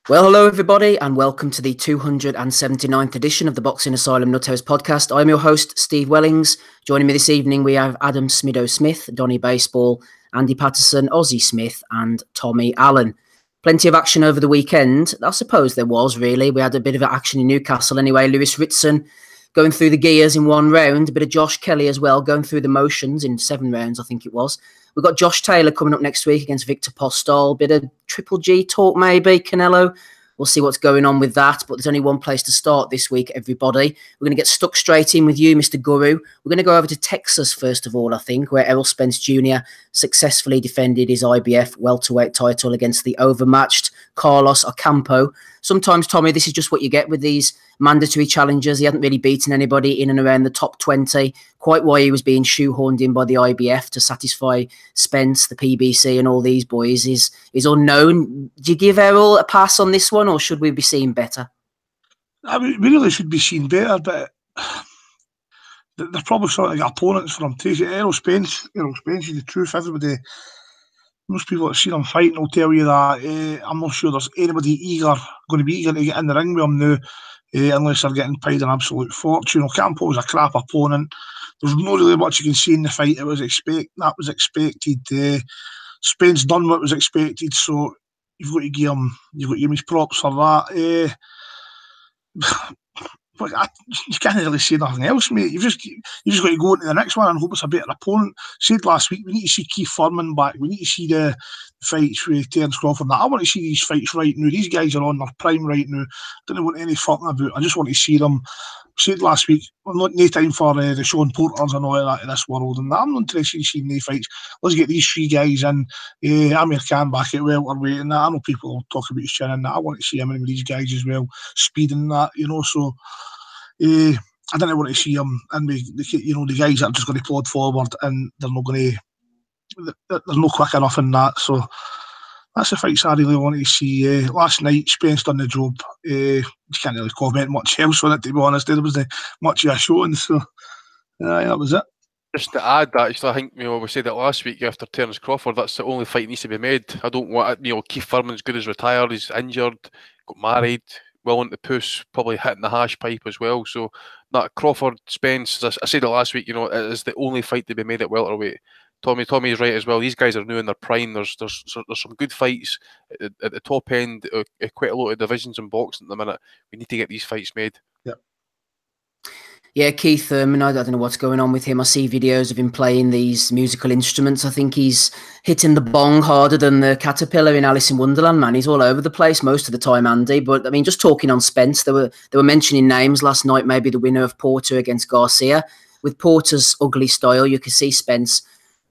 Well, hello everybody, and welcome to the 279th edition of the Boxing Asylum Nuthouse podcast. I'm your host, Steve Wellings. Joining me this evening, we have Adam Smido-Smith, Donny Baseball, Andy Patterson, Ozzy Smith, and Tommy Allen. Plenty of action over the weekend. I suppose there was, really. We had a bit of action in Newcastle anyway. Lewis RITSON going through the gears in one round. A bit of Josh Kelly as well, going through the motions in 7 rounds, I think it was. We've got Josh Taylor coming up next week against Victor Postol. Bit of Triple G talk, maybe. Canelo. We'll see what's going on with that. But there's only one place to start this week, everybody. We're going to get stuck straight in with you, Mr. Guru. We're going to go over to Texas, first of all, I think, where Errol Spence Jr. successfully defended his IBF welterweight title against the overmatched Carlos Ocampo. Sometimes, Tommy, this is just what you get with these mandatory challengers. He hadn't really beaten anybody in and around the top 20. Quite why he was being shoehorned in by the IBF to satisfy Spence, the PBC, and all these boys is unknown. Do you give Errol a pass on this one, or should we be seeing better? I mean, we really should be seeing better, but they're probably sort of like opponents for him too. Errol Spence is the truth. Everybody, most people that see him fighting will tell you that. I'm not sure there's anybody going to be eager to get in the ring with him now, unless they're getting paid an absolute fortune. Ocampo was a crap opponent. There's not really much you can see in the fight. That was expected. Spence done what was expected, so you've got to give him his props for that. But you can't really say nothing else, mate. You just got to go into the next one and hope it's a better opponent. Said last week, we need to see Keith Thurman back. We need to see the fights with Terence Crawford. I want to see these fights right now. These guys are on their prime right now. I don't want any fucking about. I just want to see them. Said last week, not no time for the Sean Porters and all that in this world. And I'm not interested in seeing these fights. Let's get these 3 guys in. Amir Khan back at welterweight and that. I know people will talk about his chin and that. I want to see him in with these guys as well. Speed and that, so... I don't want to see them and the guys that are just going to plod forward and they're not quick enough in that. So that's the fights I really want to see. Last night, Spence done the job. You can't really comment much else on it, to be honest. There wasn't much of a showing, so that was it. Just to add that, I think we said it last week after Terence Crawford. That's the only fight that needs to be made. I don't want Keith Thurman's good as retired. He's injured, got married. Willing to push, probably hitting the hash pipe as well. So that Crawford Spence, as I said it last week, it is the only fight to be made at welterweight. Tommy is right as well. These guys are new in their prime. There's some good fights at the top end. Quite a lot of divisions in boxing at the minute. We need to get these fights made. Yeah, Keith Thurman, I don't know what's going on with him. I see videos of him playing these musical instruments. I think he's hitting the bong harder than the caterpillar in Alice in Wonderland, man. He's all over the place most of the time, Andy. But, I mean, just talking on Spence, they were mentioning names last night, maybe the winner of Porter against Garcia. With Porter's ugly style, you can see Spence,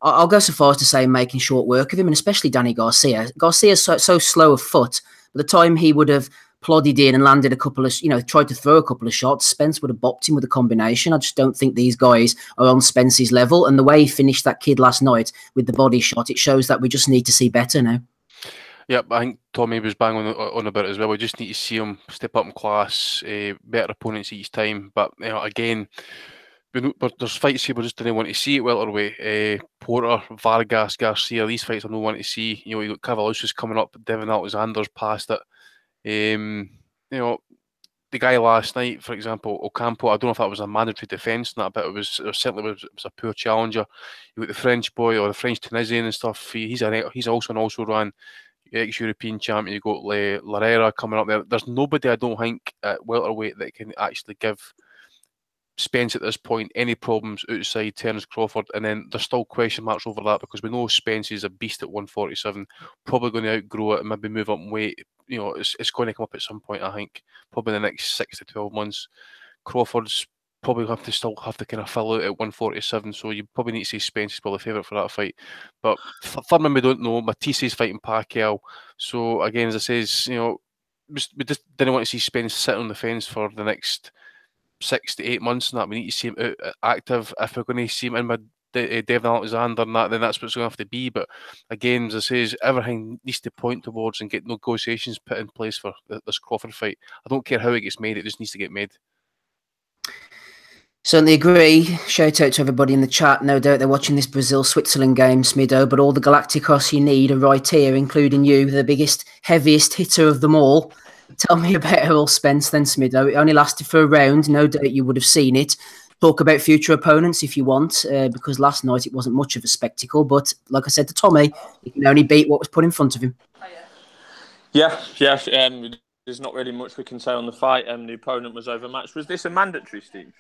I'll go so far as to say, making short work of him, and especially Danny Garcia. Garcia's so slow of foot. By the time he would have plodded in and landed a couple of, tried to throw a couple of shots, Spence would have bopped him with a combination. I just don't think these guys are on Spence's level. And the way he finished that kid last night with the body shot, it shows that we just need to see better now. Yeah, I think Tommy was bang on about it as well. We just need to see him step up in class, better opponents each time. But, again, there's fights here we just didn't want to see at welterweight. Porter, Vargas, Garcia, these fights I don't want to see. You got Cavalucci's coming up, Devin Alexander's past it. The guy last night, for example, Ocampo, I don't know if that was a mandatory defence and that, but it certainly was a poor challenger. You got the French boy or the French Tunisian and stuff. He's also an also-ran ex-European champion. You got Larrera coming up there. There's nobody, I don't think, at welterweight that can actually give Spence at this point any problems outside Terence Crawford, and then there's still question marks over that because we know Spence is a beast at 147, probably going to outgrow it and maybe move up in weight. It's going to come up at some point, I think, probably in the next 6 to 12 months. Crawford's probably still have to kind of fill out at 147, so you probably need to say Spence is probably favourite for that fight. But Thurman, we don't know. Matisse's fighting Pacquiao, so again, as I says, we just didn't want to see Spence sit on the fence for the next 6 to 8 months and that. We need to see him out, active. If we're going to see him in with Devin Alexander and that, then that's what it's going to have to be. But again, as I say, everything needs to point towards and get negotiations put in place for this Crawford fight. I don't care how it gets made, it just needs to get made. Certainly agree. Shout out to everybody in the chat. No doubt they're watching this Brazil-Switzerland game, Smido, but all the Galacticos you need are right here, including you, the biggest, heaviest hitter of them all. Tell me about Errol Spence then, Smido. It only lasted for a round. No doubt you would have seen it. Talk about future opponents if you want, because last night it wasn't much of a spectacle. But like I said to Tommy, he can only beat what was put in front of him. Yeah. There's not really much we can say on the fight. The opponent was overmatched. Was this a mandatory, Steve?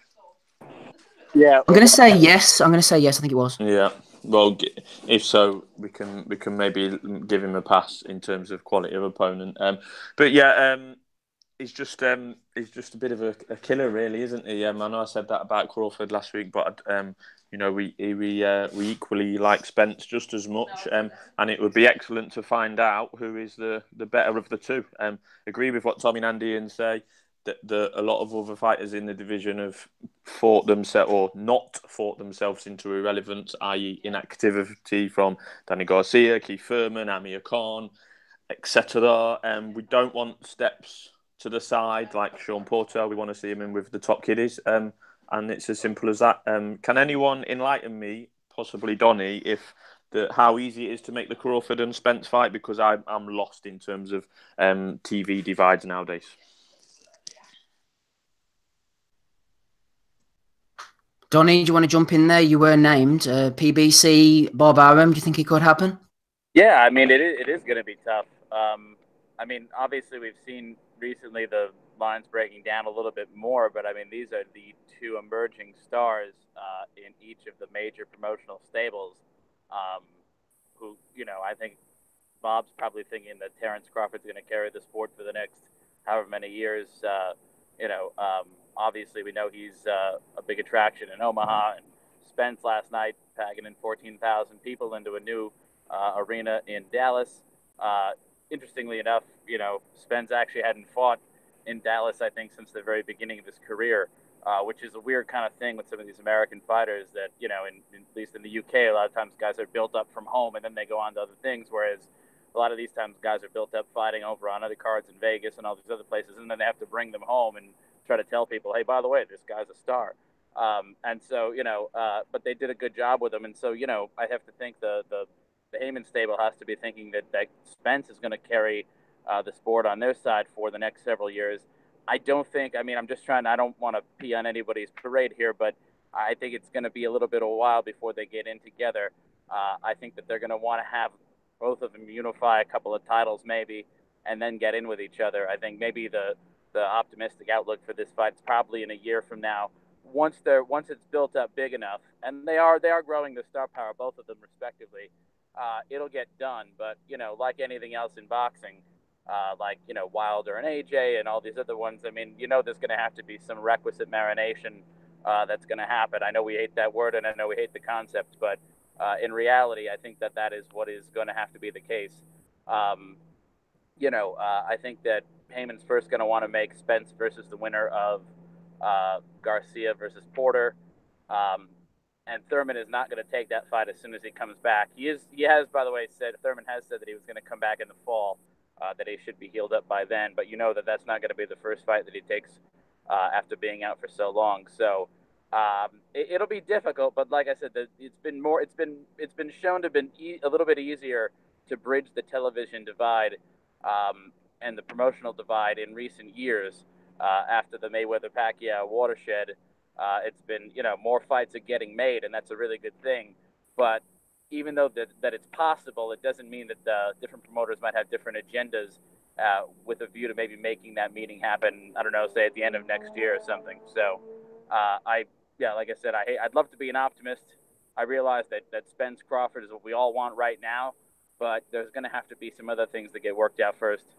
Yeah, I'm going to say yes. I think it was. Yeah. Well, if so, we can maybe give him a pass in terms of quality of opponent. He's just a bit of a killer, really, isn't he? I know I said that about Crawford last week, but we equally like Spence just as much, and it would be excellent to find out who is the better of the two. Agree with what Tommy and Andy say that a lot of other fighters in the division have fought themselves or not fought themselves into irrelevance, i.e. inactivity, from Danny Garcia, Keith Thurman, Amir Khan, etc. We don't want steps to the side like Sean Porter. We want to see him in with the top kiddies, and it's as simple as that. Can anyone enlighten me, possibly Donny, how easy it is to make the Crawford and Spence fight? Because I'm lost in terms of TV divides nowadays. Donny, do you want to jump in there? You were named PBC Bob Arum. Do you think it could happen? Yeah, I mean, it is going to be tough. I mean, obviously, we've seen recently the lines breaking down a little bit more, but I mean, these are the two emerging stars in each of the major promotional stables who, I think Bob's probably thinking that Terrence Crawford's going to carry the sport for the next however many years. Obviously, we know he's a big attraction in Omaha, and Spence last night packing in 14,000 people into a new arena in Dallas. Interestingly enough, Spence actually hadn't fought in Dallas, I think, since the very beginning of his career, which is a weird kind of thing with some of these American fighters that, at least in the UK, a lot of times guys are built up from home and then they go on to other things, whereas a lot of these times guys are built up fighting over on other cards in Vegas and all these other places, and then they have to bring them home and try to tell people, hey, by the way, this guy's a star. And so, but they did a good job with him. And so, I have to think the Heyman stable has to be thinking that Spence is going to carry the sport on their side for the next several years. I don't want to pee on anybody's parade here, but I think it's going to be a little bit of a while before they get in together. I think that they're going to want to have both of them unify a couple of titles maybe, and then get in with each other. I think maybe the optimistic outlook for this fight is probably in a year from now. Once it's built up big enough, and they are growing the star power, both of them respectively, it'll get done. But like anything else in boxing, like Wilder and AJ and all these other ones, I mean, there's going to have to be some requisite marination that's going to happen. I know we hate that word, and I know we hate the concept, but in reality, I think that is what is going to have to be the case. I think that Heyman's first going to want to make Spence versus the winner of Garcia versus Porter. And Thurman is not going to take that fight as soon as he comes back. Thurman has said that he was going to come back in the fall, that he should be healed up by then. But that's not going to be the first fight that he takes after being out for so long. So it'll be difficult. But like I said, it's been shown to have been a little bit easier to bridge the television divide and the promotional divide in recent years after the Mayweather-Pacquiao watershed. It's been, more fights are getting made, and that's a really good thing. But even though that it's possible, it doesn't mean that different promoters might have different agendas with a view to maybe making that meeting happen, I don't know, say at the end of next year or something. So, like I said, I'd love to be an optimist. I realize that Spence Crawford is what we all want right now, but there's going to have to be some other things that get worked out first.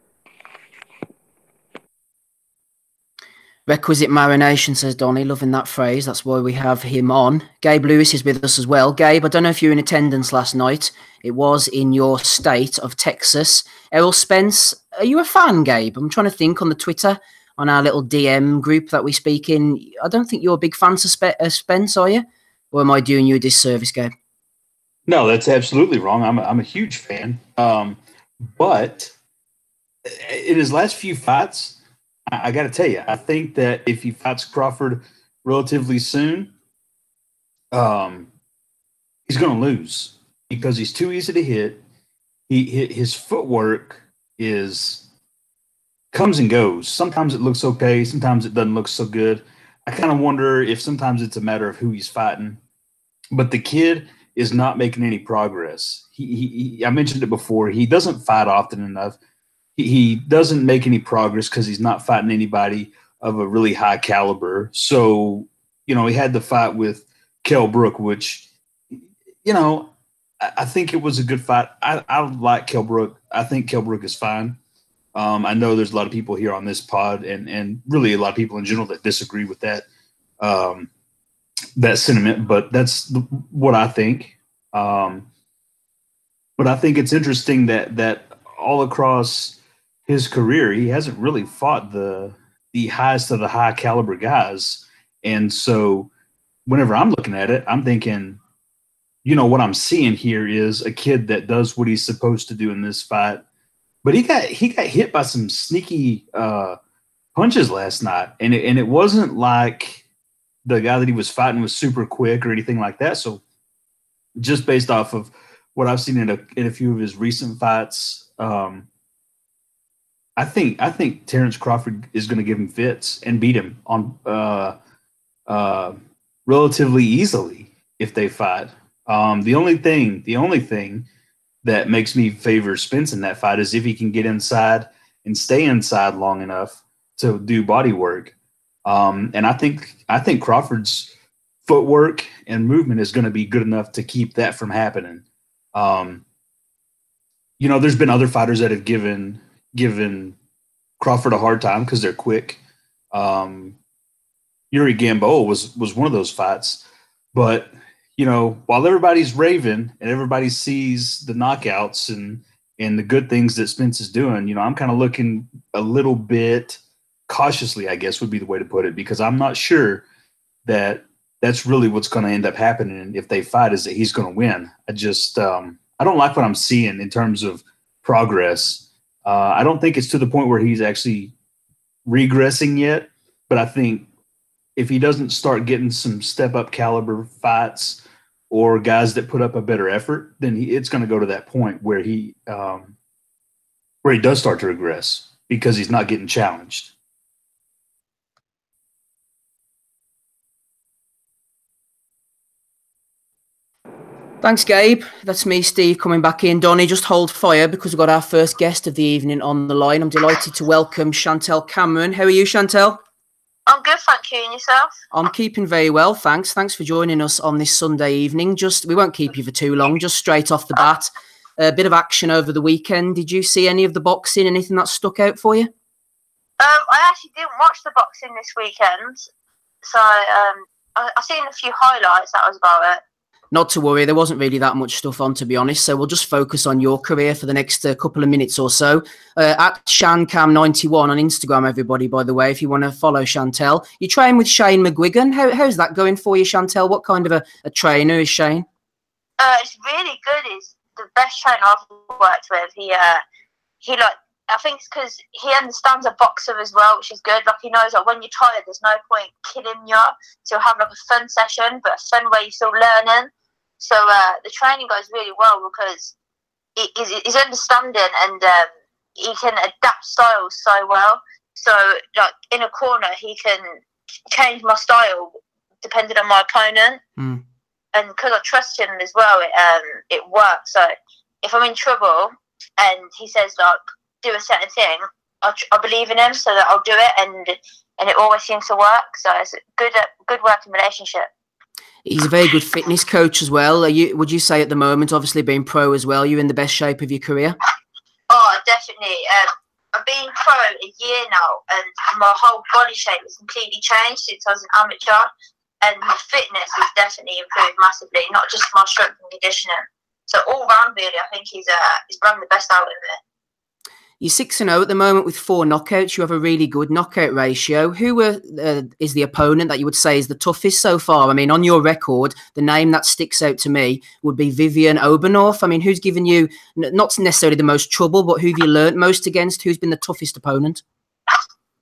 Requisite marination, says Donny, loving that phrase. That's why we have him on. Gabe Lewis is with us as well. Gabe, I don't know if you were in attendance last night. It was in your state of Texas. Errol Spence, are you a fan, Gabe? I'm trying to think on the Twitter, on our little DM group that we speak in. I don't think you're a big fan of Spence, are you? Or am I doing you a disservice, Gabe? No, that's absolutely wrong. I'm a huge fan. But in his last few fights, I got to tell you, I think that if he fights Crawford relatively soon, he's going to lose because he's too easy to hit. His footwork comes and goes. Sometimes it looks okay. Sometimes it doesn't look so good. I kind of wonder if sometimes it's a matter of who he's fighting. But the kid is not making any progress. I mentioned it before. He doesn't fight often enough. He doesn't make any progress because he's not fighting anybody of a really high caliber. So, he had the fight with Kell Brook, which, I think it was a good fight. I like Kell Brook. I think Kell Brook is fine. I know there's a lot of people here on this pod and really a lot of people in general that disagree with that that sentiment, but that's what I think. But I think it's interesting that all across his career, he hasn't really fought the highest of the high caliber guys. And so whenever I'm looking at it, I'm thinking, what I'm seeing here is a kid that does what he's supposed to do in this fight. But he got hit by some sneaky punches last night, and it wasn't like the guy that he was fighting was super quick or anything like that. So just based off of what I've seen in a few of his recent fights, I think Terrence Crawford is going to give him fits and beat him on relatively easily if they fight. The only thing that makes me favor Spence in that fight is if he can get inside and stay inside long enough to do body work. And I think Crawford's footwork and movement is going to be good enough to keep that from happening. There's been other fighters that have given Crawford a hard time because they're quick. Yuri Gamboa was one of those fights, but while everybody's raving and everybody sees the knockouts and the good things that Spence is doing, I'm kind of looking a little bit cautiously, I guess would be the way to put it, because I'm not sure that that's really what's going to end up happening if they fight, is that he's going to win. I don't like what I'm seeing in terms of progress. I don't think it's to the point where he's actually regressing yet, but I think if he doesn't start getting some step-up caliber fights or guys that put up a better effort, then it's going to go to that point where he does start to regress because he's not getting challenged. Thanks, Gabe. That's me, Steve, coming back in. Donnie, just hold fire because we've got our first guest of the evening on the line. I'm delighted to welcome Chantel Cameron. How are you, Chantel? I'm good, thank you. And yourself? I'm keeping very well, thanks. Thanks for joining us on this Sunday evening. We won't keep you for too long, just straight off the bat. A bit of action over the weekend. Did you see any of the boxing? Anything that stuck out for you? I actually didn't watch the boxing this weekend. So I seen a few highlights, that was about it. Not to worry, there wasn't really that much stuff on, to be honest, so we'll just focus on your career for the next couple of minutes or so. At ShanCam91 on Instagram, everybody, by the way, if you want to follow Chantel. You train with Shane McGuigan. How's that going for you, Chantel? What kind of a trainer is Shane? It's really good. He's the best trainer I've worked with. I think it's because he understands a boxer as well, which is good. Like, he knows that when you're tired, there's no point killing you. So he'll have like a fun session, but a fun way you're still learning. So the training goes really well because he's understanding and he can adapt styles so well. So, like, in a corner, he can change my style depending on my opponent. Mm. And because I trust him as well, it works. So if I'm in trouble and he says, like, do a certain thing, I believe in him, so that I'll do it, and it always seems to work. So it's a good working relationship. He's a very good fitness coach as well. Would you say at the moment, obviously being pro as well, you're in the best shape of your career? Oh, definitely. I've been pro a year now, and my whole body shape has completely changed since I was an amateur, and my fitness has definitely improved massively, not just my strength and conditioning. So all round, really, I think he's brought the best out of me. You're 6-0 at the moment with 4 knockouts. You have a really good knockout ratio. Who is the opponent that you would say is the toughest so far? I mean, on your record, the name that sticks out to me would be Vivian Obernorf. I mean, who's given you not necessarily the most trouble, but who have you learnt most against? Who's been the toughest opponent?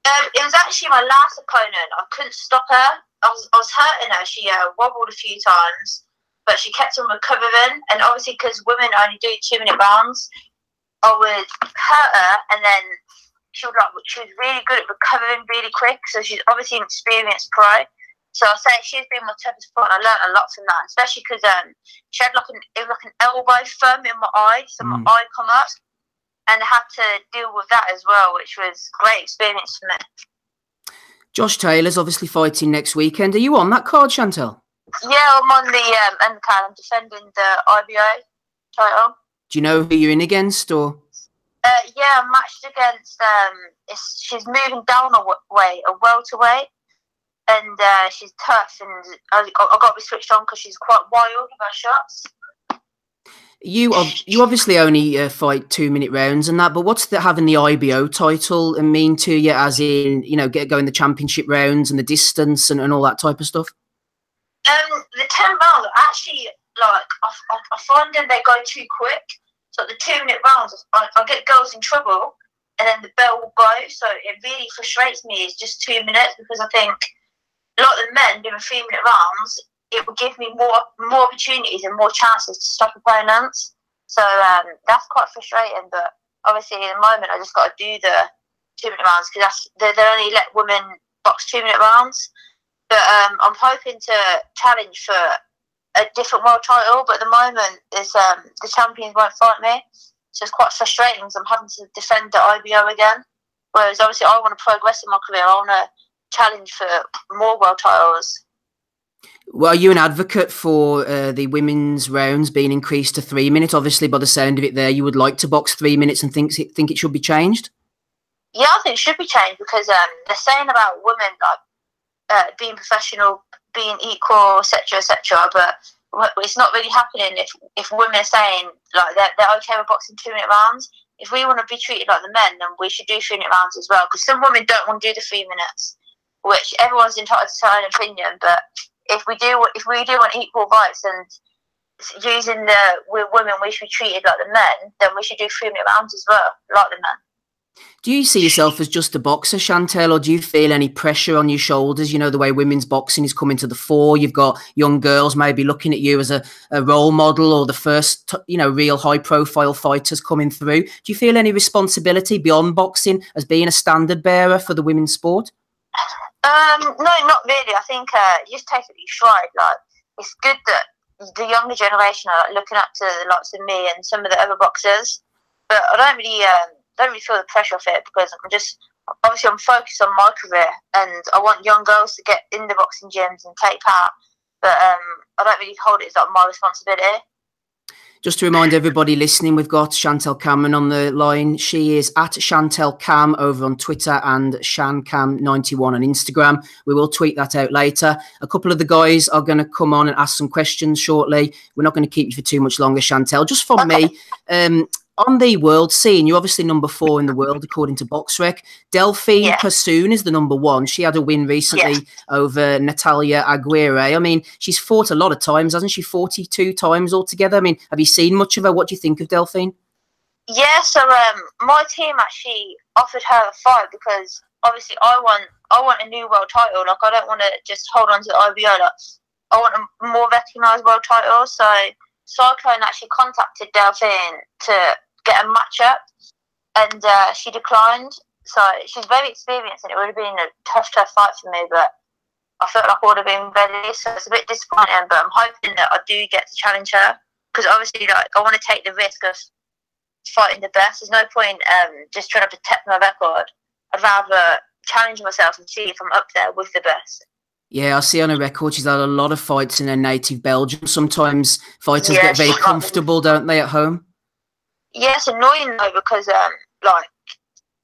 It was actually my last opponent. I couldn't stop her. I was hurting her. She wobbled a few times, but she kept on recovering. And obviously, because women only do 2-minute rounds, I would hurt her, and then she was really good at recovering really quick. So she's obviously an experienced pro. So I'll say she's been my toughest part, and I learned a lot from that, especially because she had it was like an elbow thumb in my eye, so my eye come up, and I had to deal with that as well, which was a great experience for me. Josh Taylor's obviously fighting next weekend. Are you on that card, Chantel? Yeah, I'm on the undercard. I'm defending the IBO title. Do you know who you're in against, or? Yeah, I'm matched against. She's moving down a welterweight, and she's tough, and I got to be switched on because she's quite wild with her shots. You obviously only fight 2-minute rounds and that, but what's having the IBO title mean to you, as in, you know, going the championship rounds and the distance and all that type of stuff? The 10 rounds, actually, like, I find that they go too quick. So the 2-minute rounds, I get girls in trouble, and then the bell will go. So it really frustrates me. It's just 2 minutes, because I think a lot of the men doing 3-minute rounds, it would give me more opportunities and more chances to stop opponents. So that's quite frustrating. But obviously, in the moment, I just got to do the 2-minute rounds, because they only let women box 2-minute rounds. But I'm hoping to challenge for a different world title. But at the moment, the champions won't fight me. So it's quite frustrating, because I'm having to defend the IBO again. Whereas obviously, I want to progress in my career. I want to challenge for more world titles. Well, are you an advocate for the women's rounds being increased to 3 minutes? Obviously, by the sound of it there, you would like to box 3 minutes and think it should be changed? Yeah, I think it should be changed, because they're saying about women like being professional, being equal, etc., etc. But it's not really happening if women are saying like they're okay with boxing 2-minute rounds. If we want to be treated like the men, then we should do 3-minute rounds as well. Because some women don't want to do the 3 minutes, which everyone's entitled to their own opinion. But if we do want equal rights and using with women, we should be treated like the men, then we should do 3-minute rounds as well, like the men. Do you see yourself as just a boxer, Chantel, or do you feel any pressure on your shoulders? You know, the way women's boxing is coming to the fore, you've got young girls maybe looking at you as a role model, or the first, real high-profile fighters coming through. Do you feel any responsibility beyond boxing as being a standard bearer for the women's sport? No, not really. I think you just take it in stride. Like, it's good that the younger generation are looking up to the likes of me and some of the other boxers, but I don't really feel the pressure of it, because I'm focused on my career, and I want young girls to get in the boxing gyms and take part. But I don't really hold it as like my responsibility. Just to remind everybody listening, we've got Chantel Cameron on the line. She is at Chantel Cam over on Twitter and ShanCam91 on Instagram. We will tweet that out later. A couple of the guys are going to come on and ask some questions shortly. We're not going to keep you for too much longer, Chantel. Just from me, on the world scene, you're obviously number 4 in the world, according to BoxRec. Delphine Persoon is the number 1. She had a win recently over Natalia Aguirre. I mean, she's fought a lot of times, hasn't she? 42 times altogether. I mean, have you seen much of her? What do you think of Delphine? Yeah, so my team actually offered her a fight, because obviously I want a new world title. Like, I don't want to just hold on to the IBO. Like, I want a more recognised world title. So Cyclone actually contacted Delphine to get a matchup, and she declined. So she's very experienced, and it would have been a tough fight for me, but I felt like I would have been ready. So it's a bit disappointing, but I'm hoping that I do get to challenge her, because obviously, like, I want to take the risk of fighting the best. There's no point just trying to protect my record. I'd rather challenge myself and see if I'm up there with the best. Yeah, I see on her record she's had a lot of fights in her native Belgium. Sometimes fighters get very comfortable, don't they, at home? Yeah, it's annoying though, because like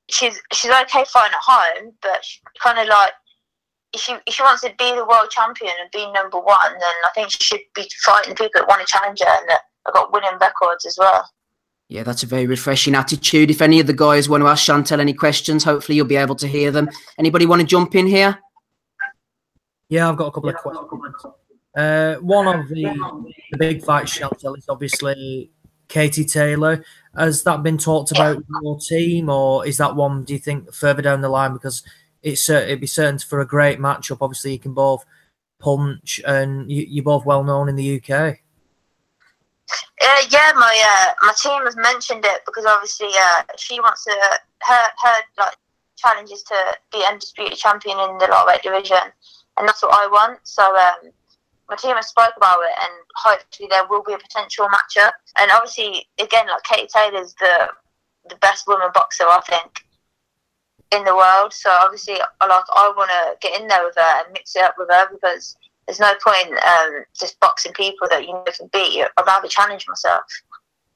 she's okay fighting at home, but she kind of like if she wants to be the world champion and be number 1, then I think she should be fighting people that want to challenge her and that have got winning records as well. Yeah, that's a very refreshing attitude. If any of the guys want to ask Chantel any questions, hopefully you'll be able to hear them. Anybody want to jump in here? Yeah, I've got a couple of questions. One of the big fights, Chantel, is obviously Katie Taylor. Has that been talked about in your team, or is that one, do you think, further down the line? Because it'd be certain for a great matchup. Obviously, you can both Punch, and you're both well known in the UK. Yeah, my team has mentioned it because obviously she wants to her like challenge is to be undisputed champion in the lightweight division, and that's what I want. So my team has spoke about it, and hopefully there will be a potential matchup. And obviously, again, like Katie Taylor's the best woman boxer I think in the world. So obviously, I want to get in there with her and mix it up with her because there's no point just boxing people that you know can beat. I'd rather challenge myself.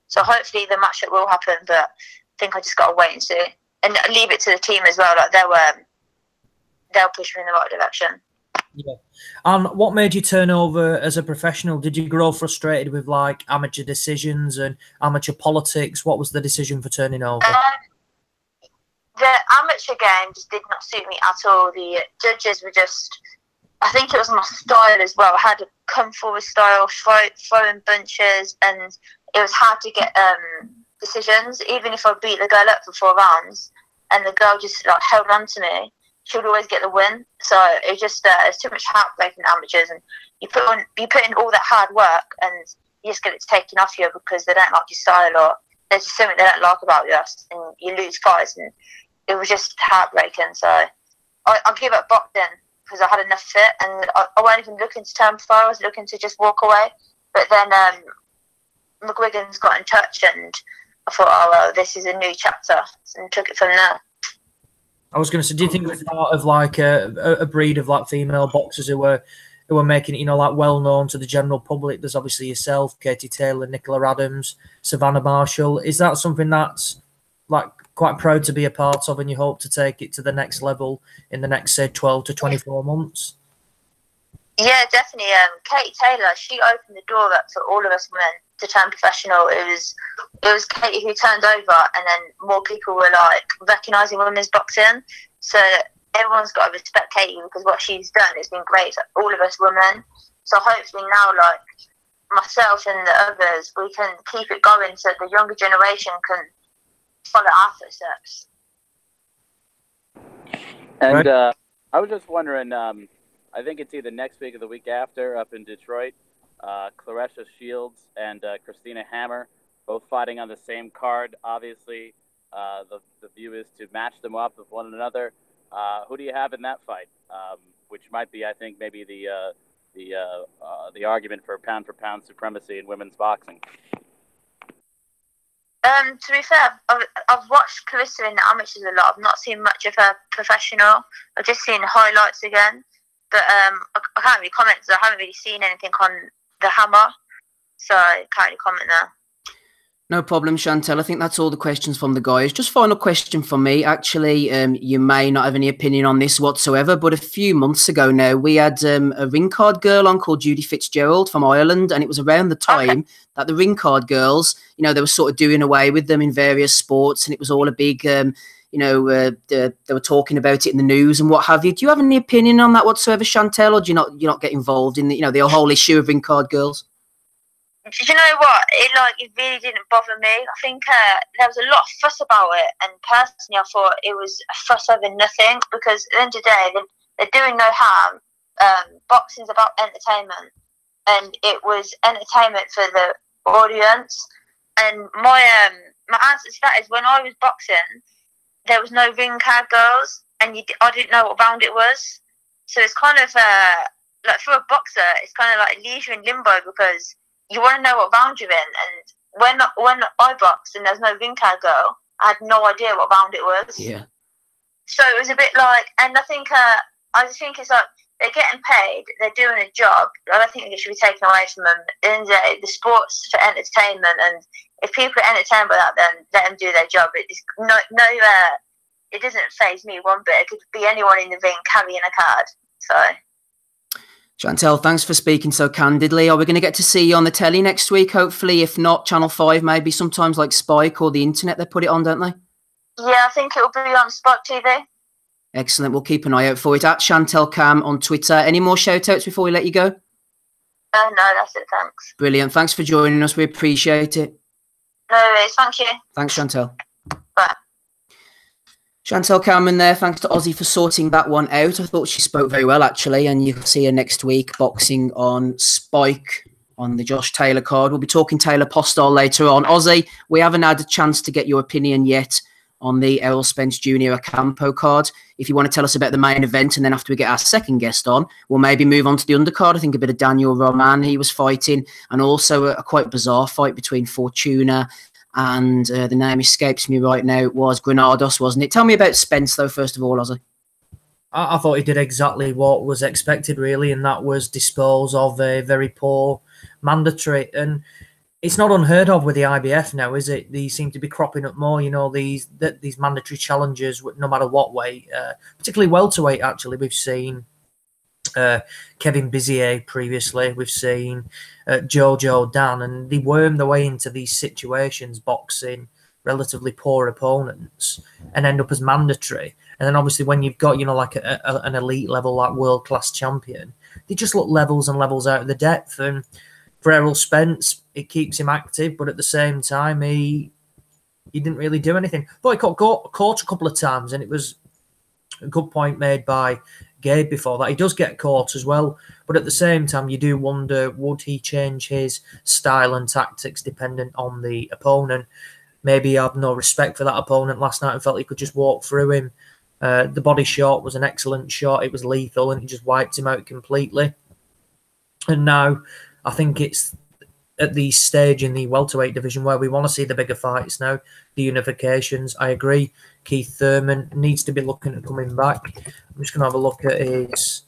So hopefully the matchup will happen, but I think I just got to wait and see. And leave it to the team as well. Like they'll push me in the right direction. Yeah. And what made you turn over as a professional? Did you grow frustrated with like amateur decisions and amateur politics? What was the decision for turning over? The amateur game just did not suit me at all. The judges were just, I think it was my style as well. I had a come forward style, throwing bunches, and it was hard to get decisions. Even if I beat the girl up for 4 rounds and the girl just like held on to me, she would always get the win. So it just it's too much heartbreak in amateurs, and you put in all that hard work and you just get it taken off you because they don't like your style or there's just something they don't like about you, and you lose fights, and it was just heartbreaking. So I gave up boxing because I had enough of it, and I wasn't even looking to turn pro. I was looking to just walk away. But then McGuigan's got in touch, and I thought, oh well, this is a new chapter, and took it from there. I was going to say, do you think it was part of like a breed of like female boxers who were making it, you know, like well known to the general public? There's obviously yourself, Katie Taylor, Nicola Adams, Savannah Marshall. Is that something that's like quite proud to be a part of, and you hope to take it to the next level in the next, say, 12 to 24 months? Yeah, definitely. Katie Taylor, she opened the door up for all of us women to turn professional. It was Katie who turned over, and then more people were like recognising women's boxing. So everyone's got to respect Katie because what she's done has been great for all of us women. So hopefully now, like myself and the others, we can keep it going so the younger generation can follow our footsteps. And I was just wondering, I think it's either next week or the week after up in Detroit, Claressa Shields and Christina Hammer both fighting on the same card. Obviously, the view is to match them up with one another. Who do you have in that fight? Which might be, I think, maybe the argument for pound supremacy in women's boxing. To be fair, I've watched Claressa in the amateurs a lot. I've not seen much of her professional. I've just seen highlights again. But I can't really comment because I haven't really seen anything on the Hammer. So I can't really comment there. No problem, Chantel. I think that's all the questions from the guys. Just final question from me. Actually, you may not have any opinion on this whatsoever, but a few months ago now, we had a ring card girl on called Judy Fitzgerald from Ireland, and it was around the time that the ring card girls, you know, they were sort of doing away with them in various sports, and it was all a big, you know, they were talking about it in the news and what have you. Do you have any opinion on that whatsoever, Chantel, or do you not get involved in the, you know, the whole issue of ring card girls? Do you know what? It really didn't bother me. I think there was a lot of fuss about it, and personally, I thought it was a fuss over nothing because at the end of the day, they're doing no harm. Boxing's about entertainment, and it was entertainment for the audience. And my answer to that is when I was boxing, there was no ring card girls, and I didn't know what round it was. So it's kind of like for a boxer, it's kind of like leaves you in limbo because you want to know what round you're in. And when I boxed and there's no ring card girl, I had no idea what round it was. Yeah. So it was a bit like, and I just think it's like they're getting paid, they're doing a job. I don't think it should be taken away from them. In the sport's for entertainment, and if people are entertained by that, then let them do their job. It's it doesn't faze me one bit. It could be anyone in the ring carrying a card. So. Chantel, thanks for speaking so candidly. Are we going to get to see you on the telly next week, hopefully? If not, Channel 5, maybe sometimes like Spike or the internet, they put it on, don't they? Yeah, I think it'll be on Spike TV. Excellent. We'll keep an eye out for it. At Chantel Cam on Twitter. Any more shout-outs before we let you go? No, that's it, thanks. Brilliant. Thanks for joining us. We appreciate it. No worries, thank you. Thanks, Chantel. Bye. Chantel Cameron there. Thanks to Ozzy for sorting that one out. I thought she spoke very well, actually, and you'll see her next week boxing on Spike on the Josh Taylor card. We'll be talking Taylor Postal later on. Ozzy, we haven't had a chance to get your opinion yet on the Errol Spence Jr. OCAMPO card. If you want to tell us about the main event, and then after we get our second guest on, we'll maybe move on to the undercard. I think a bit of Daniel Roman he was fighting, and also a quite bizarre fight between Fortuna and the name escapes me right now. It was Granados, wasn't it? Tell me about Spence, though, first of all, Ozzy. I thought he did exactly what was expected, really, and that was dispose of a very poor mandatory. And it's not unheard of with the IBF now, is it? These seem to be cropping up more, you know, these mandatory challenges, no matter what weight, particularly welterweight, actually. We've seen Kevin Bizier previously. We've seen Jojo Dan, and they worm their way into these situations, boxing relatively poor opponents, and end up as mandatory. And then obviously when you've got, you know, like an elite level, like world-class champion, they just look levels and levels out of the depth. And for Errol Spence, it keeps him active, but at the same time, he didn't really do anything. But he got caught a couple of times, and it was a good point made by Gabe before that. He does get caught as well, but at the same time, you do wonder, would he change his style and tactics dependent on the opponent? Maybe he had no respect for that opponent last night and felt he could just walk through him. The body shot was an excellent shot. It was lethal, and it just wiped him out completely. And now I think it's at the stage in the welterweight division where we want to see the bigger fights now, the unifications. I agree. Keith Thurman needs to be looking at coming back. I'm just going to have a look at his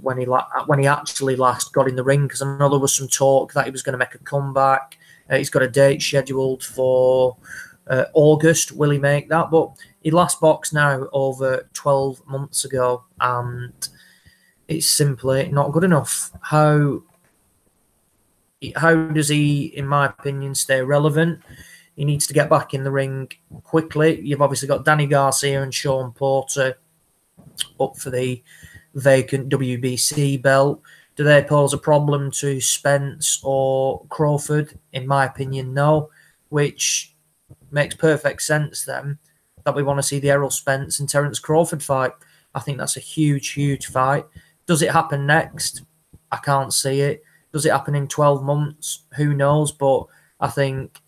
when he actually last got in the ring, because I know there was some talk that he was going to make a comeback. He's got a date scheduled for August. Will he make that? But he last boxed now over 12 months ago, and it's simply not good enough. How does he, in my opinion, stay relevant? He needs to get back in the ring quickly. You've obviously got Danny Garcia and Sean Porter up for the vacant WBC belt. Do they pose a problem to Spence or Crawford? In my opinion, no, which makes perfect sense then that we want to see the Errol Spence and Terence Crawford fight. I think that's a huge, huge fight. Does it happen next? I can't see it. Does it happen in 12 months? Who knows? But I think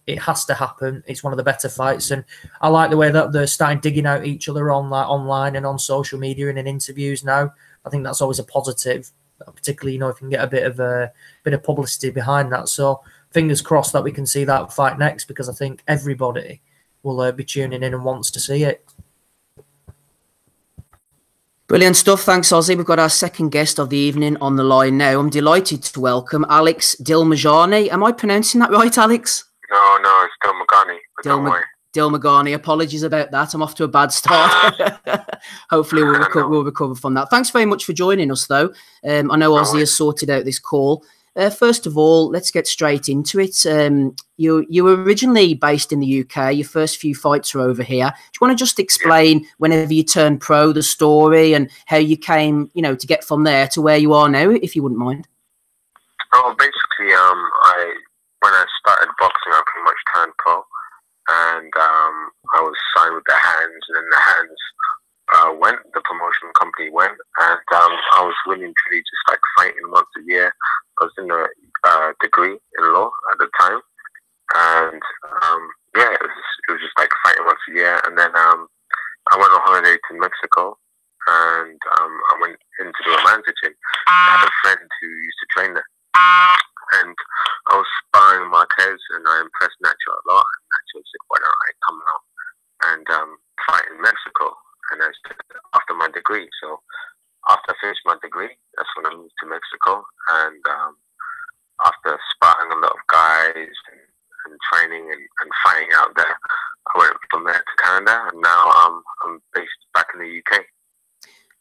it has to happen. It's one of the better fights. And I like the way that they're starting digging out each other online and on social media and in interviews now. I think that's always a positive, particularly, you know, if you can get a bit of publicity behind that. So fingers crossed that we can see that fight next, because I think everybody will be tuning in and wants to see it. Brilliant stuff. Thanks, Ozzy. We've got our second guest of the evening on the line now. I'm delighted to welcome Alex Dilmajani. Am I pronouncing that right, Alex? No, it's Dilmagani. Dilmagani. Apologies about that. I'm off to a bad start. Hopefully we'll recover from that. Thanks very much for joining us, though. I know Ozzy has sorted out this call. First of all, let's get straight into it. You were originally based in the UK. Your first few fights are over here. Do you want to just explain, whenever you turned pro, the story and how you came, you know, to get from there to where you are now, if you wouldn't mind? Oh, basically, when I started boxing, I pretty much turned pro, and I was signed with the Hands, and then the Hands went, the promotion company went, and I was willing to just like fighting once a year. I was in a degree in law at the time, and it was just like fighting once a year. And then I went on holiday to Mexico, and I went into the Romanza gym. I had a friend who used to train there, and I was sparring Marquez, and I impressed Nacho a lot. And Nacho said, "Why don't I come out and fight in Mexico?" And I said, after my degree. So after I finished my degree, that's when I moved to Mexico. And after sparring a lot of guys and training and fighting out there, I went from there to Canada. And now I'm based back in the UK.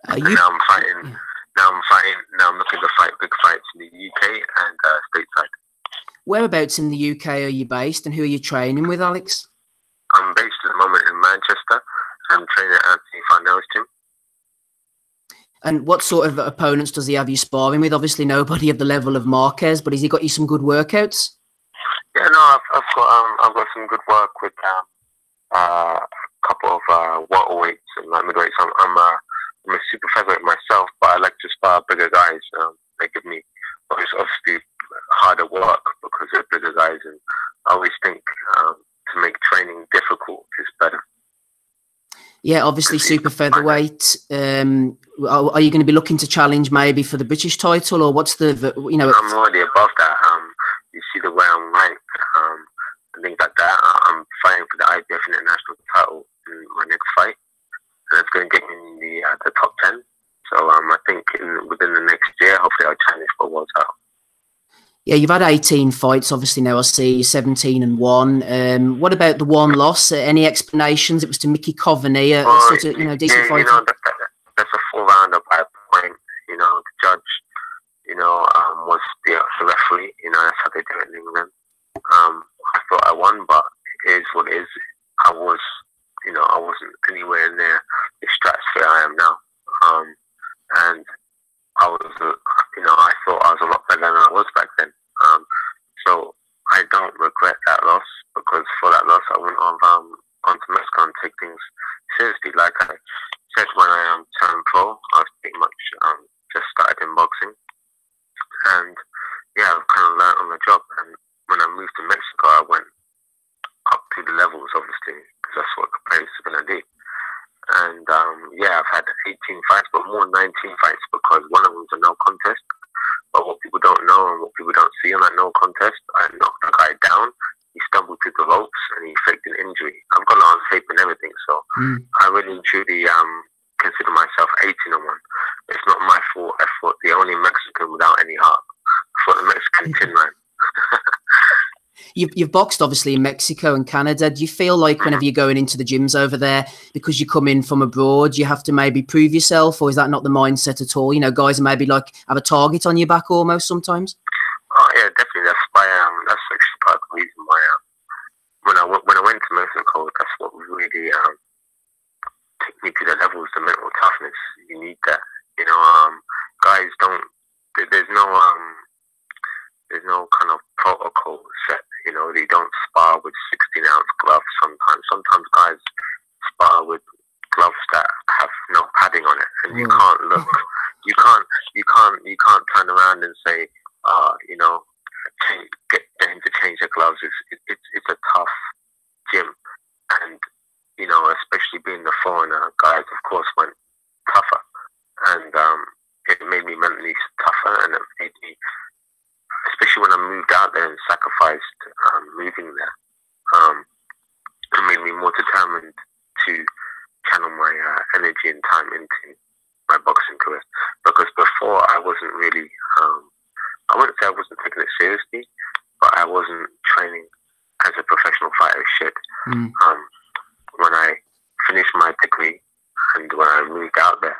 Now I'm fighting. Now I'm looking to fight big fights in the UK and stateside. Whereabouts in the UK are you based, and who are you training with, Alex? I'm based at the moment in Manchester. I'm training at Anthony Farnell's gym. And what sort of opponents does he have you sparring with? Obviously, nobody of the level of Marquez, but has he got you some good workouts? Yeah, no, I've got some good work with a couple of welterweights and like midweights. I'm a super featherweight myself, but I like to spar bigger guys. They give me obviously harder work because they're bigger guys, and I always think to make training difficult is better. Yeah, obviously super featherweight. Are you going to be looking to challenge maybe for the British title, or what's the I'm already above that. You see the way I'm ranked and things like that. I'm fighting for the IBF international title in my next fight, and it's going to get me in the top 10. So I think within the next year, hopefully I'll challenge for a world title. Yeah, you've had 18 fights. Obviously now I see 17-1. What about the one loss? Any explanations? It was to Mickey Coveney, sort of decent fight. That's a 4-rounder by a point. The judge, was the referee. That's how they do it in England. I thought I won, but it is what it is. I wasn't anywhere near the stratosphere I am now. And I was, I thought I was a lot better than I was back then. So I don't regret that loss, because for that loss I went on gone to Mexico and take things seriously. Like I said, when I turned pro, I was pretty much just started in boxing, and yeah, I've kind of learned on the job. And when I moved to Mexico, I went up to the levels, obviously, because that's what the place is gonna do. And yeah, I've had 18 fights, but more 19 fights, because one of them's a no contest. But what people don't know and what people don't see on that no contest, I knocked the guy down. He stumbled through the ropes and he faked an injury. I've got it on tape and everything, so I really and truly consider myself 18-1. It's not my fault. I fought the only Mexican without any heart. I fought the Mexican Tin Man. You've boxed obviously in Mexico and Canada. Do you feel like whenever you're going into the gyms over there, because you come in from abroad, you have to maybe prove yourself, or is that not the mindset at all? Guys are maybe like have a target on your back almost sometimes. Oh yeah, definitely. That's why that's actually part of the reason why when I went to Mexico, that's what really took me to the levels, the mental toughness. You need that. Guys don't. There's no kind of protocol set. They don't spar with 16-ounce gloves sometimes. Sometimes guys spar with gloves that have no padding on it, and you can't look. You can't turn around and say, get him to change the gloves. It's a tough gym, and especially being the foreigner, guys of course went tougher, and it made me mentally tougher, and it made me, especially when I moved out there and sacrificed moving there, it made me more determined to channel my energy and time into my boxing career. Because before I wasn't really, I wouldn't say I wasn't taking it seriously, but I wasn't training as a professional fighter should. When I finished my degree and when I moved out there,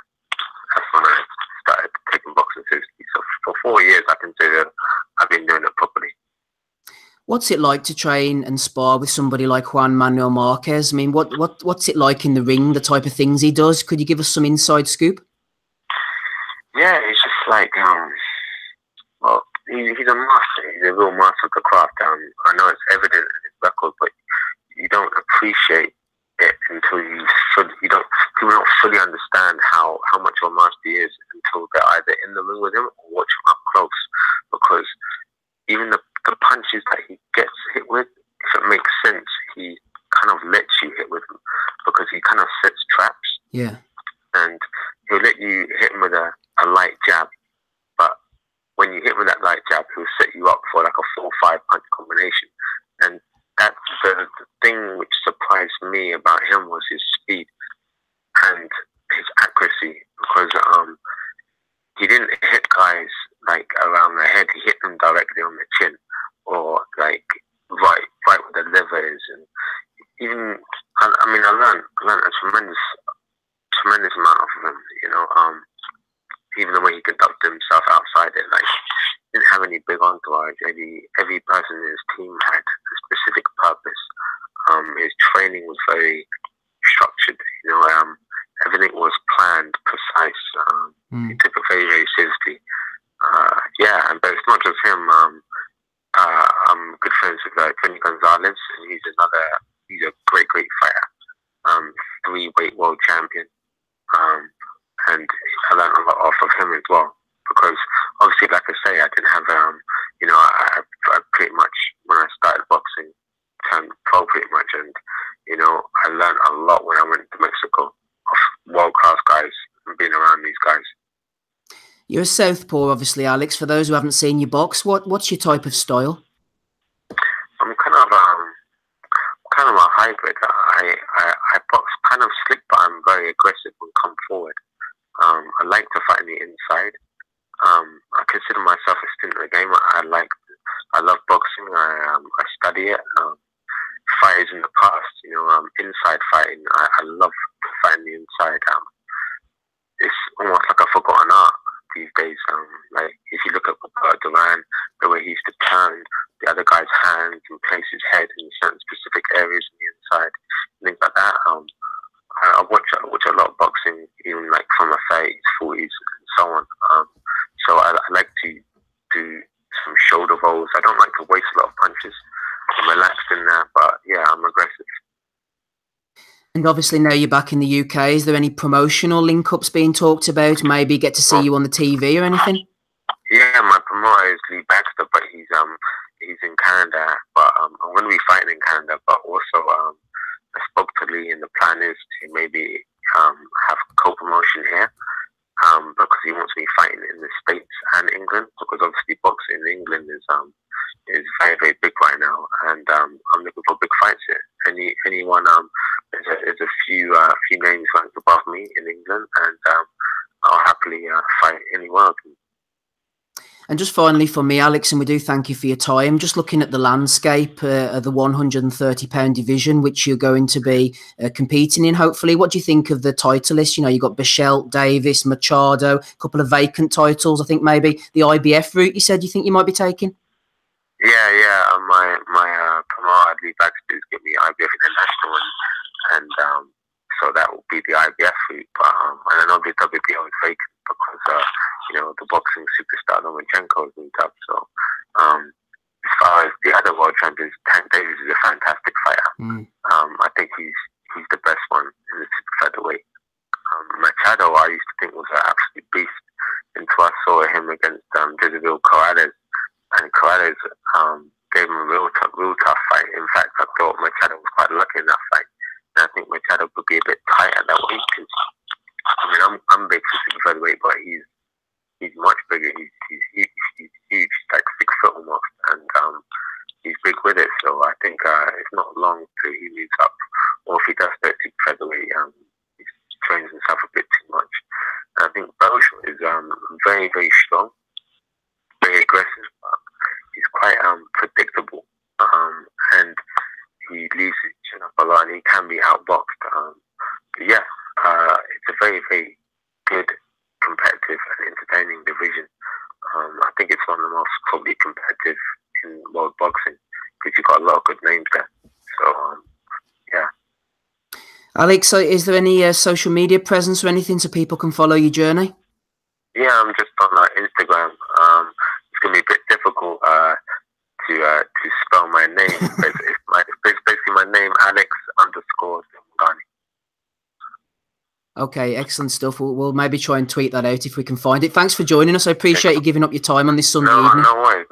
that's when I started taking boxing seriously. So for 4 years, I can say that I've been doing it properly. What's it like to train and spar with somebody like Juan Manuel Marquez? I mean, what's it like in the ring, the type of things he does? Could you give us some inside scoop? Yeah, it's just like, well, he's a master. He's a real master of the craft. I know it's evident in his record, but you don't appreciate it until you don't fully understand how much of a master he is until they're either in the ring with him or watch him up close. Because even the punches that he gets hit with, if it makes sense, he kind of lets you hit with him, because he kind of sets traps. Yeah. And he'll let you hit him with a light jab, but when you hit him with that light jab, he'll set you up for like a 4 or 5 punch combination. And that's the thing which surprised me about him was his speed and his accuracy, because he didn't hit guys like around the head. He hit them directly on the chin, or like right where the liver is. And even I learned a tremendous amount of him. Even the way he conducted himself outside it, like he didn't have any big entourage. Every person in his team had a specific purpose. His training was very structured. Everything was planned, precise. He took it very, very seriously. But it's not just him. I'm good friends with Kenny Gonzalez, and he's a great fighter. world champion. And I learned a lot off of him as well, because obviously, like I say, I didn't have, you know, I pretty much, when I started boxing, turned pro pretty much, and, you know, I learned a lot when I went to Mexico of world-class guys and being around these guys. You're a southpaw, obviously, Alex. For those who haven't seen you box, what's your type of style? I'm kind of a hybrid. I box kind of slick, but I'm very aggressive and come forward. I like to fight on the inside. I consider myself a student of the game. I love boxing. I study it. Fighters in the past, you know, inside fighting. I love fighting the inside. It's almost like a forgotten art these days. Like if you look at Duran, the way he used to turn the other guy's hands and place his head in certain specific areas in the inside, things like that. I watch a lot of boxing, even like from the 30s, 40s, and so on. So I like to do some shoulder rolls. I don't like to waste a lot of punches. I'm relaxed in there, but yeah, I'm aggressive. And obviously now you're back in the UK. Is there any promotional link-ups being talked about? Maybe get to see you on the TV or anything? Yeah, my promoter is Lee Baxter, but he's in Canada. But I'm going to be fighting in Canada. But also, I spoke to Lee, and the plan is to maybe have co-promotion here, because he wants me fighting in the States and England. Because obviously, boxing in England is very, very big right now, and I'm looking for big fights here. Anyone, there's a few names ranked above me in England, and I'll happily fight anyone of them. And just finally for me, Alex, and we do thank you for your time, just looking at the landscape of the 130-pound division, which you're going to be competing in, hopefully. What do you think of the title list? You know, you've got Bichelle, Davis, Machado, a couple of vacant titles. I think maybe the IBF route you said you think you might be taking? Yeah. My promoter, Lee Baxter, is giving me IBF International, and so that will be the IBF route. But and I know the WBO is vacant because you know, the boxing superstar Lomachenko has moved up. So as far as the other world champions, Tank Davis is a fantastic fighter. I think he's the best one in the super featherweight. Machado, I used to think was an absolute beast until I saw him against Jezebel Corrales, and Corrales gave him a real tough fight. In fact, I thought Machado was quite lucky in that fight, and I think Machado could be a bit tight at that weight. Cause, I mean, I'm big for super featherweight, but he's much bigger. He's huge. He's huge, like 6 foot almost, and he's big with it. So I think it's not long till he moves up, or if he does that super featherweight, he trains himself a bit too much. And I think Belgium is very, very strong, very aggressive. He's quite predictable, and he leaves his chin up a lot, and he can be outboxed. But yeah, it's a very, very good, competitive and entertaining division. I think it's one of the most probably competitive in world boxing, because you've got a lot of good names there. So yeah. Alex, so is there any social media presence or anything so people can follow your journey? Yeah, I'm just on Instagram. It's going to be a bit difficult to spell my name. It's basically my name, Alex_Mugani. Okay, excellent stuff. We'll maybe try and tweet that out if we can find it. Thanks for joining us. I appreciate you giving up your time on this Sunday evening. No worries.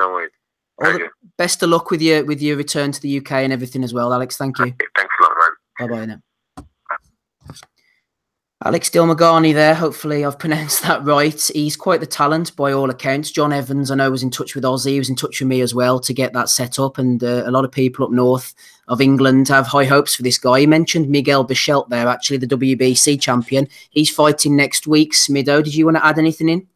All the best of luck with your return to the UK and everything as well, Alex. Thank you. Thanks a lot, man. Bye-bye now. Alex Dilmagani there. Hopefully I've pronounced that right. He's quite the talent by all accounts. John Evans, I know, was in touch with Ozzy. He was in touch with me as well to get that set up. And a lot of people up north of England have high hopes for this guy. He mentioned Miguel Bichelt there, actually, the WBC champion. He's fighting next week. Smido, did you want to add anything in?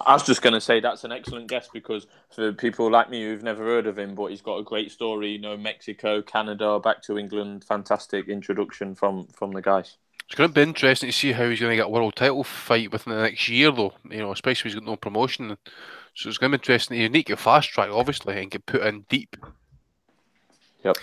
I was just going to say that's an excellent guess, because for people like me who've never heard of him, but he's got a great story, you know, Mexico, Canada, back to England. Fantastic introduction from the guys. It's going to be interesting to see how he's going to get a world title fight within the next year, though. You know, especially if he's got no promotion. So it's going to be interesting. You need to get fast track, obviously, and get put in deep. Yep.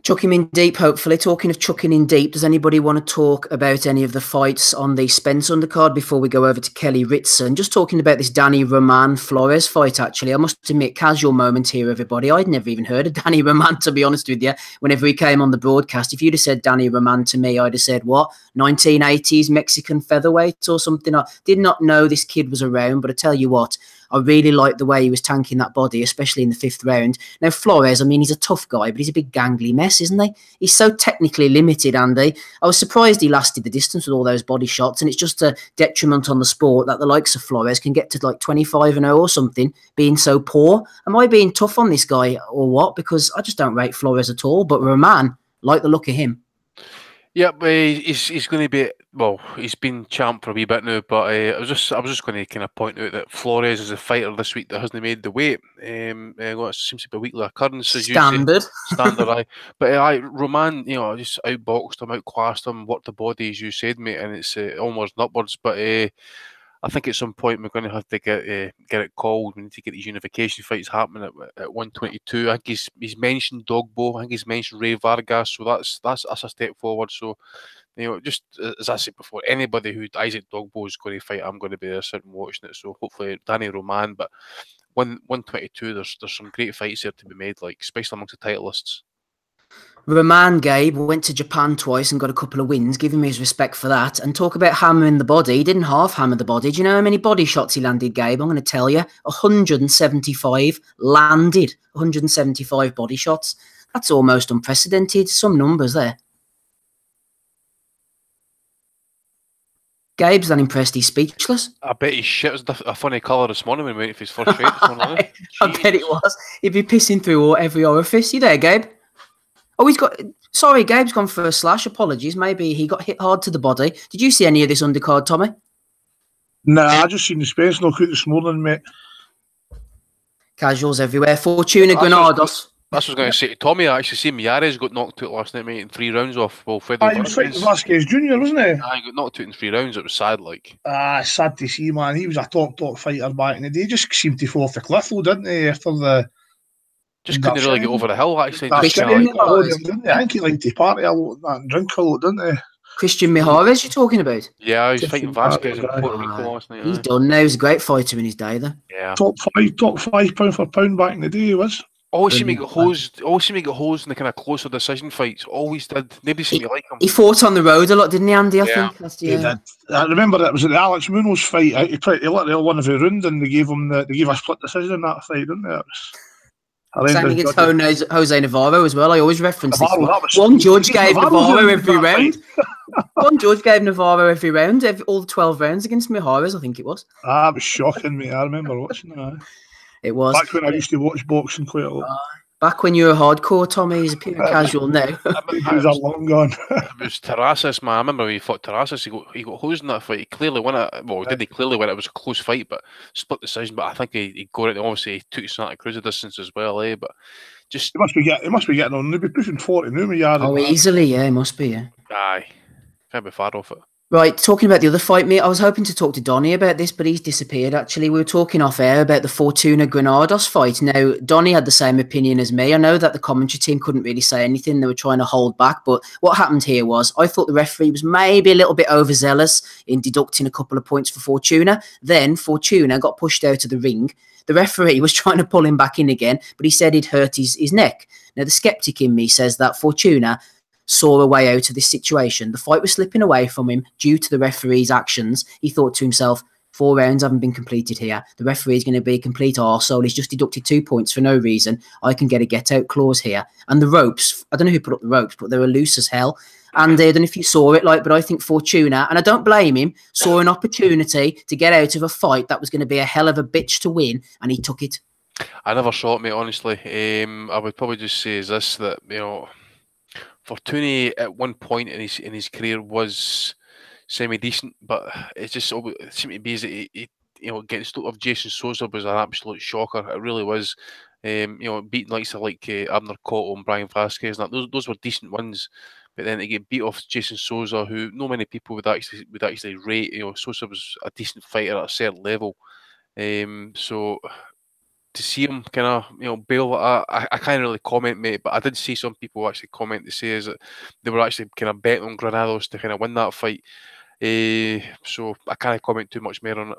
Chuck him in deep, hopefully. Talking of chucking in deep, does anybody want to talk about any of the fights on the Spence undercard before we go over to Kelly Ritson? Just talking about this Danny Roman Flores fight, actually. I must admit, casual moment here, everybody. I'd never even heard of Danny Roman, to be honest with you, whenever he came on the broadcast. If you'd have said Danny Roman to me, I'd have said, what, 1980s Mexican featherweight or something? I did not know this kid was around, but I tell you what, I really liked the way he was tanking that body, especially in the 5th round. Now, Flores, I mean, he's a tough guy, but he's a big gangly mess, isn't he? He's so technically limited, Andy. I was surprised he lasted the distance with all those body shots, and it's just a detriment on the sport that the likes of Flores can get to like 25-0 or something, being so poor. Am I being tough on this guy or what? Because I just don't rate Flores at all, but Roman, like the look of him. Yeah, but he's going to be, well, he's been champ for a wee bit now, but I was just going to kind of point out that Flores is a fighter this week that hasn't made the weight. It seems to be a weekly occurrence, as Standard. You say. Standard, aye. But Roman, just outboxed him, outclassed him, worked the body, as you said, mate, and it's almost upwards. But I think at some point we're going to have to get it called. We need to get these unification fights happening at 122. I think he's mentioned Dogbo. I think he's mentioned Ray Vargas. So that's a step forward. So just as I said before, anybody who Isaac Dogbo is going to fight, I'm going to be there sitting watching it. So hopefully Danny Roman. But 122, there's some great fights there to be made, like especially amongst the titleists. Roman, Gabe, went to Japan twice and got a couple of wins. Give him his respect for that. And talk about hammering the body. He didn't half hammer the body. Do you know how many body shots he landed, Gabe? I'm going to tell you. 175 landed. 175 body shots. That's almost unprecedented. Some numbers there. Gabe's that impressed he's speechless. I bet his shit was a funny colour this morning when we went for his first fight. I bet it was. He'd be pissing through every orifice. You there, Gabe? Oh, he's got... Sorry, Gabe's gone for a slash. Apologies. Maybe he got hit hard to the body. Did you see any of this undercard, Tommy? Nah, I just seen the Spence knockout this morning, mate. Casuals everywhere. Fortuna Granados. That's what I was going to say to Tommy. I actually seen Miyares got knocked out last night, mate, in 3 rounds off. Well, he was fighting Vasquez Jr., wasn't he? He got knocked out in 3 rounds. It was sad, like. Sad to see, man. He was a top fighter back in the day. He just seemed to fall off the cliff, though, didn't he, after the... Just couldn't really get over the hill, actually. I think he liked to party a lot and drink a lot, didn't he? Christian Mijares you're talking about? Yeah, he was fighting Vasquez in Puerto Rico last night. He's done now. He was a great fighter in his day, though. Yeah. Top five pound for pound back in the day, he was. Always seemed to get hosed in the kind of closer decision fights. Always did. Nobody seemed to like him. He fought on the road a lot, didn't he, Andy? I think last year. He did. I remember that was at the Alex Munoz fight. He literally won every round, and they gave a split decision in that fight, didn't they? Same against Jose Navarro as well. I always reference Navarro, this. One judge gave Navarro every round. One judge gave Navarro every round, all the 12 rounds against Mijares, I think it was. It was shocking, mate. I remember watching that. It was. Back when I used to watch boxing quite a lot. Back when you were hardcore, Tommy, he's a pure casual now. He's long gone. It was Terrasas, man. I remember when he fought Terrasas, he got hosed in that fight. He clearly won it. Well, didn't he clearly win it? It was a close fight, but split decision. But I think he got it. Obviously, he took Santa Cruz a distance as well, But just he must be getting on. He'll be pushing 40 now, Miyares. Oh, easily, yeah, he must be, yeah. Aye, can't be far off it. Right, talking about the other fight, mate, I was hoping to talk to Donny about this, but he's disappeared, actually. We were talking off air about the Fortuna Granados fight. Now, Donny had the same opinion as me. I know that the commentary team couldn't really say anything. They were trying to hold back, but what happened here was I thought the referee was maybe a little bit overzealous in deducting a couple of points for Fortuna. Then Fortuna got pushed out of the ring. The referee was trying to pull him back in again, but he said he'd hurt his neck. Now, the skeptic in me says that Fortuna saw a way out of this situation. The fight was slipping away from him due to the referee's actions. He thought to himself, 4 rounds haven't been completed here. The referee is going to be a complete arsehole. He's just deducted 2 points for no reason. I can get a get-out clause here. And the ropes, I don't know who put up the ropes, but they were loose as hell. And I don't know if you saw it, but I think Fortuna, and I don't blame him, saw an opportunity to get out of a fight that was going to be a hell of a bitch to win, and he took it. I never saw it, mate, honestly. I would probably just say is this, that, Fortuny at one point in his career was semi-decent, but it seemed to be that he against of Jason Souza was an absolute shocker. It really was. Beating likes of Abner Cotto and Brian Vasquez, and those were decent wins. But then to get beat off Jason Souza, who not many people would actually rate. Souza was a decent fighter at a certain level. So to see him kind of bail like that. I can't really comment, mate, but I did see some people actually comment to say is that they were actually kind of betting on Granados to kind of win that fight. So I can't comment too much more on it.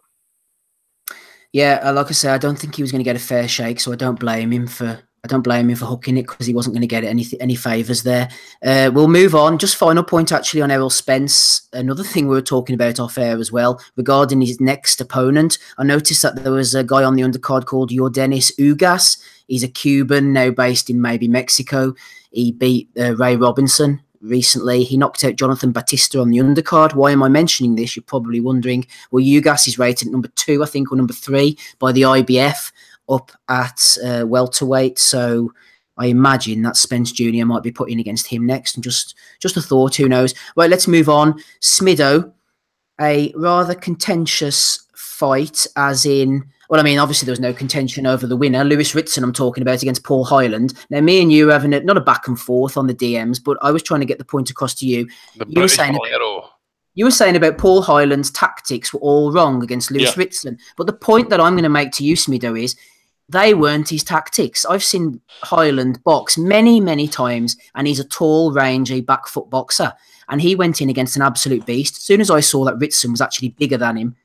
Yeah, like I say, I don't think he was going to get a fair shake, so I don't blame him for hooking it, because he wasn't going to get any favours there. We'll move on. Just final point actually on Errol Spence. Another thing we were talking about off air as well regarding his next opponent. I noticed that there was a guy on the undercard called Yordenis Ugas. He's a Cuban now based in maybe Mexico. He beat Ray Robinson recently. He knocked out Jonathan Batista on the undercard. Why am I mentioning this? You're probably wondering. Well, Ugas is rated number 2, I think, or number 3 by the IBF up at welterweight. So I imagine that Spence Jr. might be put in against him next. And just a thought, who knows? Right, let's move on. Smido, a rather contentious fight, as in... Well, I mean, obviously there was no contention over the winner. Lewis Ritson, I'm talking about, against Paul Hyland. Now, me and you were having not a back and forth on the DMs, but I was trying to get the point across to you. You were saying about Paul Hyland's tactics were all wrong against Lewis Ritson. But the point that I'm going to make to you, Smido, is they weren't his tactics. I've seen Hyland box many, many times, and he's a tall, rangy back foot boxer. And he went in against an absolute beast. As soon as I saw that Ritson was actually bigger than him,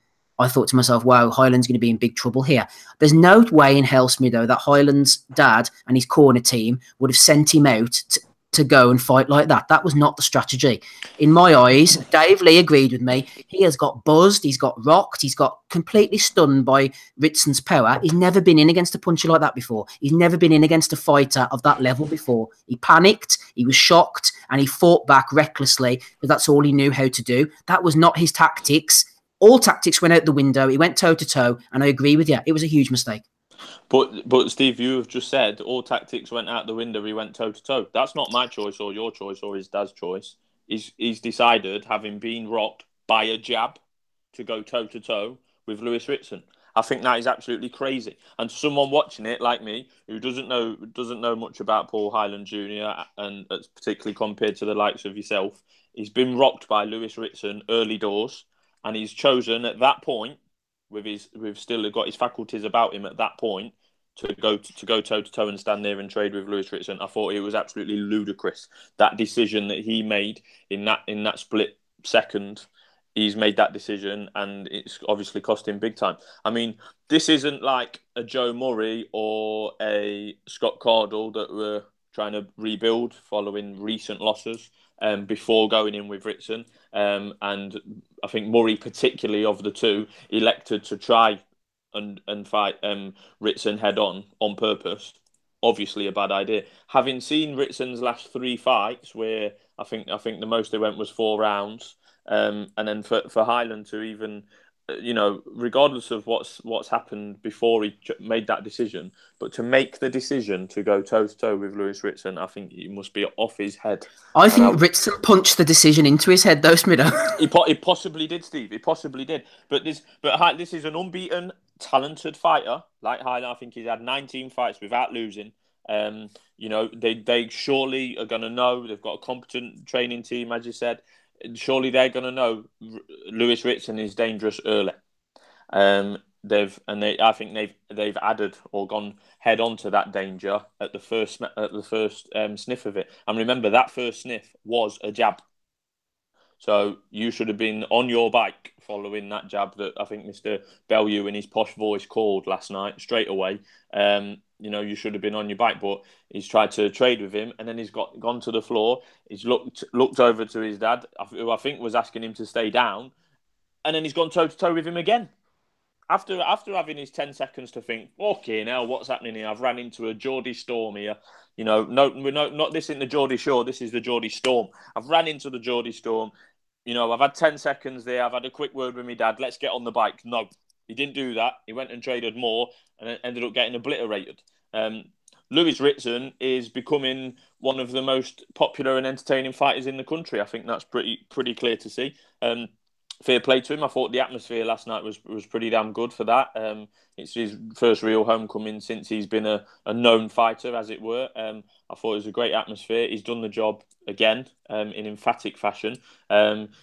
I thought to myself, wow, Hyland's going to be in big trouble here. There's no way in hell, Smido, that Hyland's dad and his corner team would have sent him out to go and fight like that. That was not the strategy. In my eyes, Dave Lee agreed with me. He has got buzzed. He's got rocked. He's got completely stunned by Ritson's power. He's never been in against a puncher like that before. He's never been in against a fighter of that level before. He panicked. He was shocked. And he fought back recklessly, because that's all he knew how to do. That was not his tactics. All tactics went out the window. He went toe-to-toe, and I agree with you. It was a huge mistake. But Steve, you have just said all tactics went out the window. He went toe-to-toe. That's not my choice or your choice or his dad's choice. He's decided, having been rocked by a jab, to go toe-to-toe with Lewis Ritson. I think that is absolutely crazy. And someone watching it, like me, who doesn't know much about Paul Hyland Jr., and particularly compared to the likes of yourself, he's been rocked by Lewis Ritson early doors. And he's chosen at that point, we've still got his faculties about him at that point, to go toe to toe and stand there and trade with Lewis Ritson. I thought it was absolutely ludicrous, that decision that he made in that split second. He's made that decision, and it's obviously cost him big time. I mean, this isn't like a Joe Murray or a Scott Cardle that were trying to rebuild following recent losses. Before going in with Ritson. And I think Murray, particularly of the two, elected to try and fight Ritson head on purpose. Obviously a bad idea. Having seen Ritson's last 3 fights, where I think the most they went was 4 rounds, and then for Hyland to even, regardless of what's happened before he made that decision, but to make the decision to go toe-to-toe with Lewis Ritson, I think he must be off his head. I think Ritson punched the decision into his head, though, Smido. He possibly did, Steve. He possibly did. But this is an unbeaten, talented fighter like Hyland. I think he's had 19 fights without losing. They surely are going to know. They've got a competent training team, as you said. Surely they're going to know Lewis Ritson is dangerous early. I think they've added or gone head on to that danger at the first sniff of it. And remember, that first sniff was a jab. So you should have been on your bike following that jab that I think Mr. Bellew in his posh voice called last night straight away. You should have been on your bike, but he's tried to trade with him, and then he's gone to the floor. He's looked over to his dad, who I think was asking him to stay down, and then he's gone toe-to-toe with him again. After having his 10 seconds to think, okay, now what's happening here? I've ran into a Geordie Storm here. Not this isn't the Geordie Shore, this is the Geordie Storm. I've ran into the Geordie Storm. I've had 10 seconds there. I've had a quick word with my dad. Let's get on the bike. No, he didn't do that. He went and traded more and ended up getting obliterated. Lewis Ritson is becoming one of the most popular and entertaining fighters in the country. I think that's pretty clear to see. Fair play to him. I thought the atmosphere last night was pretty damn good for that. It's his first real homecoming since he's been a known fighter, as it were. I thought it was a great atmosphere. He's done the job again in emphatic fashion.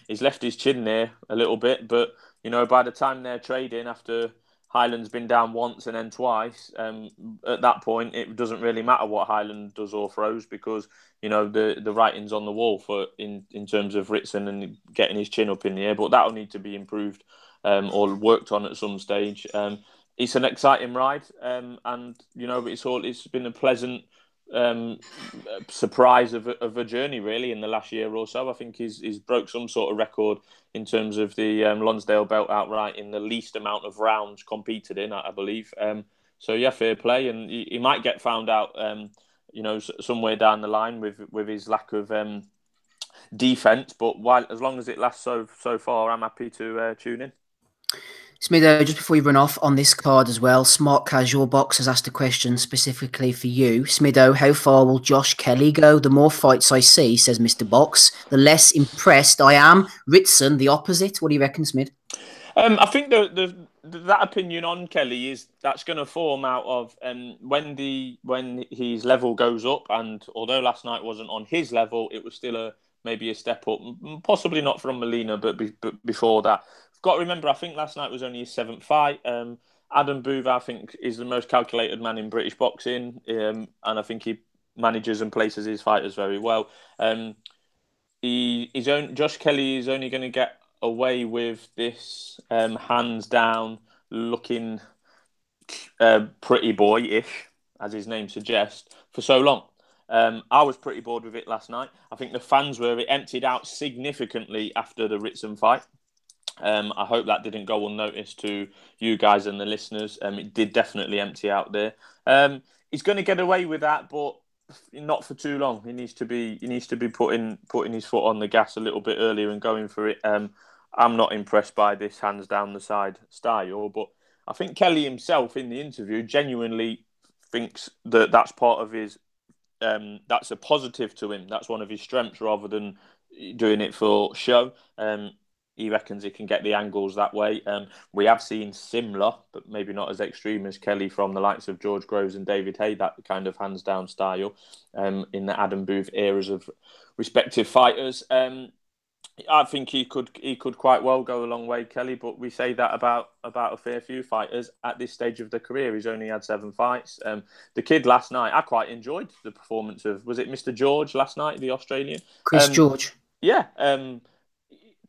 He's left his chin there a little bit, but by the time they're trading after Highland's been down once and then twice. At that point, it doesn't really matter what Highland does or throws, because you know the writing's on the wall for in terms of Ritson and getting his chin up in the air. But that'll need to be improved or worked on at some stage. It's an exciting ride, and you know it's been a pleasant surprise of a journey really in the last year or so. I think he's broke some sort of record in terms of the Lonsdale belt outright in the least amount of rounds competed in, I believe. So yeah, fair play, and he might get found out, you know, somewhere down the line with his lack of defence. But as long as it lasts so far, I'm happy to tune in. Smitho, just before we run off on this card as well, Smart Casual Box has asked a question specifically for you. Smitho, how far will Josh Kelly go? The more fights I see, says Mr. Box, the less impressed I am. Ritson, the opposite. What do you reckon, Smith? I think that opinion on Kelly that's going to form out of when his level goes up, and although last night wasn't on his level, it was still maybe a step up, possibly not from Molina, but before that. Got to remember, I think last night was only his 7th fight. Adam Booth, I think, is the most calculated man in British boxing, and I think he manages and places his fighters very well. Josh Kelly is only going to get away with this hands down looking pretty boy-ish, as his name suggests, for so long. I was pretty bored with it last night. I think the fans were emptied out significantly after the Ritson fight. I hope that didn't go unnoticed to you guys and the listeners. It did definitely empty out there. He's going to get away with that, but not for too long. He needs to be putting his foot on the gas a little bit earlier and going for it. I'm not impressed by this hands down the side style, but I think Kelly himself in the interview genuinely thinks that that's part of his. That's a positive to him. That's one of his strengths rather than doing it for show. He reckons he can get the angles that way. We have seen similar, but maybe not as extreme as Kelly from the likes of George Groves and David Hay, that kind of hands-down style in the Adam Booth eras of respective fighters. I think he could quite well go a long way, Kelly, but we say that about a fair few fighters at this stage of their career. He's only had 7 fights. The kid last night, I quite enjoyed the performance of, was it Mr. George last night, the Australian? Chris George. Yeah.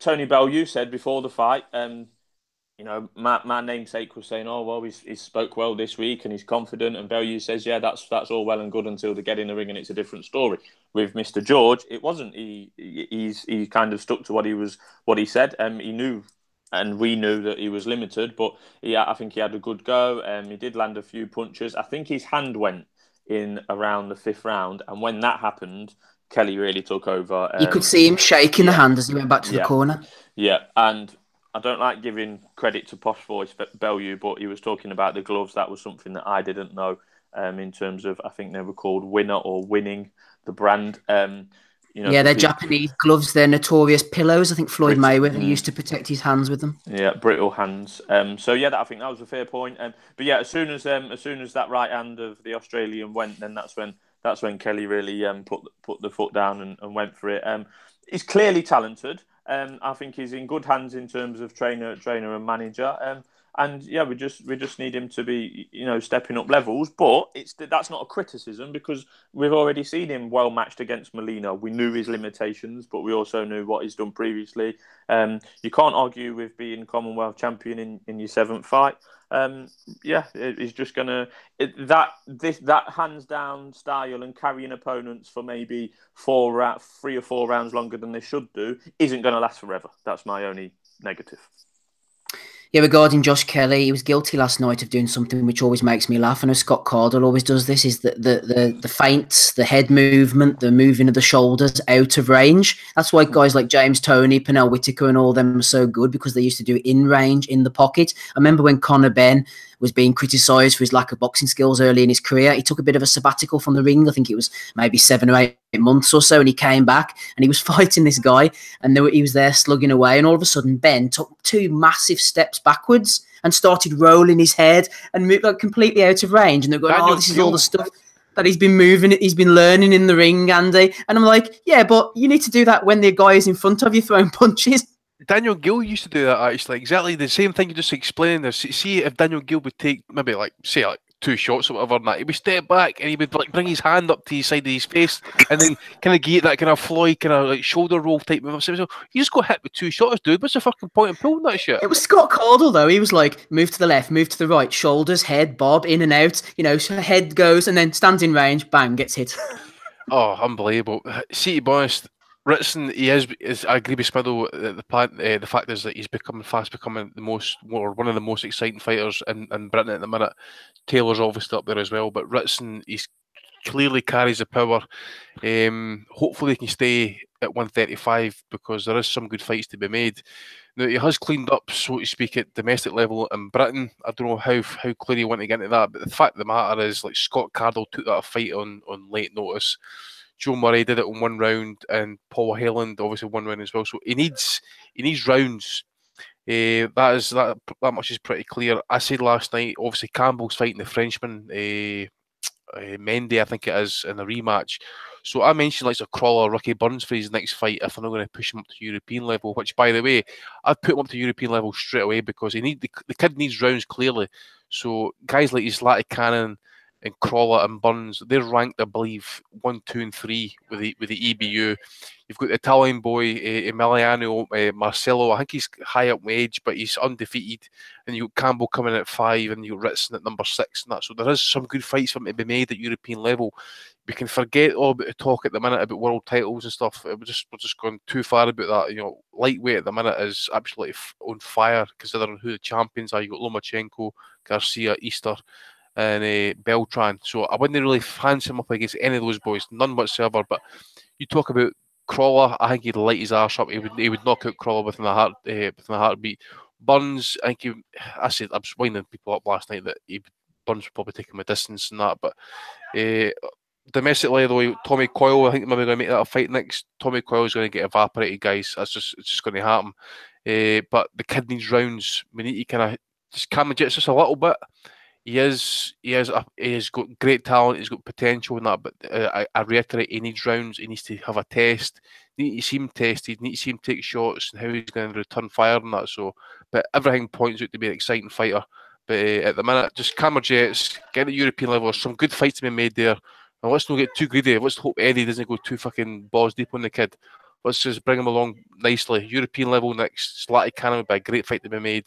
Tony Bellew said before the fight, you know, my namesake was saying, oh, well, he spoke well this week and he's confident. And Bellew says, yeah, that's all well and good until they get in the ring and it's a different story. With Mr. George, it wasn't. He kind of stuck to what he said. He knew, and we knew that he was limited, but I think he had a good go. He did land a few punches. I think his hand went in around the 5th round. And when that happened, Kelly really took over. You could see him shaking the hand as he went back to the corner. Yeah, and I don't like giving credit to Posh Voice Bellew, but he was talking about the gloves. That was something that I didn't know in terms of, I think they were called Winner or Winning, the brand. You know, yeah, they're Japanese gloves. They're notorious pillows. I think Floyd Mayweather used to protect his hands with them. Yeah, brittle hands. So yeah, I think that was a fair point. But yeah, as soon as that right hand of the Australian went, then that's when Kelly really put the foot down and went for it. He's clearly talented. I think he's in good hands in terms of trainer and manager. And yeah, we just need him to be, you know, stepping up levels. But that's not a criticism, because we've already seen him well matched against Molina. We knew his limitations, but we also knew what he's done previously. You can't argue with being Commonwealth champion in your 7th fight. Yeah, he's just gonna that hands down style and carrying opponents for maybe 3 or 4 rounds longer than they should do isn't going to last forever. That's my only negative. Yeah, regarding Josh Kelly, he was guilty last night of doing something which always makes me laugh. I know Scott Cardle always does this, is the feints, the head movement, the moving of the shoulders out of range. That's why guys like James Toney, Pernell Whitaker and all of them are so good, because they used to do it in range, in the pocket. I remember when Conor Benn was being criticised for his lack of boxing skills early in his career. He took a bit of a sabbatical from the ring. I think it was maybe 7 or 8 months or so, and he came back and he was fighting this guy, and he was there slugging away, and all of a sudden Ben took 2 massive steps backwards and started rolling his head and moved like completely out of range. And they're going, oh, this is all the stuff that he's been learning in the ring, Andy. And I'm like, yeah, but you need to do that when the guy is in front of you throwing punches. Daniel Gill used to do that, actually. Exactly the same thing you just explained there. See if Daniel Gill would take maybe like, say, like 2 shots or whatever, and that he would step back and he would like bring his hand up to his side of his face and then kind of get that kind of Floyd kind of like shoulder roll type move. So you just got hit with 2 shots, dude. What's the fucking point in pulling that shit? It was Scott Caldwell though. He was like, move to the left, move to the right, shoulders, head, bob, in and out. You know, head goes and then stands in range, bang, gets hit. Oh, unbelievable. See, to be honest, Ritson, he is. I agree with Smiddle. The fact is that he's becoming one of the most exciting fighters in Britain at the minute. Taylor's obviously up there as well, but Ritson, he's clearly carries the power. Hopefully, he can stay at 135 because there is some good fights to be made. Now, he has cleaned up, so to speak, at domestic level in Britain. I don't know how clear you want to get into that, but the fact of the matter is, like, Scott Cardle took that fight on late notice. Joe Murray did it on 1 round, and Paul Heyland obviously 1 round as well. So he needs rounds. That much is pretty clear. I said last night, obviously Campbell's fighting the Frenchman, Mendy, I think it is, in a rematch. So I mentioned like a Crawler, Ricky Burns for his next fight if I'm not going to push him up to European level, which, by the way, I'd put him up to European level straight away because the kid needs rounds clearly. So guys like Zlatan Cannon and Crawler and Burns, they're ranked, I believe, 1, 2, and 3 with the EBU. You've got the Italian boy Emiliano Marcelo. I think he's high up in age, but he's undefeated. And you got Campbell coming in at 5, and you got Ritson at number 6, and that. So there is some good fights for him to be made at European level. We can forget all about the talk at the minute about world titles and stuff. We're just going too far about that. You know, lightweight at the minute is absolutely on fire considering who the champions are. You got Lomachenko, Garcia, Easter, and Beltran. So I wouldn't really fancy him up against any of those boys, none whatsoever. But you talk about Crawler, I think he'd light his arse up. He would knock out Crawler within a heartbeat. Burns, I was winding people up last night that Burns would probably take him a distance and that. But domestically, though, Tommy Coyle, I think maybe going to make that a fight next. Tommy Coyle is going to get evaporated, guys. It's just going to happen. But the kid needs rounds. We need to kind of just calm the jets just a little bit. He has got great talent. He's got potential in that. But I reiterate, he needs rounds. He needs to have a test. You need to see him tested. You need to see him take shots and how he's going to return fire and that. So, but everything points out to be an exciting fighter. But at the minute, just calm the jets. Get the European level. There's some good fights to be made there. Now, let's not get too greedy. Let's hope Eddie doesn't go too fucking balls deep on the kid. Let's just bring him along nicely. European level next. Zlatan Cannon would be a great fight to be made.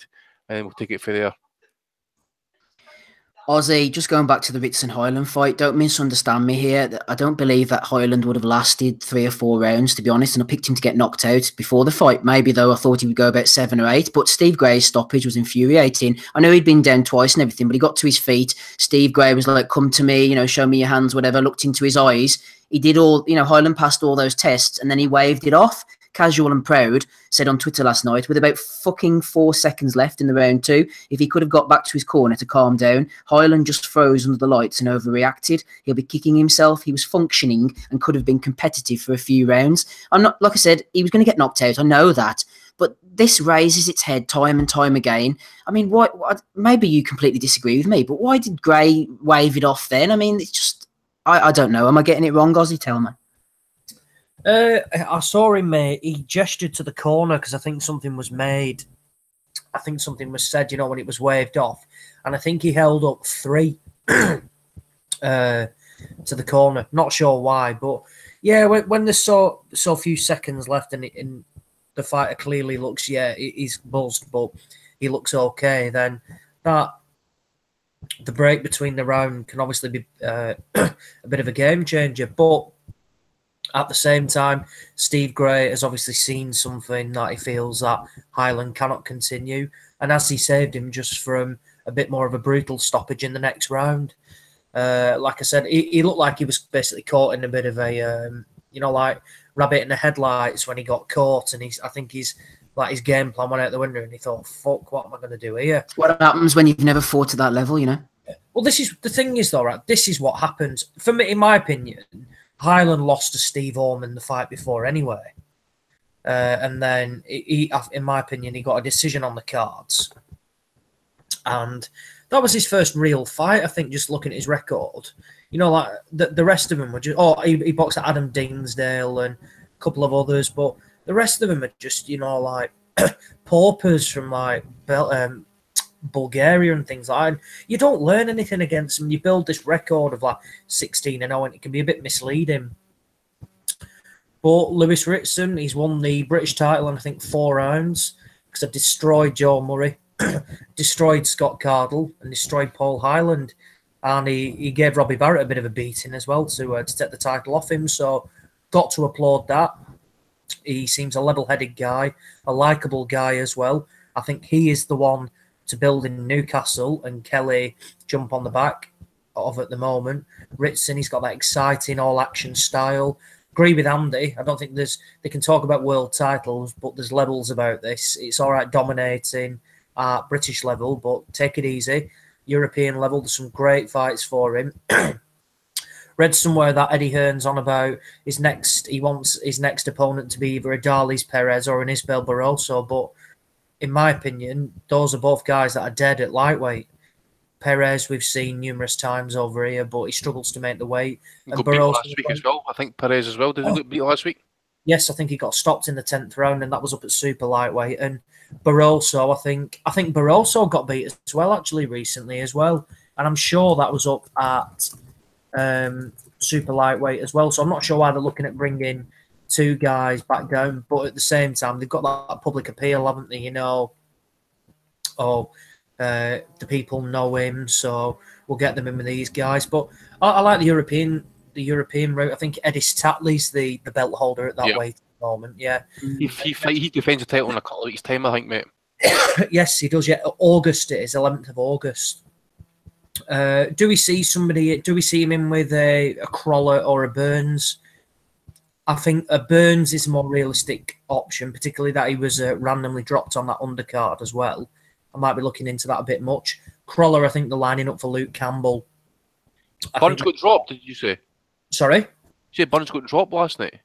And we'll take it from there. Ozzy, just going back to the Ritson Highland fight, don't misunderstand me here. I don't believe that Highland would have lasted 3 or 4 rounds, to be honest, and I picked him to get knocked out before the fight. Maybe, though, I thought he would go about 7 or 8, but Steve Gray's stoppage was infuriating. I know he'd been down twice and everything, but he got to his feet. Steve Gray was like, come to me, you know, show me your hands, whatever, looked into his eyes. He did all, you know, Highland passed all those tests, and then he waved it off. Casual and Proud said on Twitter last night, with about fucking 4 seconds left in the round 2, if he could have got back to his corner to calm down, Highland just froze under the lights and overreacted. He'll be kicking himself. He was functioning and could have been competitive for a few rounds. I'm not, like I said, he was going to get knocked out. I know that. But this raises its head time and time again. I mean, maybe you completely disagree with me, but why did Gray wave it off then? I mean, it's just, I don't know. Am I getting it wrong, Ozzy? Tell me. I saw him, he gestured to the corner because I think something was made. I think something was said, you know, when it was waved off. And I think he held up 3 to the corner. Not sure why, but yeah, when there's so few seconds left and the fighter clearly looks, he's buzzed, but he looks okay, then that the break between the round can obviously be a bit of a game changer. But at the same time, Steve Gray has obviously seen something that he feels that Highland cannot continue. And as he saved him just from a bit more of a brutal stoppage in the next round, like I said, he looked like he was basically caught in a bit of a, you know, like rabbit in the headlights when he got caught. And I think his game plan went out the window and he thought, fuck, what am I going to do here? What happens when you've never fought at that level, you know? Well, this is the thing is, though, right? This is what happens. For me, in my opinion, Highland lost to Steve Orman the fight before anyway. And then, he, in my opinion, he got a decision on the cards. And that was his first real fight, I think, just looking at his record. You know, like, the rest of them were just... Oh, he boxed at Adam Dingsdale and a couple of others, but the rest of them are just, you know, like, paupers from like Bulgaria and things like that. You don't learn anything against them. You build this record of like 16-0, and it can be a bit misleading. But Lewis Ritson, he's won the British title in I think 4 rounds because I destroyed Joe Murray, destroyed Scott Cardle, and destroyed Paul Hyland. And he gave Robbie Barrett a bit of a beating as well to take the title off him. So got to applaud that. He seems a level-headed guy, a likeable guy as well. I think he is the one to build in Newcastle, and Kelly jump on the back of at the moment. Ritson, he's got that exciting all-action style. Agree with Andy. I don't think they can talk about world titles, but there's levels about this. It's all right dominating at British level, but take it easy. European level, there's some great fights for him. Read somewhere that Eddie Hearn's on about he wants his next opponent to be either a Darlis Perez or an Isbel Barroso, but in my opinion, those are both guys that are dead at lightweight. Perez, we've seen numerous times over here, but he struggles to make the weight. And got beat last week as well. I think Perez as well. Did he get beat last week? Yes, I think he got stopped in the 10th round, and that was up at super lightweight. And Barroso, I think Barroso got beat as well actually recently as well, and I'm sure that was up at super lightweight as well. So I'm not sure why they're looking at bringing 2 guys back down, but at the same time they've got that public appeal, haven't they? You know, the people know him, so we'll get them in with these guys. But I like the European route. I think Edis Tatley's the belt holder at that weight at the moment. Yeah, he defends the title in a couple of weeks' time, I think, mate. Yes, he does. Yeah, August it is, 11th of August. Do we see him in with a Crawler or a Burns? I think a Burns is a more realistic option, particularly that he was randomly dropped on that undercard as well. I might be looking into that a bit much. Crawler, I think they're lining up for Luke Campbell. Burns got dropped, did you say? Sorry? You said Burns got dropped last night?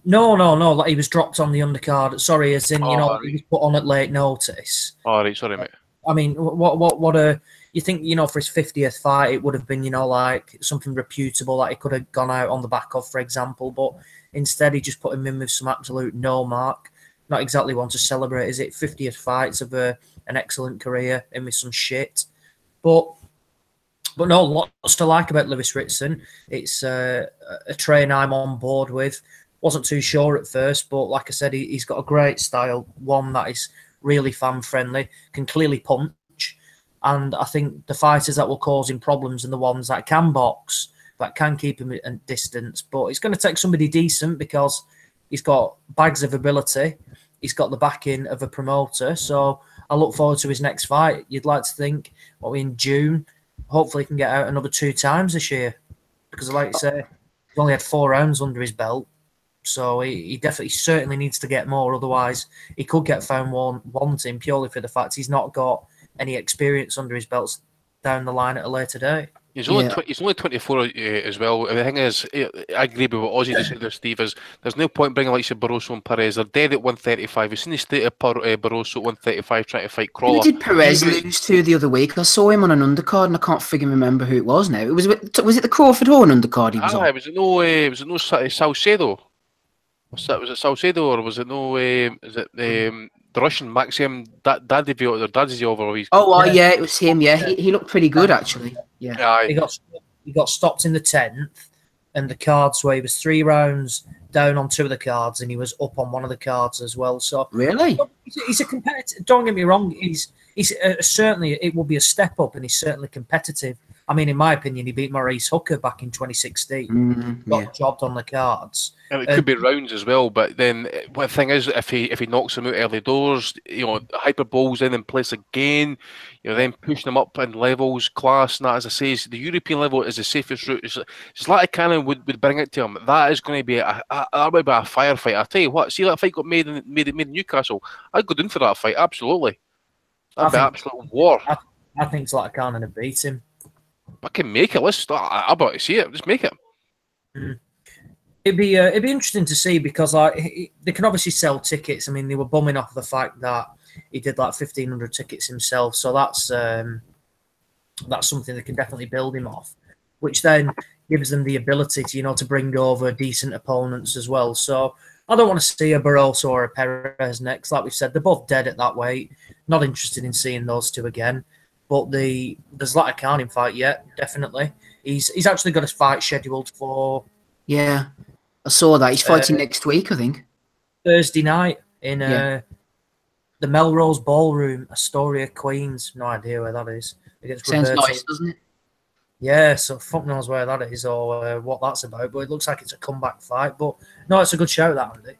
No. Like he was dropped on the undercard. Sorry, as in, right. He was put on at late notice. All right, sorry, mate. I mean, what a... You think, for his 50th fight, it would have been, like something reputable that he could have gone out on the back of, for example. But instead, he just put him in with some absolute no mark. Not exactly one to celebrate, is it? 50th fights of an excellent career, in with some shit. But no, lots to like about Lewis Ritson. It's a train I'm on board with. Wasn't too sure at first, but like I said, he's got a great style. One that is really fan-friendly, can clearly punch. And I think the fighters that will cause him problems are the ones that can box, that can keep him at distance. But it's going to take somebody decent because he's got bags of ability. He's got the backing of a promoter. So I look forward to his next fight. You'd like to think, in June, hopefully he can get out another 2 times this year. Because like you say, he's only had 4 rounds under his belt. So he certainly needs to get more. Otherwise, he could get found wanting purely for the fact he's not got any experience under his belts down the line at a later date. He's only 24 as well. And the thing is, I agree with what Ozzy just said there, Steve, is there's no point bringing like Barroso and Perez. They're dead at 135. You've seen the state of Barroso at 135 trying to fight Crawler. Who did Perez lose to the other week? I saw him on an undercard and I can't remember who it was now. Was it the Crawford Horn undercard he was on? Was it no Salcedo? Was it Salcedo or was it no? Is it the Russian Maxim Dadivio or Dadzio? Yeah, it was him. Yeah, he looked pretty good actually. Yeah, he got stopped in the 10th, and the cards where he was 3 rounds down on 2 of the cards, and he was up on one of the cards as well. So really, he's a competitor. Don't get me wrong. He's certainly, it will be a step up, and he's certainly competitive. I mean, in my opinion, he beat Maurice Hooker back in 2016. Got jobbed on the cards. And it could be rounds as well, but then the thing is, if he knocks him out early doors, hyperboles in place again, then pushing him up in levels, class, and that, as I say, the European level is the safest route. It's like Cannon would bring it to him. That is going to be a firefight. I tell you what, see that fight got made in Newcastle. I'd go down for that fight, absolutely. That'd be absolute war. I think Zlatan would beat him. I can make it. I'm about to see it. Just make it. It'd be interesting to see because they can obviously sell tickets. I mean, they were bumming off the fact that he did 1,500 tickets himself. So that's something they can definitely build him off, which then gives them the ability to to bring over decent opponents as well. So I don't want to see a Barroso or a Perez next. Like we've said, they're both dead at that weight. Not interested in seeing those two again. But there's that Carney fight yet, definitely. He's actually got a fight scheduled for... Yeah, I saw that. He's fighting next week, I think. Thursday night in the Melrose Ballroom, Astoria, Queens. No idea where that is. Sounds nice, doesn't it? Yeah, so fuck knows where that is or what that's about. But it looks like it's a comeback fight. But no, it's a good shout, that, Andy.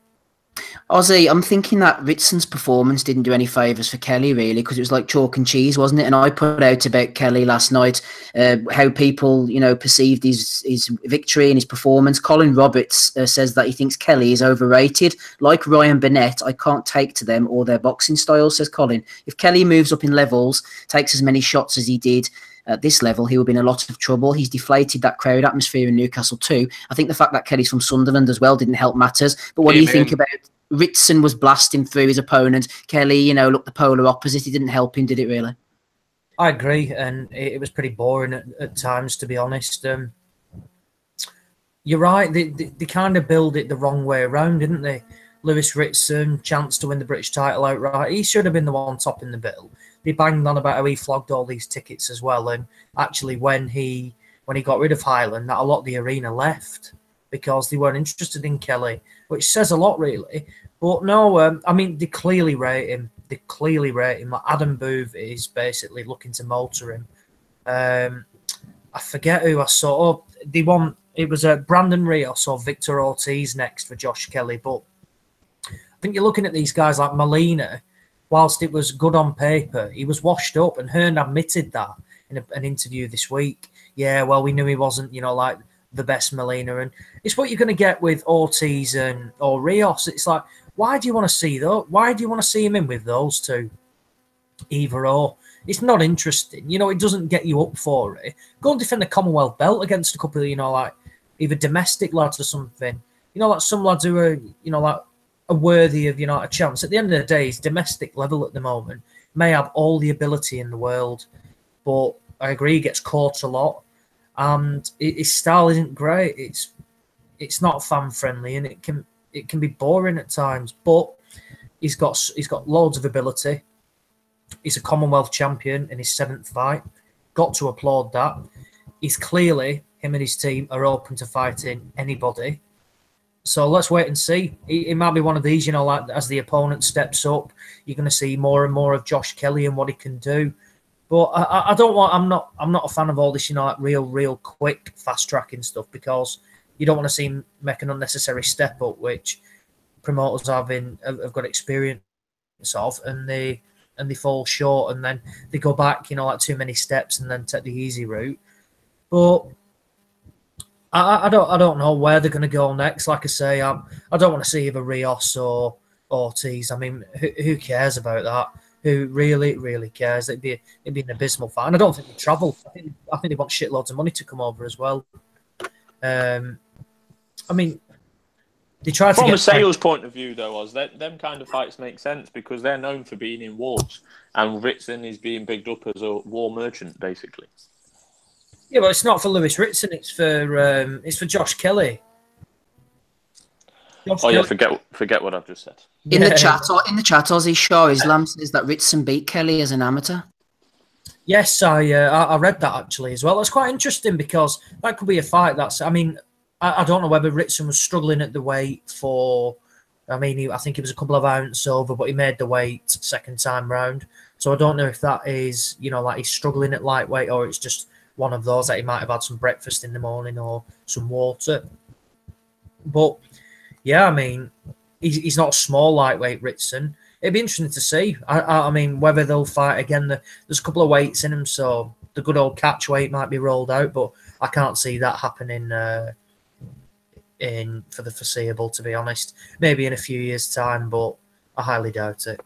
Ozzy, I'm thinking that Ritson's performance didn't do any favours for Kelly, really, because it was like chalk and cheese, wasn't it? And I put out about Kelly last night, how people, perceived his victory and his performance. Colin Roberts says that he thinks Kelly is overrated. Like Ryan Burnett, I can't take to them or their boxing style, says Colin. If Kelly moves up in levels, takes as many shots as he did at this level, he will be in a lot of trouble. He's deflated that crowd atmosphere in Newcastle too. I think the fact that Kelly's from Sunderland as well didn't help matters. But what do you think about Ritson was blasting through his opponent? Kelly, looked the polar opposite. It didn't help him, did it really? I agree, and it was pretty boring at times, to be honest. You're right. They kind of build it the wrong way around, didn't they? Lewis Ritson, chance to win the British title outright. He should have been the one topping the bill. They banged on about how he flogged all these tickets as well. And actually, when he got rid of Highland, that a lot of the arena left because they weren't interested in Kelly, which says a lot, really. But no, I mean, they clearly rate him. They clearly rate him. Like Adam Booth is basically looking to motor him. I forget who I saw. It was Brandon Rios or Victor Ortiz next for Josh Kelly. But I think you're looking at these guys like Molina. Whilst it was good on paper, he was washed up, and Hearn admitted that in an interview this week. Yeah, well, we knew he wasn't, like the best Molina, and it's what you're going to get with Ortiz or Rios. It's like, why do you want to see that? Why do you want to see him in with those two? Either or. It's not interesting. It doesn't get you up for it. Go and defend the Commonwealth belt against a couple of, like either domestic lads or something. Like some lads who are, like are worthy of, a chance. At the end of the day, his domestic level at the moment may have all the ability in the world, but I agree he gets caught a lot, and his style isn't great. It's not fan friendly, and it can be boring at times. But he's got loads of ability. He's a Commonwealth champion in his 7th fight. Got to applaud that. He's clearly, him and his team are open to fighting anybody. So let's wait and see. It might be one of these, like as the opponent steps up, you're going to see more and more of Josh Kelly and what he can do. But I don't want. I'm not a fan of all this, like real quick fast tracking stuff, because you don't want to see him make an unnecessary step up, which promoters have got experience of, and they fall short, and then they go back, like too many steps, and then take the easy route. But I don't know where they're going to go next. Like I say, I don't want to see either Rios or Ortiz. I mean, who cares about that? Who really cares? It'd be an abysmal fight. And I don't think they travel. I think they want shitloads of money to come over as well. I mean, they try from to a sales point of view, though, them kind of fights make sense because they're known for being in wars, and Ritson is being bigged up as a war merchant, basically. Yeah, well, it's not for Lewis Ritson. It's for Josh Kelly. Yeah, forget what I've just said. In the chat, Ozzy Shah Islam says that Ritson beat Kelly as an amateur. Yes, I read that actually as well. That's quite interesting because that could be a fight. I don't know whether Ritson was struggling at the weight for. I think he was a couple of ounces over, but he made the weight second time round. So I don't know if that is, like he's struggling at lightweight, or it's just one of those that he might have had some breakfast in the morning or some water. But yeah, he's not a small lightweight, Ritson. It'd be interesting to see. I mean, whether they'll fight again. There's a couple of weights in him, so the good old catch weight might be rolled out, but I can't see that happening for the foreseeable, to be honest. Maybe in a few years' time, but I highly doubt it.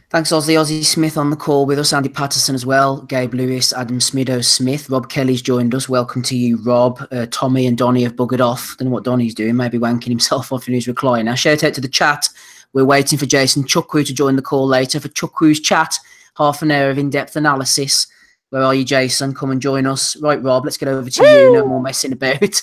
Thanks, Ozzy Smith on the call with us, Andy Patterson as well, Gabe Lewis, Adam Smido-Smith. Rob Kelly's joined us. Welcome to you, Rob. Tommy and Donny have buggered off. Don't know what Donny's doing, maybe wanking himself off in his recliner. Shout out to the chat. We're waiting for Jason Chukwu to join the call later for Chukwu's chat. Half an hour of in-depth analysis. Where are you, Jason? Come and join us. Right, Rob, let's get over to you. No more messing about.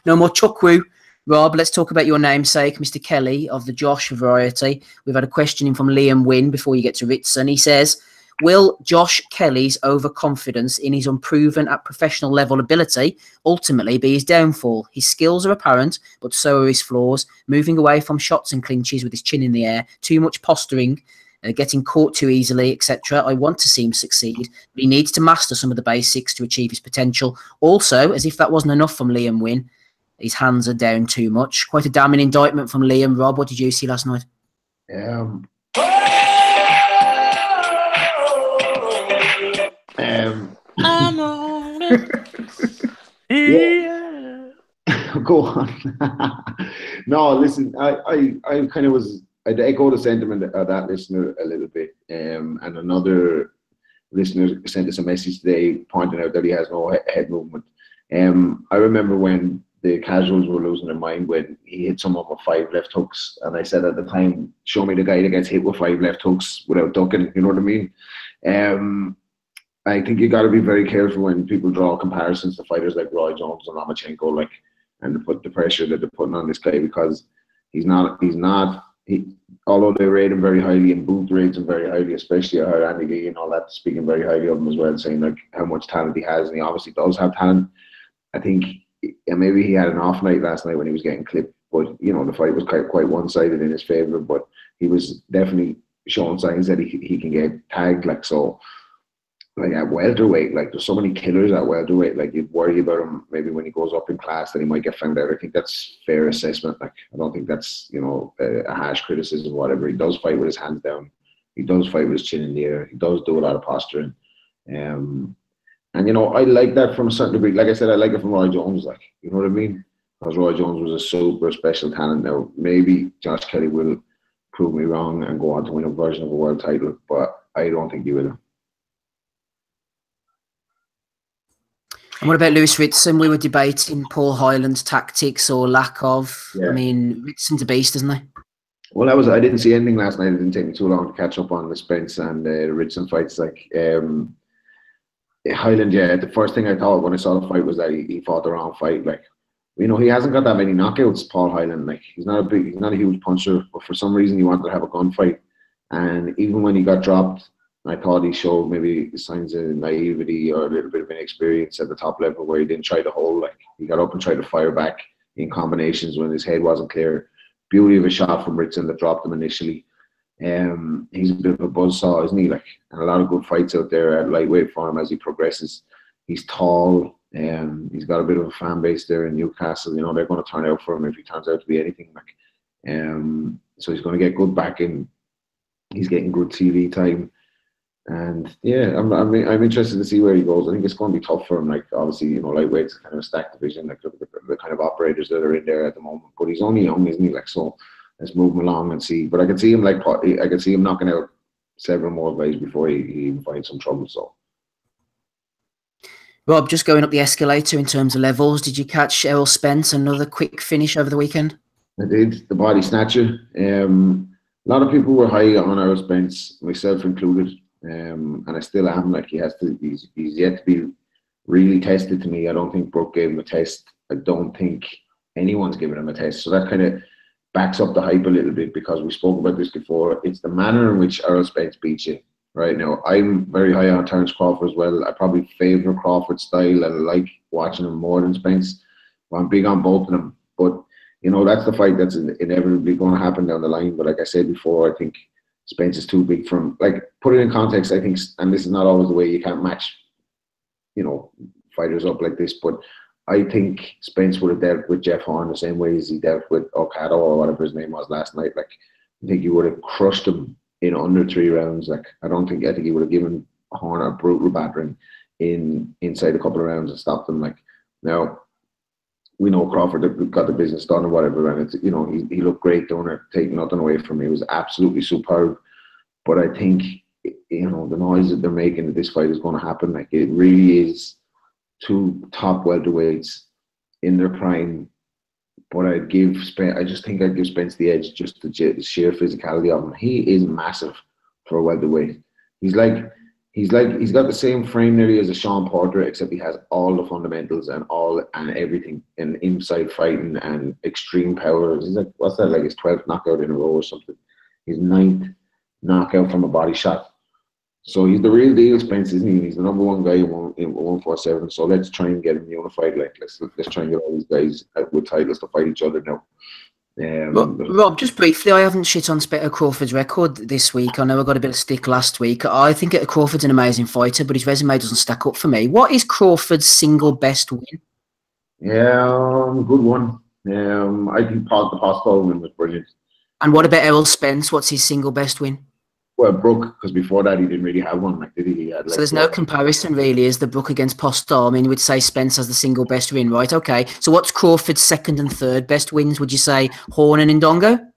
No more Chukwu. Rob, let's talk about your namesake, Mr. Kelly of the Josh variety. We've had a question in from Liam Wynn before you get to Ritson. He says, will Josh Kelly's overconfidence in his unproven at professional level ability ultimately be his downfall? His skills are apparent, but so are his flaws. Moving away from shots and clinches with his chin in the air, too much posturing, getting caught too easily, etc. I want to see him succeed, but he needs to master some of the basics to achieve his potential. Also, as if that wasn't enough from Liam Wynn, his hands are down too much. Quite a damning indictment from Liam. Rob, what did you see last night? I'm on it. Yeah. Go on. No, listen, I kind of was, I'd echo the sentiment of that listener a little bit. And another listener sent us a message today pointing out that he has no head movement. I remember when the casuals were losing their mind when he hit someone with 5 left hooks, and I said at the time, show me the guy that gets hit with 5 left hooks without ducking, you know what I mean? I think you got to be very careful when people draw comparisons to fighters like Roy Jones and Lomachenko, like, and to put the pressure that they're putting on this guy, because although they rate him very highly and Booth rates him very highly, especially how Andy Lee and all that, speaking very highly of him as well, saying like how much talent he has, and he obviously does have talent. I think, and maybe he had an off night last night when he was getting clipped, but you know, the fight was quite one-sided in his favor, but he was definitely showing signs that he can get tagged, like, so. Like at welterweight, like there's so many killers at welterweight, like you'd worry about him maybe when he goes up in class that he might get found out. I think that's fair assessment. Like I don't think that's, you know, a harsh criticism or whatever. He does fight with his hands down. He does fight with his chin in the air. He does do a lot of posturing. And you know, I like that from a certain degree. Like I said, I like it from Roy Jones, like, you know what I mean? Because Roy Jones was a super special talent. Now maybe Josh Kelly will prove me wrong and go on to win a version of a world title, but I don't think he will. And what about Lewis Ritson? We were debating Paul Hyland's tactics or lack of. Yeah. I mean, Ritson's a beast, isn't he? Well, I didn't see anything last night. It didn't take me too long to catch up on the Spence and the Ritson fights. Like Hyland, yeah, the first thing I thought when I saw the fight was that he fought the wrong fight. Like, you know, he hasn't got that many knockouts, Paul Hyland. Like, he's not a huge puncher, but for some reason he wanted to have a gunfight. And even when he got dropped, I thought he showed maybe signs of naivety or a little bit of inexperience at the top level, where he didn't try to hold. Like, he got up and tried to fire back in combinations when his head wasn't clear. Beauty of a shot from Ritson that dropped him initially. He's a bit of a buzzsaw, isn't he? Like, and a lot of good fights out there at lightweight for him as he progresses. He's tall. He's got a bit of a fan base there in Newcastle. You know, they're going to turn out for him if he turns out to be anything. Like, so he's going to get good backing. He's getting good TV time. And yeah, I'm interested to see where he goes. I think it's going to be tough for him. Like, obviously, you know, lightweight's kind of a stacked division. Like, look at the kind of operators that are in there at the moment. But he's only young, isn't he? Like, so let's move him along and see. But I can see him knocking out several more guys before he even finds some trouble. So, Rob, just going up the escalator in terms of levels, did you catch Errol Spence another quick finish over the weekend? I did. The body snatcher. A lot of people were high on Errol Spence, myself included. And I still am. Like, he's yet to be really tested to me. I don't think Brooke gave him a test. I don't think anyone's given him a test. So that kind of backs up the hype a little bit, because we spoke about this before. It's the manner in which Errol Spence beats you. Right now, I'm very high on Terence Crawford as well. I probably favour Crawford's style. I like watching him more than Spence. Well, I'm big on both of them. But, you know, that's the fight that's inevitably going to happen down the line. But like I said before, I think Spence is too big from, like, put it in context, I think, and this is not always the way, you can't match, you know, fighters up like this, but I think Spence would have dealt with Jeff Horn the same way as he dealt with Okada or whatever his name was last night. Like, I think he would have crushed him in under 3 rounds. Like, I think he would have given Horn a brutal battering inside a couple of rounds and stopped him. Like, now, we know Crawford got the business done or whatever, and it's, you know, he looked great doing it, taking nothing away from him. He was absolutely superb. But I think, you know, the noise that they're making that this fight is going to happen, like, it really is 2 top welterweights in their prime. But I just think I'd give Spence the edge, just the sheer physicality of him. He is massive for a welterweight. He's like he's got the same frame nearly as a Sean Porter, except he has all the fundamentals and everything, and inside fighting and extreme power. He's like, what's that, like his 12th knockout in a row or something? His 9th knockout from a body shot. So he's the real deal, Spence, isn't he? He's the number one guy in 147. So let's try and get him unified. Like let's try and get all these guys with titles to fight each other now. Rob, just briefly, I haven't shit on Crawford's record this week. I know I got a bit of stick last week. I think Crawford's an amazing fighter, but his resume doesn't stack up for me. What is Crawford's single best win? Yeah, good one. I think the Postol win was brilliant. And what about Errol Spence? What's his single best win? Well, Brook, because before that he didn't really have one. Like, did he? He had, like, so there's no comparison, really, is the Brook against Postol? I mean, you would say Spence has the single best win, right? Okay. So what's Crawford's second and third best wins? Would you say Horn and Ndongo?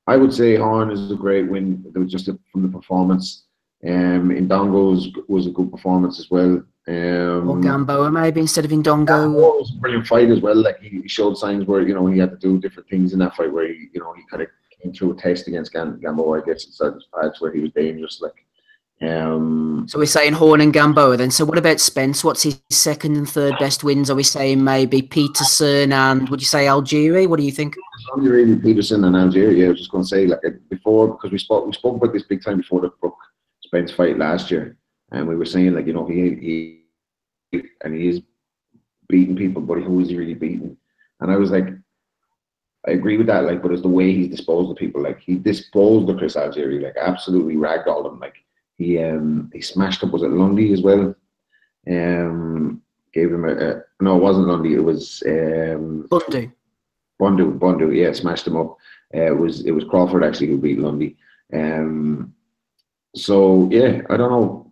I would say Horn is a great win. It was just from the performance. Ndongo was a good performance as well. Or Gamboa maybe instead of Ndongo. Gamboa was a brilliant fight as well. Like he showed signs where he had to do different things in that fight where he kind of came through a test against Gamboa. I guess in certain parts where he was dangerous. Like, so we're saying Horn and Gamboa then. So what about Spence? What's his second and third best wins? Are we saying maybe Peterson and would you say Algieri? What do you think? Algieri, Peterson, and Algieri. Yeah, I was just going to say, like, before, because we spoke about this big time before the Brook Spence fight last year, and we were saying, like, he is beating people, but who is he really beating? And I was like, I agree with that, like, but it's the way he's disposed of people. Like, he disposed of Chris Algieri, like, absolutely ragdolled him. Like, he smashed up, was it Lundy as well? Gave him no, it wasn't Lundy, it was Bundu, yeah, smashed him up. It was Crawford actually who beat Lundy. So yeah, I don't know.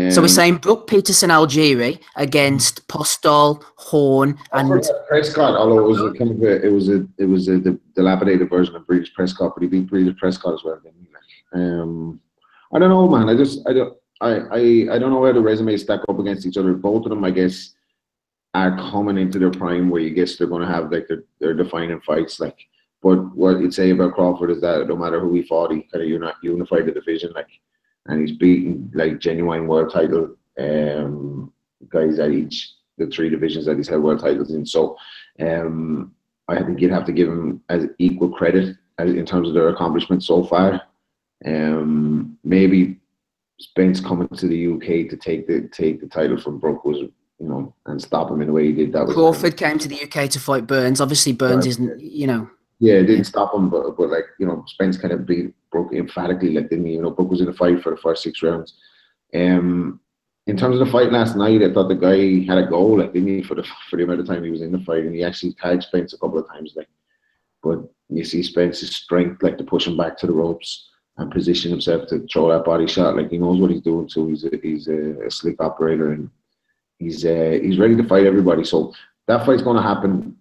So we're saying Brook, Peterson, Algieri against Postol, Horn, and Prescott. Although it was kind of it was a dilapidated version of Breeders' Prescott, but he beat Breeders' Prescott as well. I don't know, man. I don't know how the resumes stack up against each other. Both of them, I guess, are coming into their prime where you guess they're going to have like their defining fights. Like, but what you'd say about Crawford is that no matter who he fought, he kind of unified the division. Like, and he's beaten like genuine world title guys at the three divisions that he's had world titles in. So I think you'd have to give him as equal credit as in terms of their accomplishments so far. Maybe Spence coming to the UK to take the title from Brook was, and stop him in the way he did. That was Crawford came to the UK to fight Burns. Obviously, Burns isn't, Yeah, it didn't stop him, but like, Spence kind of beat Brook emphatically, like, didn't he? Brook was in the fight for the first 6 rounds. In terms of the fight last night, I thought the guy had a goal, like, didn't he, for the amount of time he was in the fight, and he actually tagged Spence a couple of times, like. But you see Spence's strength, like, to push him back to the ropes and position himself to throw that body shot. Like, he knows what he's doing, so he's a slick operator, and he's ready to fight everybody. So that fight's going to happen.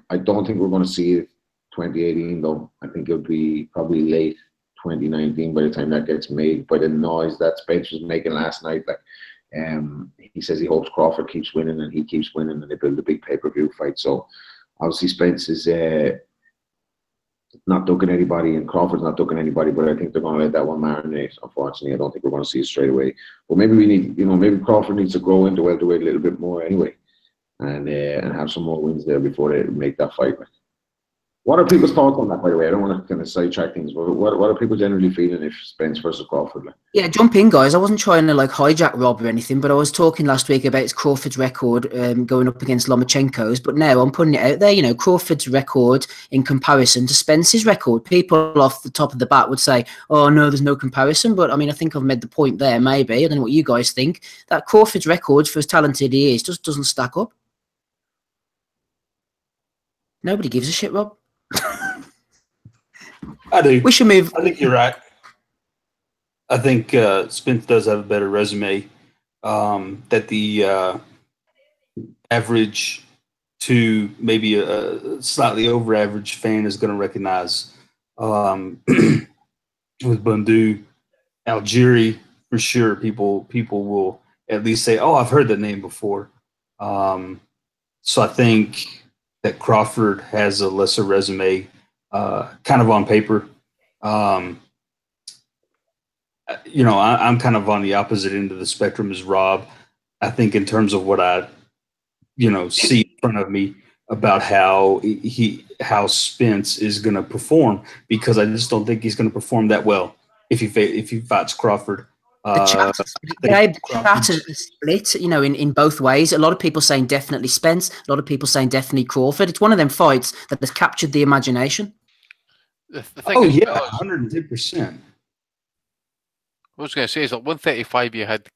I don't think we're going to see it 2018 though. I think it'll be probably late 2019 by the time that gets made, by the noise that Spence was making last night. Like, he says he hopes Crawford keeps winning and he keeps winning and they build a big pay-per-view fight. So obviously Spence is not ducking anybody and Crawford's not ducking anybody, but I think they're going to let that one marinate. Unfortunately, I don't think we're going to see it straight away. But maybe we need, maybe Crawford needs to grow into welterweight a little bit more anyway, and have some more wins there before they make that fight. What are people's thoughts on that, by the way? I don't want to kind of sidetrack things, but what are people generally feeling if Spence versus Crawford? Yeah, jump in, guys. I wasn't trying to hijack Rob or anything, but I was talking last week about Crawford's record going up against Lomachenko's, but now I'm putting it out there. Crawford's record in comparison to Spence's record. People off the top of the bat would say, oh, no, there's no comparison, but I mean, I think I've made the point there, maybe. I don't know what you guys think. That Crawford's record, for as talented he is, just doesn't stack up. Nobody gives a shit, Rob. I do. We should move. I think you're right. I think Spence does have a better resume that the average to maybe a slightly over average fan is going to recognize. With Bundu, Algieri, for sure, people will at least say, oh, I've heard that name before. So I think that Crawford has a lesser resume, kind of on paper. I you know, I'm kind of on the opposite end of the spectrum as Rob. I think in terms of what I, you know, see in front of me about how Spence is going to perform, because I just don't think he's going to perform that well if he fights Crawford. The chat is split, you know, in both ways. A lot of people saying definitely Spence, a lot of people saying definitely Crawford. It's one of them fights that has captured the imagination. The thing is, 110%. What I was going to say is at 135,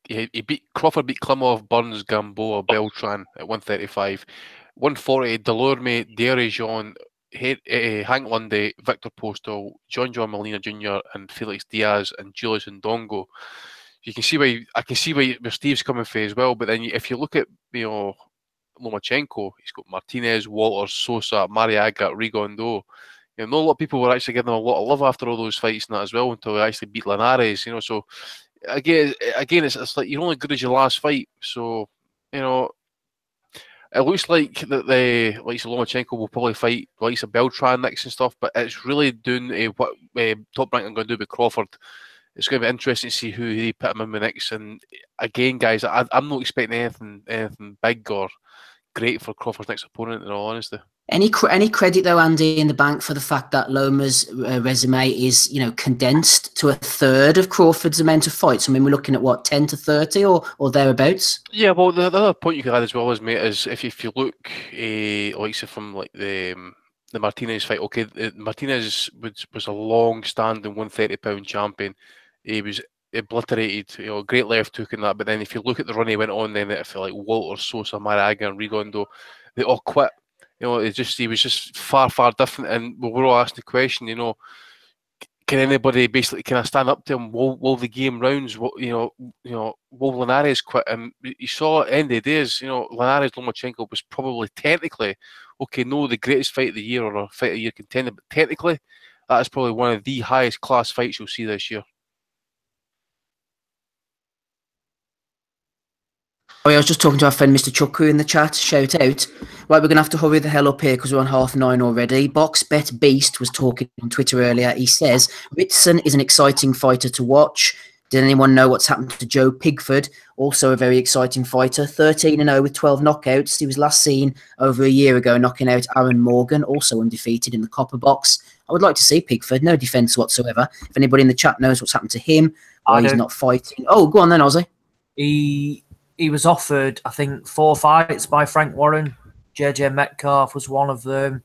he beat Crawford, beat Klimov, Burns, Gamboa, Beltran at 135. 140, Delorme, Derejon, Hank Lundy, Victor Postal, John Molina Jr., and Felix Diaz and Julius Ndongo. You can see where Steve's coming from as well. But then if you look at, you know, Lomachenko, he's got Martinez, Walters, Sosa, Mariaga, Rigondo. You know, not a lot of people were actually giving him a lot of love after all those fights and that as well, until he actually beat Linares. You know, so again, it's like you're only good as your last fight. So, you know, it looks like that the likes of Lomachenko will probably fight the likes of Beltran next and stuff, but it's really doing what Top Rank are going to do with Crawford. It's going to be interesting to see who they put him in with next. And again, guys, I'm not expecting anything big or great for Crawford's next opponent, in all honesty. Any credit though, Andy, in the bank for the fact that Loma's resume is, you know, condensed to a third of Crawford's amount of fights. I mean, we're looking at what, 10 to 30 or thereabouts. Yeah, well, the other point you could add as well, is if you look, like say from like the Martinez fight. Okay, Martinez was a long-standing 130-pound champion. He was obliterated, you know, great left hook and that. But then if you look at the run he went on, then I feel like Walter, Sosa, Mariaga, and Rigondo, they all quit. You know, he was just far different. And we were all asking the question, you know, can anybody basically stand up to him? Will the game rounds? You know, will Linares quit? And you saw at the end of the days, you know, Linares Lomachenko was probably technically, okay, no, the greatest fight of the year or a fight of the year contender, but technically, that is probably one of the highest class fights you'll see this year. Oh, I was just talking to our friend Mr. Chukwu in the chat. Shout out. Right, we're going to have to hurry the hell up here because we're on 9:30 already. Boxbet Beast was talking on Twitter earlier. He says, Ritson is an exciting fighter to watch. Did anyone know what's happened to Joe Pigford? Also a very exciting fighter. 13-0 with 12 knockouts. He was last seen over a year ago knocking out Aaron Morgan, also undefeated in the copper box. I would like to see Pigford. No defence whatsoever. If anybody in the chat knows what's happened to him, why he's not fighting. Oh, go on then, Ozzy. He was offered, I think, 4 fights by Frank Warren. JJ Metcalf was one of them.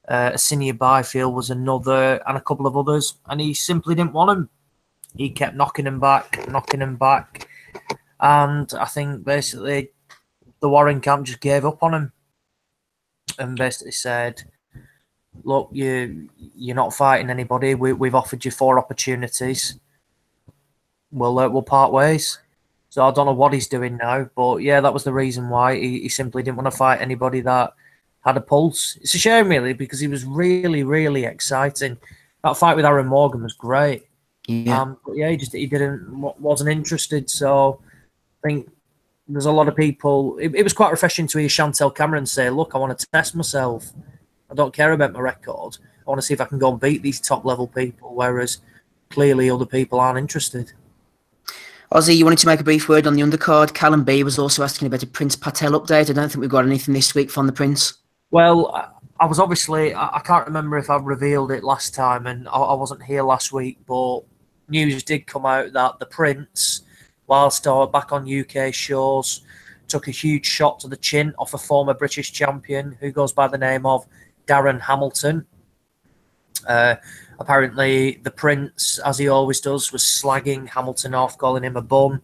Asinia Byfield was another, and a couple of others. And he simply didn't want him. He kept knocking him back. And I think basically the Warren camp just gave up on him and basically said, look, you're not fighting anybody. We've offered you 4 opportunities. We'll part ways. So I don't know what he's doing now, but yeah, that was the reason why he simply didn't want to fight anybody that had a pulse. It's a shame, really, because he was really, really exciting. That fight with Aaron Morgan was great. Yeah, but yeah, he wasn't interested. So I think there's a lot of people. It was quite refreshing to hear Chantel Cameron say, "Look, I want to test myself. I don't care about my record. I want to see if I can go and beat these top level people." Whereas clearly other people aren't interested. Ozzy, you wanted to make a brief word on the undercard. Callum B was also asking about a Prince Patel update. I don't think we've got anything this week from the Prince. Well, I was obviously, I can't remember if I revealed it last time, and I wasn't here last week, but news did come out that the Prince, whilst back on UK shows, took a huge shot to the chin off a former British champion who goes by the name of Darren Hamilton. Apparently, the Prince, as he always does, was slagging Hamilton off, calling him a bum.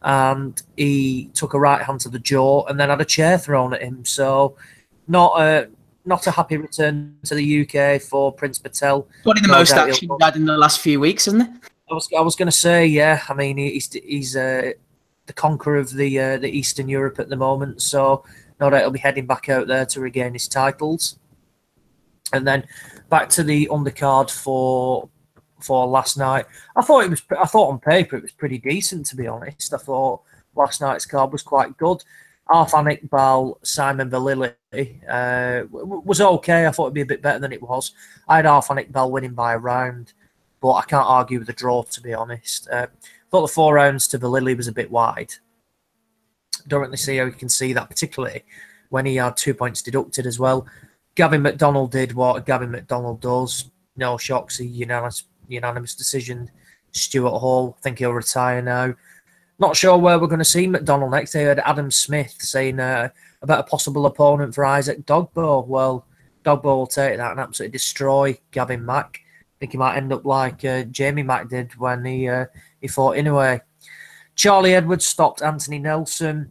And he took a right hand to the jaw and then had a chair thrown at him. So, not a happy return to the UK for Prince Patel. Probably the most action he's had in the last few weeks, isn't it? I was going to say, yeah. I mean, he's the conqueror of the Eastern Europe at the moment. So, no doubt he'll be heading back out there to regain his titles. And then back to the undercard for last night. I thought on paper it was pretty decent, to be honest. I thought last night's card was quite good. Arfan Iqbal, Simon Valili was okay. I thought it'd be a bit better than it was. I had Arfan Iqbal winning by a round. but I can't argue with the draw, to be honest. I thought the 4 rounds to Valili was a bit wide. Don't really see how you can see that, particularly when he had 2 points deducted as well. Gavin McDonald did what Gavin McDonald does. No shocks, a unanimous decision. Stuart Hall, I think he'll retire now. Not sure where we're going to see McDonald next. I heard Adam Smith saying about a possible opponent for Isaac Dogbo. Well, Dogbo will take that and absolutely destroy Gavin Mack. I think he might end up like Jamie Mack did when he fought Inoue. Charlie Edwards stopped Anthony Nelson.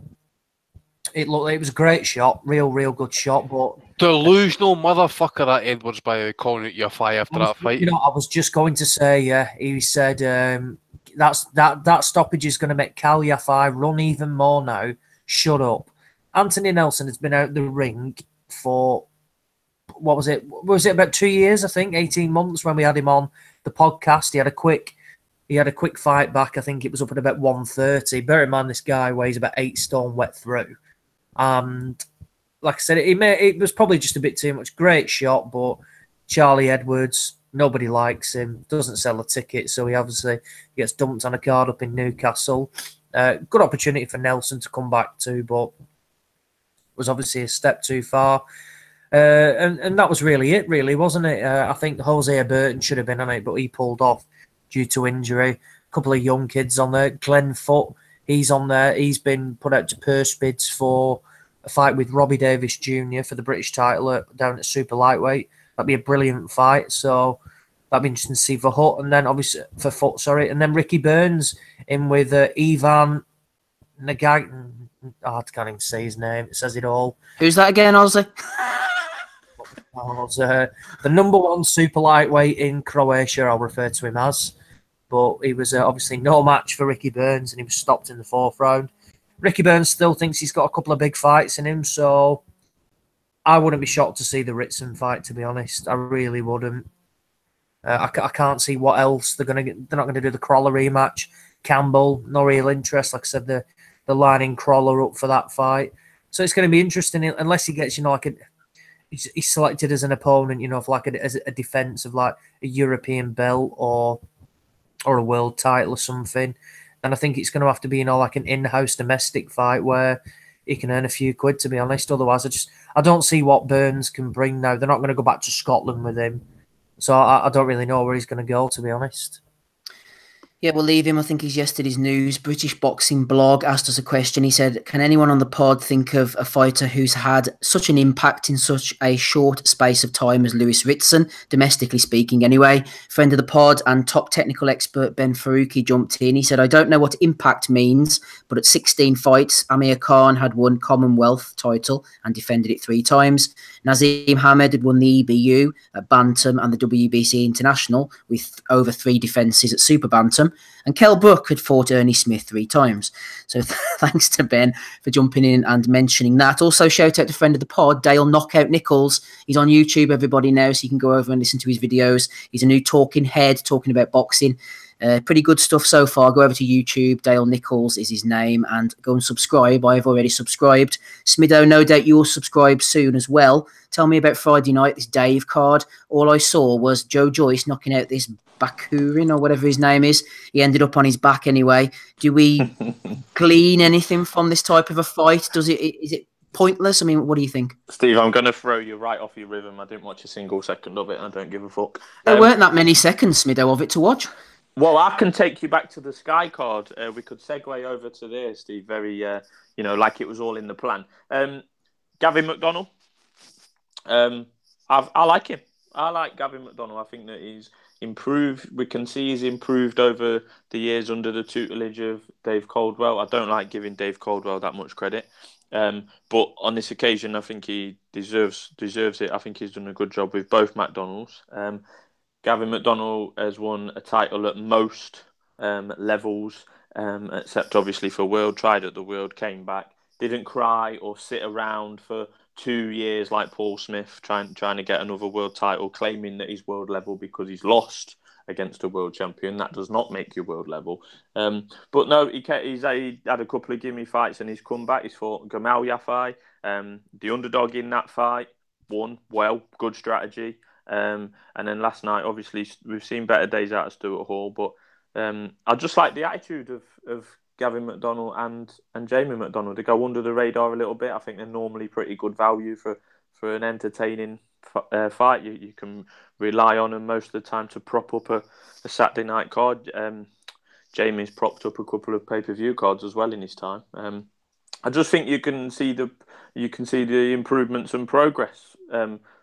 It was a great shot, real good shot, but delusional motherfucker that Edwards, by the way, calling it UFI after that fight. I was just going to say, he said that stoppage is going to make Cal Yafai run even more now. Shut up. Anthony Nelson has been out the ring for, what was it? Was it about 2 years, I think, 18 months when we had him on the podcast. He had a quick fight back. I think it was up at about 130. Bear in mind, this guy weighs about 8 stone wet through. And like I said, it was probably just a bit too much. Great shot, but Charlie Edwards, nobody likes him, doesn't sell a ticket, so he obviously gets dumped on a card up in Newcastle. Good opportunity for Nelson to come back to, but was obviously a step too far. And that was really it, wasn't it? I think Jose Burton should have been on it, but he pulled off due to injury. A couple of young kids on there. Glenn Foote, he's on there. He's been put out to purse bids for a fight with Robbie Davis Jr. for the British title down at super lightweight. That'd be a brilliant fight. So that'd be interesting to see for Foote, and then obviously for Foote, sorry, and then Ricky Burns in with Ivan Nagay. I can't even say his name. It says it all. Who's that again, Ozzy? The number 1 super lightweight in Croatia, I'll refer to him as. But he was obviously no match for Ricky Burns, and he was stopped in the 4th round. Ricky Burns still thinks he's got a couple of big fights in him, so I wouldn't be shocked to see the Ritson fight, to be honest. I really wouldn't. I can't see what else they're going to get. They're not going to do the Crawler rematch. Campbell, no real interest. Like I said, they're lining Crawler up for that fight. So it's going to be interesting, unless he gets, he's selected as an opponent, for like as a defense of like a European belt or a world title or something. And I think it's going to have to be, like an in-house domestic fight where he can earn a few quid, to be honest. Otherwise, I don't see what Burns can bring now. They're not going to go back to Scotland with him. So I don't really know where he's going to go, to be honest. Yeah, we'll leave him. I think he's yesterday's news. British Boxing Blog asked us a question. He said, can anyone on the pod think of a fighter who's had such an impact in such a short space of time as Lewis Ritson, domestically speaking anyway? Friend of the pod and top technical expert Ben Faruqi jumped in. He said, I don't know what impact means, but at 16 fights, Amir Khan had won Commonwealth title and defended it 3 times. Nazim Hamed had won the EBU at Bantam and the WBC International with over 3 defences at Super Bantam. And Kell Brook had fought Ernie Smith 3 times. So thanks to Ben for jumping in and mentioning that. Also, shout out to friend of the pod, Dale Knockout Nichols. He's on YouTube, everybody now, so you can go over and listen to his videos. He's a new talking head talking about boxing. Pretty good stuff so far. Go over to YouTube. Dale Nichols is his name, and go and subscribe. I've already subscribed. Smido, no doubt you'll subscribe soon as well. Tell me about Friday night, this Dave card. All I saw was Joe Joyce knocking out this Bakurin or whatever his name is. He ended up on his back anyway. Do we glean anything from this type of a fight? Is it pointless? I mean, what do you think? Steve, I'm going to throw you right off your rhythm. I didn't watch a single second of it. I don't give a fuck. There weren't that many seconds, Smido, of it to watch. Well, I can take you back to the Sky card. We could segue over to there, Steve. Very, like it was all in the plan. Gavin McDonald. I like him. I like Gavin McDonald. I think that he's improved. We can see he's improved over the years under the tutelage of Dave Caldwell. I don't like giving Dave Caldwell that much credit. But on this occasion, I think he deserves it. I think he's done a good job with both McDonalds. Gavin McDonald has won a title at most levels, except obviously for World. Tried at the World, came back, didn't cry or sit around for 2 years like Paul Smith, trying to get another world title, claiming that he's world level because he's lost against a world champion. That does not make you world level. But no, he had a couple of gimme fights and he's come back. He's fought Gamal Yafai, the underdog in that fight, won well, good strategy. And then last night, obviously, we've seen better days out of Stuart Hall. But I just like the attitude of Gavin McDonnell and Jamie McDonnell. They go under the radar a little bit. I think they're normally pretty good value for an entertaining fight. You can rely on them most of the time to prop up a Saturday night card. Jamie's propped up a couple of pay-per-view cards as well in his time. I just think you can see the improvements and progress,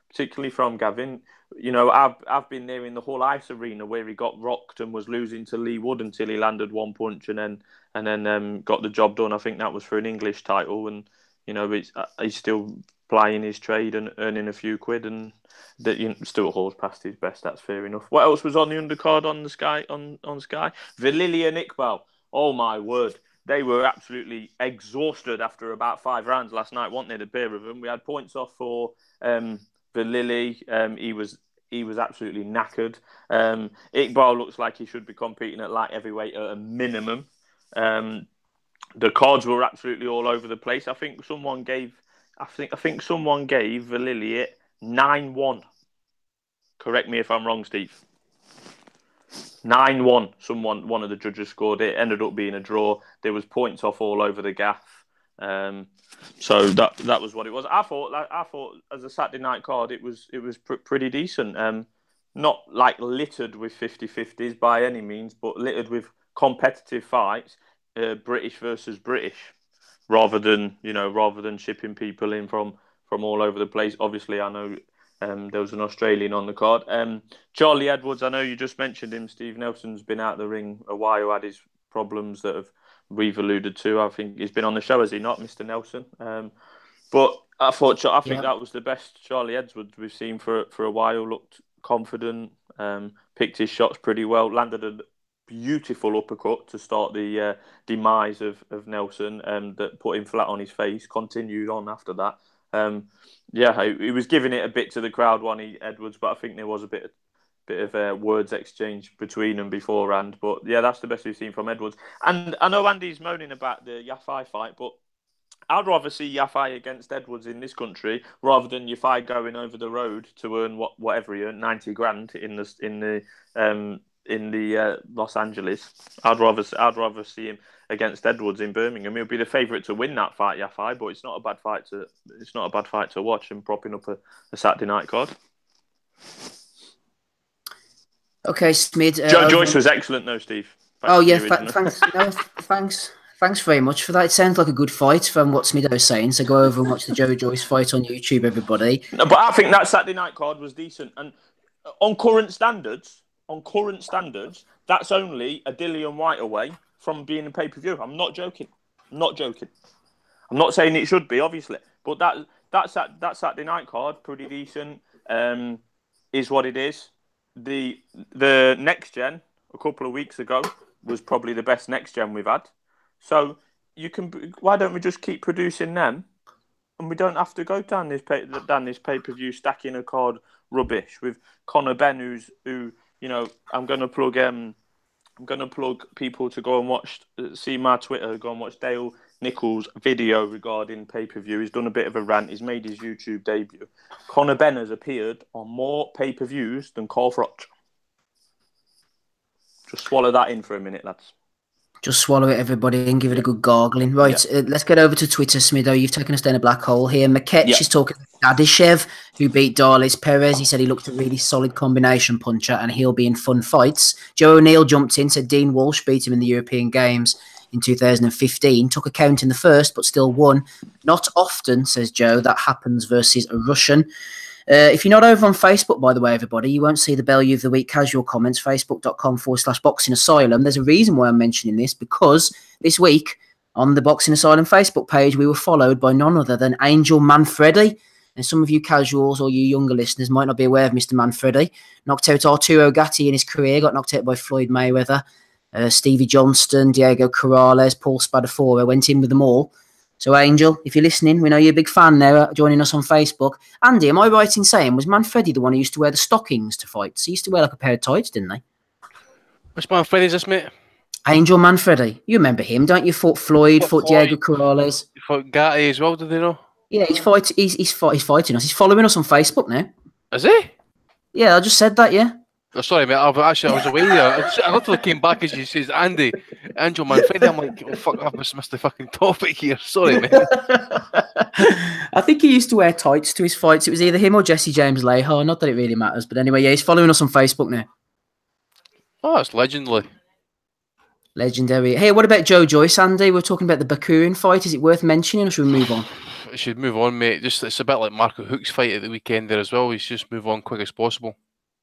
particularly from Gavin. You know, I've been there in the Hull Ice Arena where he got rocked and was losing to Lee Wood until he landed one punch and then got the job done. I think that was for an English title, and you know he's still plying his trade and earning a few quid, and that Stuart Hall's past his best. That's fair enough. What else was on the undercard on the Sky on Sky? Valilia and Iqbal. Oh my word. They were absolutely exhausted after about 5 rounds last night, weren't they, the pair of them? We had points off for Vallily. He was absolutely knackered. Iqbal looks like he should be competing at light heavyweight at a minimum. The cards were absolutely all over the place. I think someone gave Vallily 9-1. Correct me if I'm wrong, Steve. 9-1. One of the judges scored it. Ended up being a draw. There was points off all over the gaff. So that was what it was. I thought as a Saturday night card, it was pretty decent. Not like littered with 50-50s by any means, but littered with competitive fights, British versus British, rather than shipping people in from all over the place. Obviously, I know. There was an Australian on the card. Charlie Edwards, I know you just mentioned him. Steve Nelson's been out of the ring a while, had his problems that we've alluded to. I think he's been on the show, has he not, Mr. Nelson? But I think that was the best Charlie Edwards we've seen for a while. Looked confident, picked his shots pretty well, landed a beautiful uppercut to start the demise of Nelson, that put him flat on his face. Continued on after that. He was giving it a bit to the crowd, Edwards, but I think there was a bit of words exchange between them beforehand. But yeah, that's the best we've seen from Edwards. And I know Andy's moaning about the Yafai fight, but I'd rather see Yafai against Edwards in this country rather than Yafai going over the road to earn whatever he earned, 90 grand in the Los Angeles. I'd rather see him against Edwards in Birmingham. He'll be the favourite to win that fight, Yafai, but it's not a bad fight to watch and propping up a Saturday night card. Okay, Smid. Joe Joyce was excellent, though, Steve. Thanks very much for that. It sounds like a good fight from what Smido was saying. So go over and watch the Joe Joyce fight on YouTube, everybody. No, but I think that Saturday night card was decent, and on current standards, that's only a Dillian White away from being a pay-per-view. I'm not joking. I'm not saying it should be, obviously, but that Saturday night card, pretty decent, is what it is. The next gen a couple of weeks ago was probably the best next gen we've had. So why don't we just keep producing them, and we don't have to go down this pay-per-view stacking a card rubbish with Conor Benn, who I'm going to plug people to go and see my Twitter, go and watch Dale Nichols' video regarding pay-per-view. He's done a bit of a rant. He's made his YouTube debut. Conor Benn has appeared on more pay-per-views than Carl Froch. Just swallow that in for a minute, lads. Just swallow it, everybody, and give it a good gargling. Right, let's get over to Twitter, Smido. You've taken us down a black hole here. Maketch is talking about Dadishev, who beat Darlis Perez. He said he looked a really solid combination puncher, and he'll be in fun fights. Joe O'Neill jumped in, said Dean Walsh beat him in the European Games in 2015. Took a count in the first, but still won. Not often, says Joe, that happens versus a Russian. If you're not over on Facebook, by the way, everybody, you won't see the Bellew of the Week casual comments, facebook.com/Boxing Asylum. There's a reason why I'm mentioning this, because this week on the Boxing Asylum Facebook page, we were followed by none other than Angel Manfredi. And some of you casuals or you younger listeners might not be aware of Mr. Manfredi. Knocked out Arturo Gatti in his career, got knocked out by Floyd Mayweather, Stevie Johnston, Diego Corrales, Paul Spadafora, went in with them all. So, Angel, if you're listening, we know you're a big fan now, joining us on Facebook. Andy, am I right in saying, was Manfredi the one who used to wear the stockings to fights? He used to wear like a pair of tights, didn't they? Which Manfredi is this, mate? Angel Manfredi. You remember him, don't you? Fought Floyd, fought Diego Corrales. He fought Gatti as well, did they know? Yeah, he's fighting us. He's following us on Facebook now. Is he? Yeah, I just said that. Yeah. Oh, sorry, mate. I was away there. I literally came back as you says, Andy, Angel Manfredi. I'm like, oh, fuck, I've missed the fucking topic here. Sorry, mate. I think he used to wear tights to his fights. It was either him or Jesse James Lahar. Not that it really matters, but anyway, yeah, he's following us on Facebook now. Oh, it's legendary. Legendary. Hey, what about Joe Joyce, Andy? We're talking about the Bakurin fight. Is it worth mentioning, or should we move on? I should move on, mate. Just it's a bit like Marco Hook's fight at the weekend there as well. We should just move on quick as possible.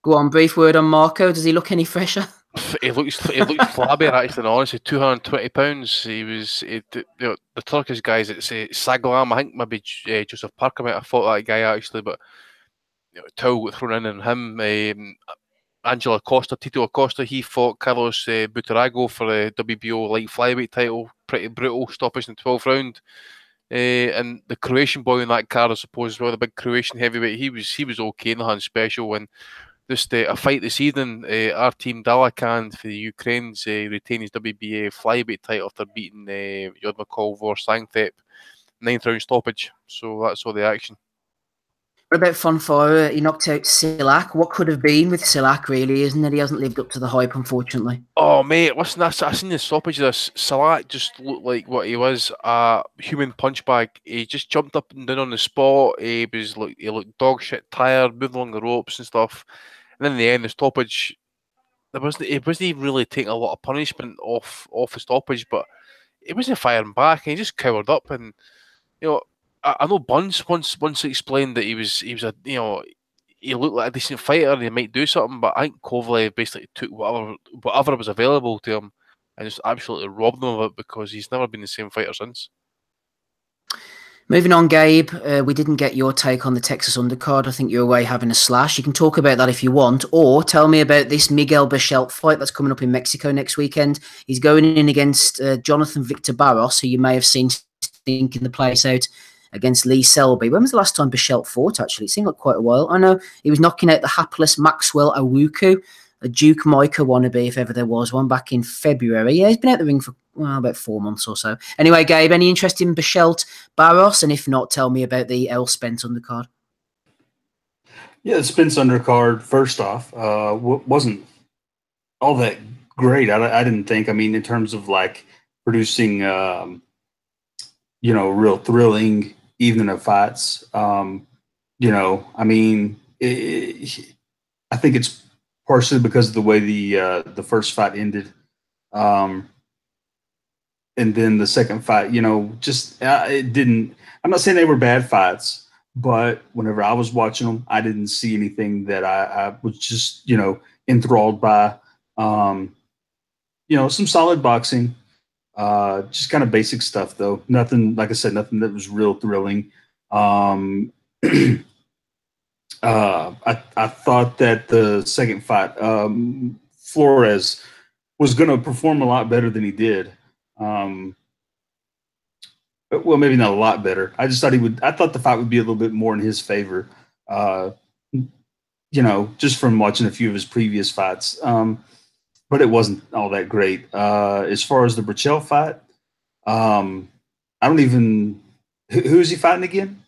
Go on, brief word on Marco. Does he look any fresher? He looks flabbier, actually. Honestly, 220 pounds. The Turkish guys. It's Saglam. I think maybe Joseph Parker might have fought that guy actually, but Towel got thrown in on him. Angelo Acosta, Tito Acosta, he fought Carlos Buitrago for the WBO light flyweight title. Pretty brutal stoppage in the 12th round. And the Croatian boy in that card, I suppose, as well, the big Croatian heavyweight, he was okay in the hand special. And just a fight this evening, our team Dalakan for the Ukraine's retained his WBA flyweight title after beating Yodmakol Vorsangthep 9th round stoppage. So that's all the action. What about Fonfara? He knocked out Silak. What could have been with Silak, really, isn't it? He hasn't lived up to the hype, unfortunately. Oh, mate, listen, I seen the stoppage of this. Silak just looked like what he was, a human punch bag. He just jumped up and down on the spot. He looked dog shit tired, moving along the ropes and stuff. And then in the end, the stoppage, he wasn't even really taking a lot of punishment off the stoppage, but he wasn't firing back, and he just cowered up. And I know Buns once explained that he looked like a decent fighter and he might do something, but I think Kovalev basically took whatever was available to him and just absolutely robbed him of it because he's never been the same fighter since. Moving on, Gabe, we didn't get your take on the Texas undercard. I think you're away having a slash. You can talk about that if you want, or tell me about this Miguel Berchelt fight that's coming up in Mexico next weekend. He's going in against Jonathan Victor Barros, who you may have seen stinking the place out against Lee Selby. When was the last time Berchelt fought, actually? It seemed like quite a while. I know he was knocking out the hapless Maxwell Awuku, a Duke Micah wannabe, if ever there was one, back in February. Yeah, he's been out the ring for about 4 months or so. Anyway, Gabe, any interest in Berchelt Barros? And if not, tell me about the Spence undercard. Yeah, the Spence undercard, first off, wasn't all that great. I didn't think. I mean, in terms of like producing, real thrilling evening of fights. I mean, I think it's partially because of the way the first fight ended. And then the second fight, it didn't. I'm not saying they were bad fights, but whenever I was watching them, I didn't see anything that I was just, enthralled by. Some solid boxing, just kind of basic stuff though. Nothing, like I said, nothing that was real thrilling. I thought that the second fight, Flores was going to perform a lot better than he did. Well, maybe not a lot better. I just thought I thought the fight would be a little bit more in his favor, just from watching a few of his previous fights. But it wasn't all that great. As far as the Berchelt fight, I don't even. Who is he fighting again?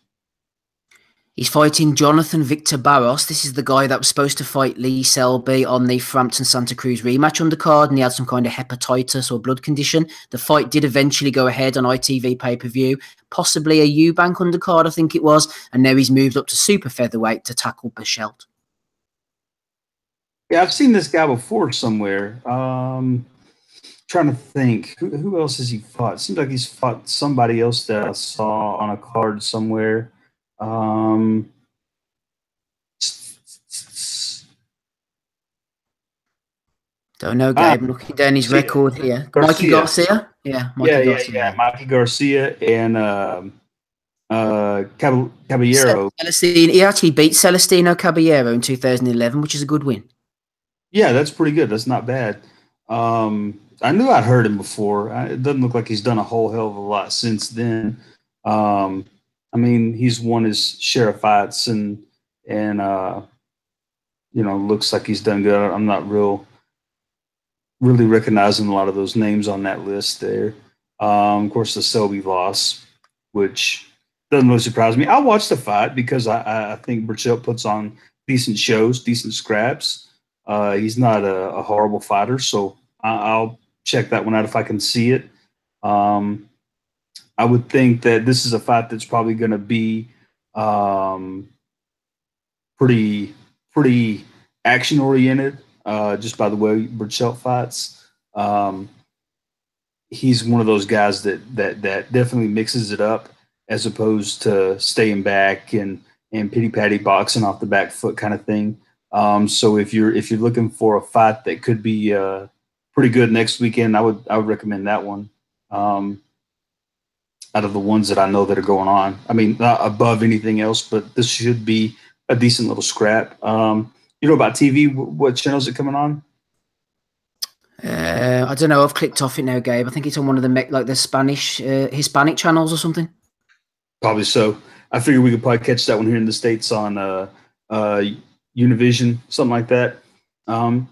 He's fighting Jonathan Victor Barros. This is the guy that was supposed to fight Lee Selby on the Frampton Santa Cruz rematch undercard, and he had some kind of hepatitis or blood condition. The fight did eventually go ahead on ITV pay-per-view, possibly a Eubank undercard, I think it was, and now he's moved up to super featherweight to tackle Berchelt. Yeah, I've seen this guy before somewhere. Trying to think, who else has he fought? Seems like he's fought somebody else that I saw on a card somewhere. Don't know, Gabe. I'm looking down his record here. Garcia. Mikey Garcia? Yeah, Garcia. Mikey Garcia and Caballero. He actually beat Celestino Caballero in 2011, which is a good win. Yeah, that's pretty good. That's not bad. I knew I'd heard him before. It doesn't look like he's done a whole hell of a lot since then. I mean, he's won his share of fights and looks like he's done good. I'm not really recognizing a lot of those names on that list there. Of course, the Selby loss, which doesn't really surprise me. I watched the fight because I think Berchelt puts on decent shows, decent scraps. He's not a horrible fighter, so I'll check that one out if I can see it. I would think that this is a fight that's probably going to be pretty action oriented, just by the way Burchell fights. He's one of those guys that definitely mixes it up as opposed to staying back and pity patty boxing off the back foot kind of thing. So if you're looking for a fight that could be pretty good next weekend, I would recommend that one. Out of the ones that I know that are going on, I mean, not above anything else, but this should be a decent little scrap. You know about TV? What channel is it coming on? I don't know. I've clicked off it now, Gabe. I think it's on one of the Spanish, Hispanic channels or something. Probably so. I figure we could probably catch that one here in the States on Univision, something like that.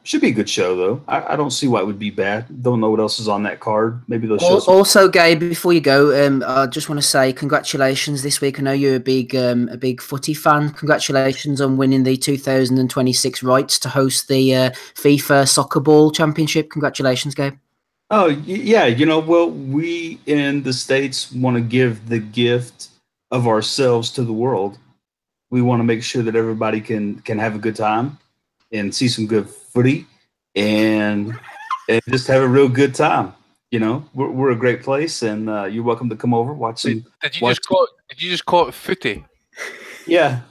Should be a good show, though. I don't see why it would be bad. Don't know what else is on that card. Maybe those shows. Also, Gabe, before you go, I just want to say congratulations this week. I know you're a big footy fan. Congratulations on winning the 2026 rights to host the FIFA Soccer Ball Championship. Congratulations, Gabe. Oh, yeah. You know, well, we in the States want to give the gift of ourselves to the world. We want to make sure that everybody can have a good time and see some good footy and just have a real good time. You know, we're a great place, and you're welcome to come over, watch some. Did you just call it footy? Yeah.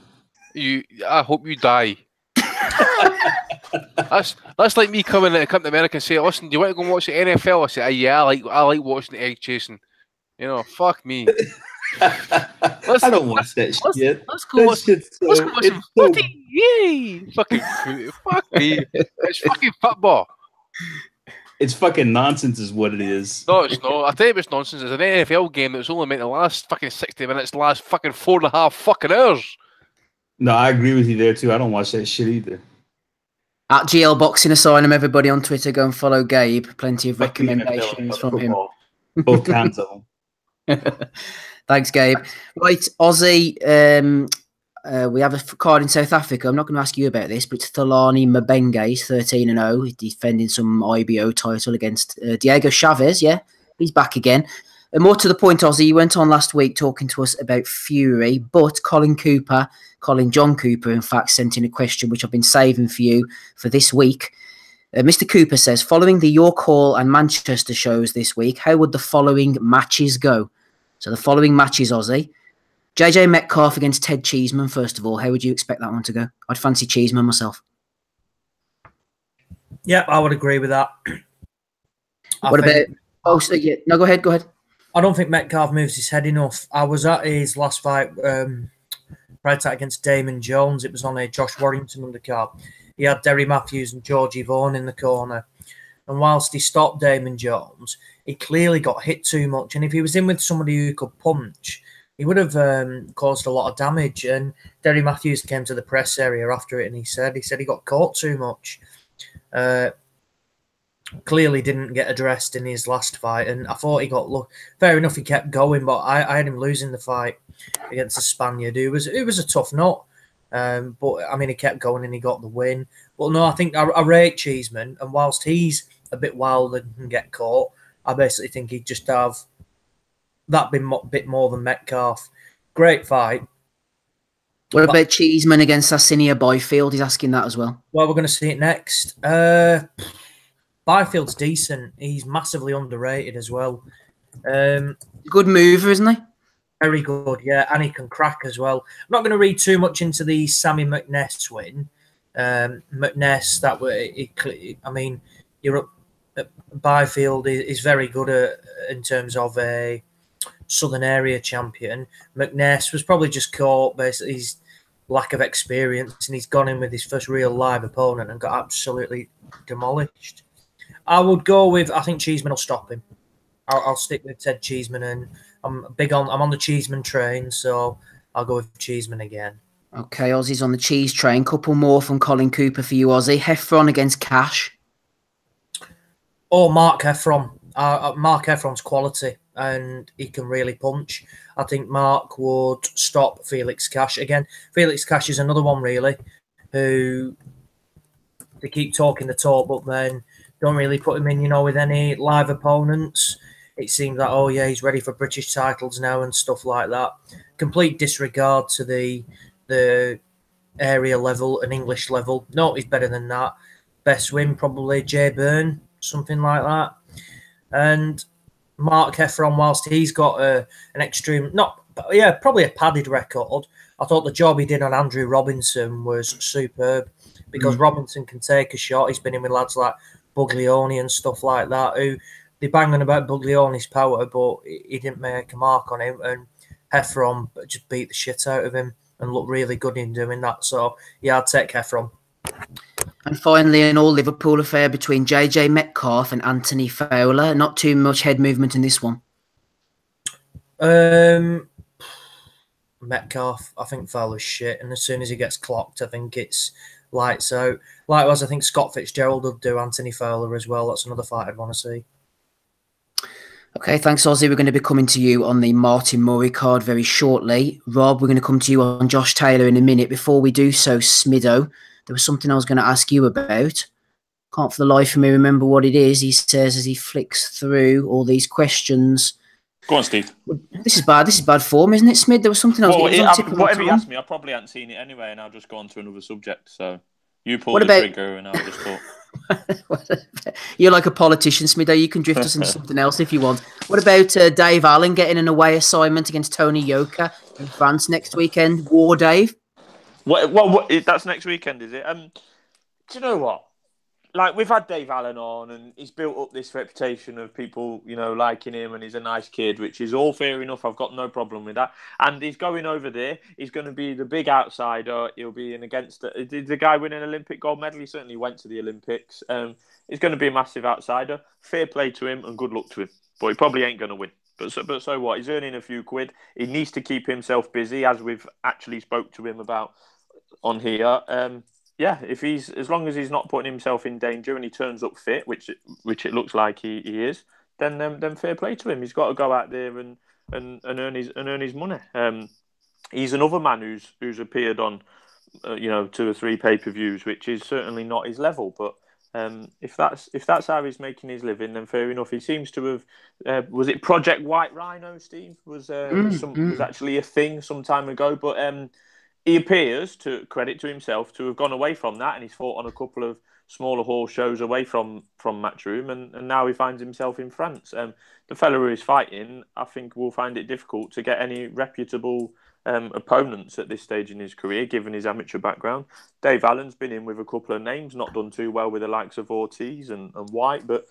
I hope you die. That's like me coming to America and say, "Listen, do you want to go and watch the NFL?" I say, "Yeah, I like watching the egg chasing." You know, fuck me. I don't watch that shit. Let's go watch some footy. Yay! Fucking fuck me. It's fucking football. It's fucking nonsense is what it is. No, it's not. I tell you it's nonsense. It's an NFL game that's only meant to last fucking 60 minutes, last fucking 4.5 fucking hours. No, I agree with you there too. I don't watch that shit either. At GL Boxing Asylum, everybody on Twitter, go and follow Gabe. Plenty of recommendations from him. Both kinds of them. Thanks, Gabe. Right, Aussie, we have a card in South Africa. I'm not going to ask you about this, but it's Thalani Mabenge. He's 13-0. He's defending some IBO title against Diego Chavez. Yeah, he's back again. And more to the point, Aussie, you went on last week talking to us about Fury, but John Cooper, in fact, sent in a question which I've been saving for you for this week. Mr. Cooper says, following the York Hall and Manchester shows this week, how would the following matches go? So the following matches, Aussie. JJ Metcalf against Ted Cheeseman, first of all. How would you expect that one to go? I'd fancy Cheeseman myself. Yeah, I would agree with that. What about... Oh, so, yeah. No, go ahead. I don't think Metcalf moves his head enough. I was at his last fight, prior to that against Damon Jones. It was on a Josh Warrington undercard. He had Derry Matthews and Georgie Vaughan in the corner. And whilst he stopped Damon Jones, he clearly got hit too much. And if he was in with somebody who could punch, he would have caused a lot of damage. And Derry Matthews came to the press area after it, and he said he got caught too much. Clearly didn't get addressed in his last fight, and I thought he got fair enough. He kept going, but I had him losing the fight against the Spaniard. It was a tough nut, but I mean he kept going and he got the win. But no, I think I rate Cheeseman, and whilst he's a bit wild and can get caught, I basically think he'd just have that bit more than Metcalf. Great fight. What about Cheeseman against Assinia Byfield? He's asking that as well. Well, we're going to see it next. Byfield's decent. He's massively underrated as well. Good mover, isn't he? Very good, yeah. And he can crack as well. I'm not going to read too much into the Sammy McNess win. McNess, that way, I mean, Byfield is very good in terms of a Southern area champion. McNess was probably just caught basically his lack of experience, and he's gone in with his first real live opponent and got absolutely demolished. I would go with, I think Cheeseman will stop him. I'll stick with Ted Cheeseman, and I'm on the Cheeseman train, so I'll go with Cheeseman again. Okay, Aussie's on the cheese train. Couple more from Colin Cooper for you, Aussie. Heffron against Cash. Oh, Mark Heffron. Mark Heffron's quality, and he can really punch. I think Mark would stop Felix Cash again. Felix Cash is another one, really. who they keep talking the talk, but then don't really put him in, you know, with any live opponents. It seems like, oh yeah, he's ready for British titles now and stuff like that. Complete disregard to the area level and English level. No, he's better than that. Best win probably Jay Byrne, something like that. And Mark Heffron, whilst he's got an extreme, probably a padded record, I thought the job he did on Andrew Robinson was superb, because Robinson can take a shot. He's been in with lads like Buglioni and stuff like that, who they bang on about Buglioni's power, but he didn't make a mark on him. And Heffron just beat the shit out of him and looked really good in doing that. So, yeah, I'd take Heffron. And finally, an all-Liverpool affair between JJ Metcalf and Anthony Fowler. Not too much head movement in this one. Metcalf, I think Fowler's shit. And as soon as he gets clocked, I think it's lights out. Likewise, I think Scott Fitzgerald will do Anthony Fowler as well. That's another fight I'd want to see. Okay, thanks, Ozzy. We're going to be coming to you on the Martin Murray card very shortly. Rob, we're going to come to you on Josh Taylor in a minute. Before we do so, Smido, there was something I was going to ask you about. Can't for the life of me remember what it is. He says as he flicks through all these questions. Go on, Steve. This is bad. This is bad form, isn't it, Smid? There was something else. Whatever you asked me, I probably hadn't seen it anyway, and I'll just go on to another subject. So you pull the trigger, and I'll just talk. You're like a politician, Smido. You can drift us into something else if you want. What about Dave Allen getting an away assignment against Tony Yoka in France next weekend? War, Dave? Well, that's next weekend, is it? Do you know what? Like, we've had Dave Allen on, and he's built up this reputation of people, you know, liking him, and he's a nice kid, which is all fair enough. I've got no problem with that. And he's going over there. He's going to be the big outsider. He'll be in against the guy winning an Olympic gold medal. He certainly went to the Olympics. He's going to be a massive outsider. Fair play to him, and good luck to him. But he probably ain't going to win. But so what? He's earning a few quid. He needs to keep himself busy, as we've actually spoke to him about on here. Yeah, as long as he's not putting himself in danger and he turns up fit, which it looks like he is, then fair play to him. He's got to go out there and earn his money. He's another man who's appeared on 2 or 3 pay-per-views, which is certainly not his level. But if that's how he's making his living, then fair enough. He seems to have was it Project White Rhino, Steve? Was actually a thing some time ago, but. He appears, to credit to himself, to have gone away from that, and he's fought on a couple of smaller hall shows away from Matchroom, and now he finds himself in France. The fellow who is fighting, I think, will find it difficult to get any reputable opponents at this stage in his career, given his amateur background. Dave Allen's been in with a couple of names, not done too well with the likes of Ortiz and White, but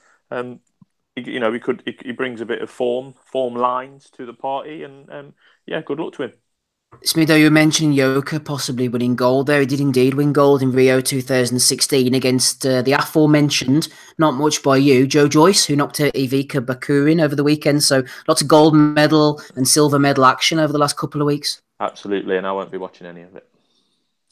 he brings a bit of form lines to the party, and good luck to him. Smido, you were mentioning Yoka possibly winning gold there. He did indeed win gold in Rio 2016 against the aforementioned, not much by you, Joe Joyce, who knocked out Ivica Bakurin over the weekend. So lots of gold medal and silver medal action over the last couple of weeks. Absolutely, and I won't be watching any of it.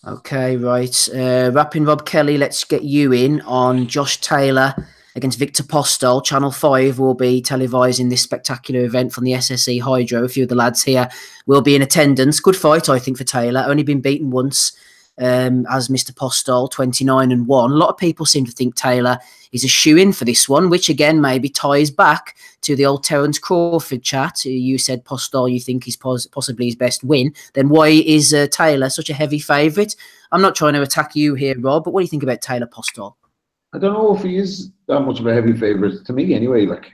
Okay, right. Rapping Rob Kelly, let's get you in on Josh Taylor against Victor Postol. Channel 5 will be televising this spectacular event from the SSE Hydro. A few of the lads here will be in attendance. Good fight, I think, for Taylor. Only been beaten once as Mr. Postol, 29-1. A lot of people seem to think Taylor is a shoe-in for this one, which again maybe ties back to the old Terence Crawford chat. You said Postol you think is possibly his best win. Then why is Taylor such a heavy favourite? I'm not trying to attack you here, Rob, but what do you think about Taylor Postol? I don't know if he is that much of a heavy favourite to me anyway. Like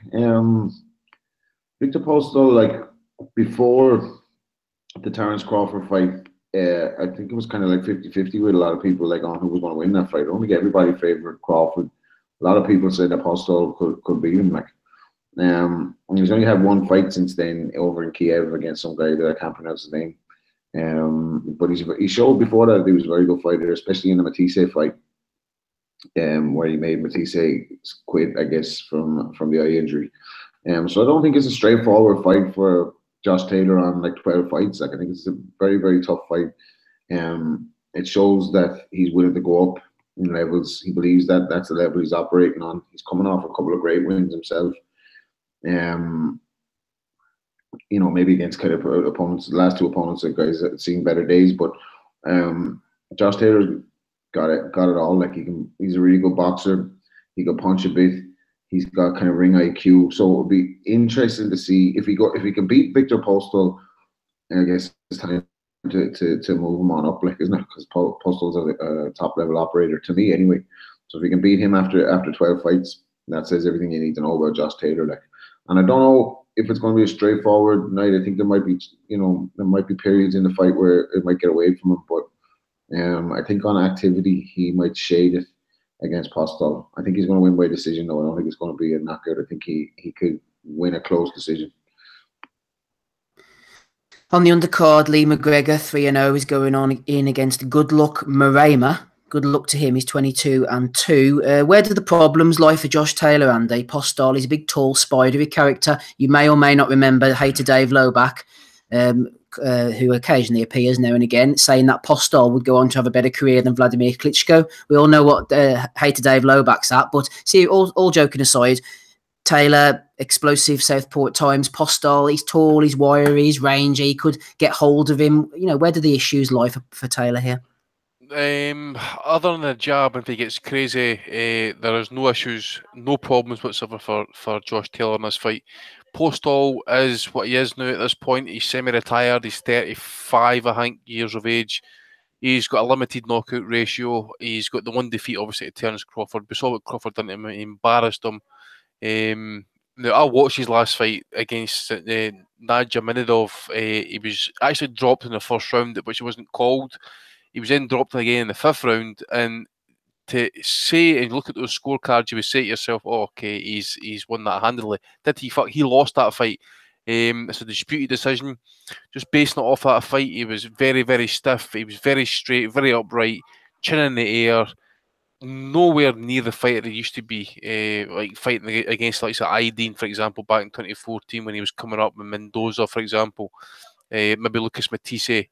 Victor Postol, like before the Terence Crawford fight, I think it was kind of like 50-50 with a lot of people like on who was going to win that fight. I don't think everybody favoured Crawford. A lot of people said that Postol could beat him. Like, and he's only had one fight since then over in Kiev against some guy that I can't pronounce his name. But he showed before that he was a very good fighter, especially in the Matisse fight. Where he made Matisse quit, I guess, from the eye injury. So I don't think it's a straightforward fight for Josh Taylor on like 12 fights. Like, I think it's a very, very tough fight. It shows that he's willing to go up in levels. He believes that that's the level he's operating on. He's coming off a couple of great wins himself. Maybe against kind of opponents, the last 2 opponents are guys that have seen better days, but Josh Taylor got it all. Like he's a really good boxer. He can punch a bit. He's got kind of ring IQ. So it would be interesting to see if he can beat Victor Postol. I guess it's time to move him on up, like, isn't it? Because Postol's a top level operator to me anyway. So if we can beat him after 12 fights, that says everything you need to know about Josh Taylor. Like, and I don't know if it's going to be a straightforward night. I think there might be periods in the fight where it might get away from him, but I think on activity he might shade it against Postol. I think he's going to win by decision, though. I don't think it's going to be a knockout. I think he could win a close decision. On the undercard, Lee McGregor 3-0 is going on in against Good Luck Marema. Good luck to him. He's 22-2. Where do the problems lie for Josh Taylor, Andy? Postol is a big, tall, spidery character. You may or may not remember Hater Dave Loback, who occasionally appears now and again, saying that Postol would go on to have a better career than Vladimir Klitschko. We all know what Hater Dave Loback's at, but see, all joking aside, Taylor, explosive southpaw at times. Postol, he's tall, he's wiry, he's rangy. He could get hold of him. Where do the issues lie for Taylor here? Other than the jab, if he gets crazy, there is no issues, no problems whatsoever for Josh Taylor in this fight. Postol is what he is now at this point. He's semi-retired. He's 35, I think, years of age. He's got a limited knockout ratio. He's got the one defeat, obviously, to Terence Crawford. We saw what Crawford done to him. He embarrassed him. Now, I watched his last fight against Nurmagomedov. He was actually dropped in the first round, which wasn't called. He was then dropped again in the fifth round, and to say and look at those scorecards, you would say to yourself, "Oh, okay, he's won that handily." Did he? He lost that fight. It's a disputed decision. Just basing it off that fight, he was very, very stiff. He was very straight, very upright, chin in the air. Nowhere near the fighter he used to be, like fighting against like Aydin, for example, back in 2014 when he was coming up with Mendoza, for example. Maybe Lucas Matisse.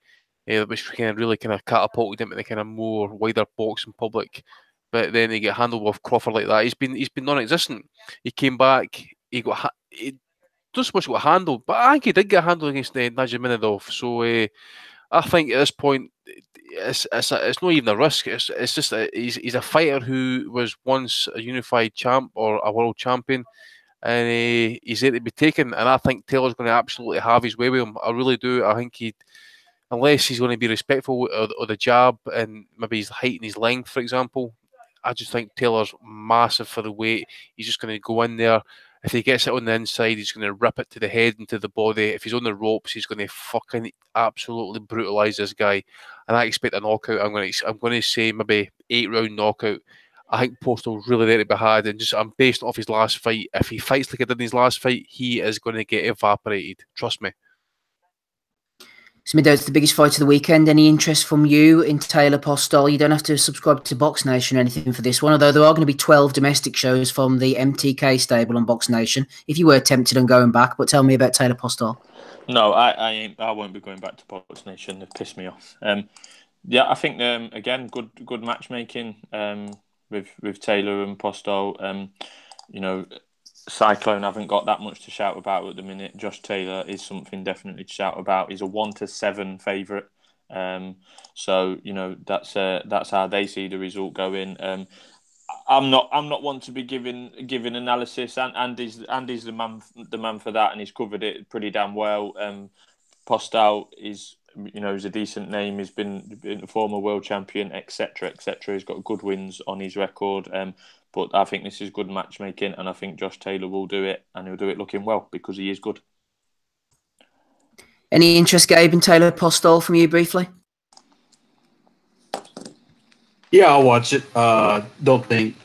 Which really catapulted him to the kind of more wider boxing public. But then he get handled with Crawford like that. He's been non-existent. He came back. He not so much got handled, but I think he did get handled against Nurmagomedov. So I think at this point it's not even a risk. It's just he's a fighter who was once a unified champ or a world champion, and he's there to be taken. And I think Taylor's going to absolutely have his way with him. I really do. I think unless he's going to be respectful of the jab and maybe his height and his length, for example, I just think Taylor's massive for the weight. He's just going to go in there. If he gets it on the inside, he's going to rip it to the head and to the body. If he's on the ropes, he's going to fucking absolutely brutalise this guy. And I expect a knockout. I'm going to say maybe 8-round knockout. I think Postol's really there to be had, and I'm based off his last fight. If he fights like he did in his last fight, he is going to get evaporated. Trust me. Smido, it's the biggest fight of the weekend. Any interest from you in Taylor Postol? You don't have to subscribe to Box Nation or anything for this one, although there are going to be 12 domestic shows from the MTK stable on Box Nation, if you were tempted on going back. But tell me about Taylor Postol. No, I won't be going back to Box Nation. They've pissed me off. Yeah, I think, again, good matchmaking with Taylor and Postol. Cyclone haven't got that much to shout about at the minute. Josh Taylor is something definitely to shout about. He's a 1-7 favourite, so that's how they see the result going. I'm not one to be giving analysis, and Andy's the man for that, and he's covered it pretty damn well. Postol is he's a decent name. He's been a former world champion, etc., etc. He's got good wins on his record. But I think this is good matchmaking, and I think Josh Taylor will do it, and he'll do it looking well because he is good. Any interest, Gabe, in Taylor Postol from you briefly? Yeah, I'll watch it. Don't think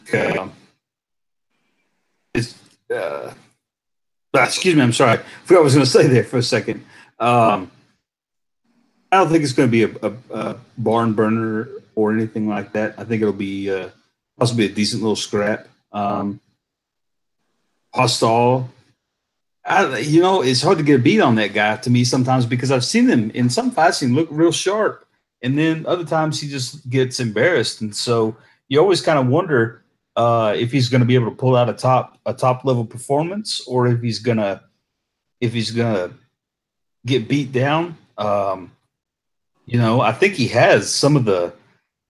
it's. Excuse me, I'm sorry. I forgot what I was going to say there for a second. I don't think it's going to be a barn burner or anything like that. I think it'll be possibly a decent little scrap. Postol, it's hard to get a beat on that guy to me sometimes because I've seen him in some fights and look real sharp, and then other times he just gets embarrassed, and so you always kind of wonder if he's going to be able to pull out a top level performance or if he's gonna get beat down. I think he has some of the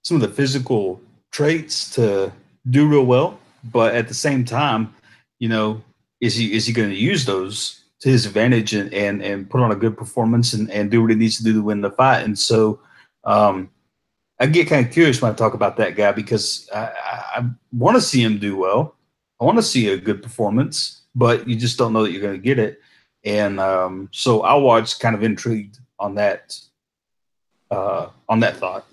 some of the physical traits to do real well, but at the same time, you know, is he going to use those to his advantage and put on a good performance and do what he needs to do to win the fight? And so I get kind of curious when I talk about that guy, because I want to see him do well. I want to see a good performance, but you just don't know that you're going to get it. And so I was kind of intrigued on that thought.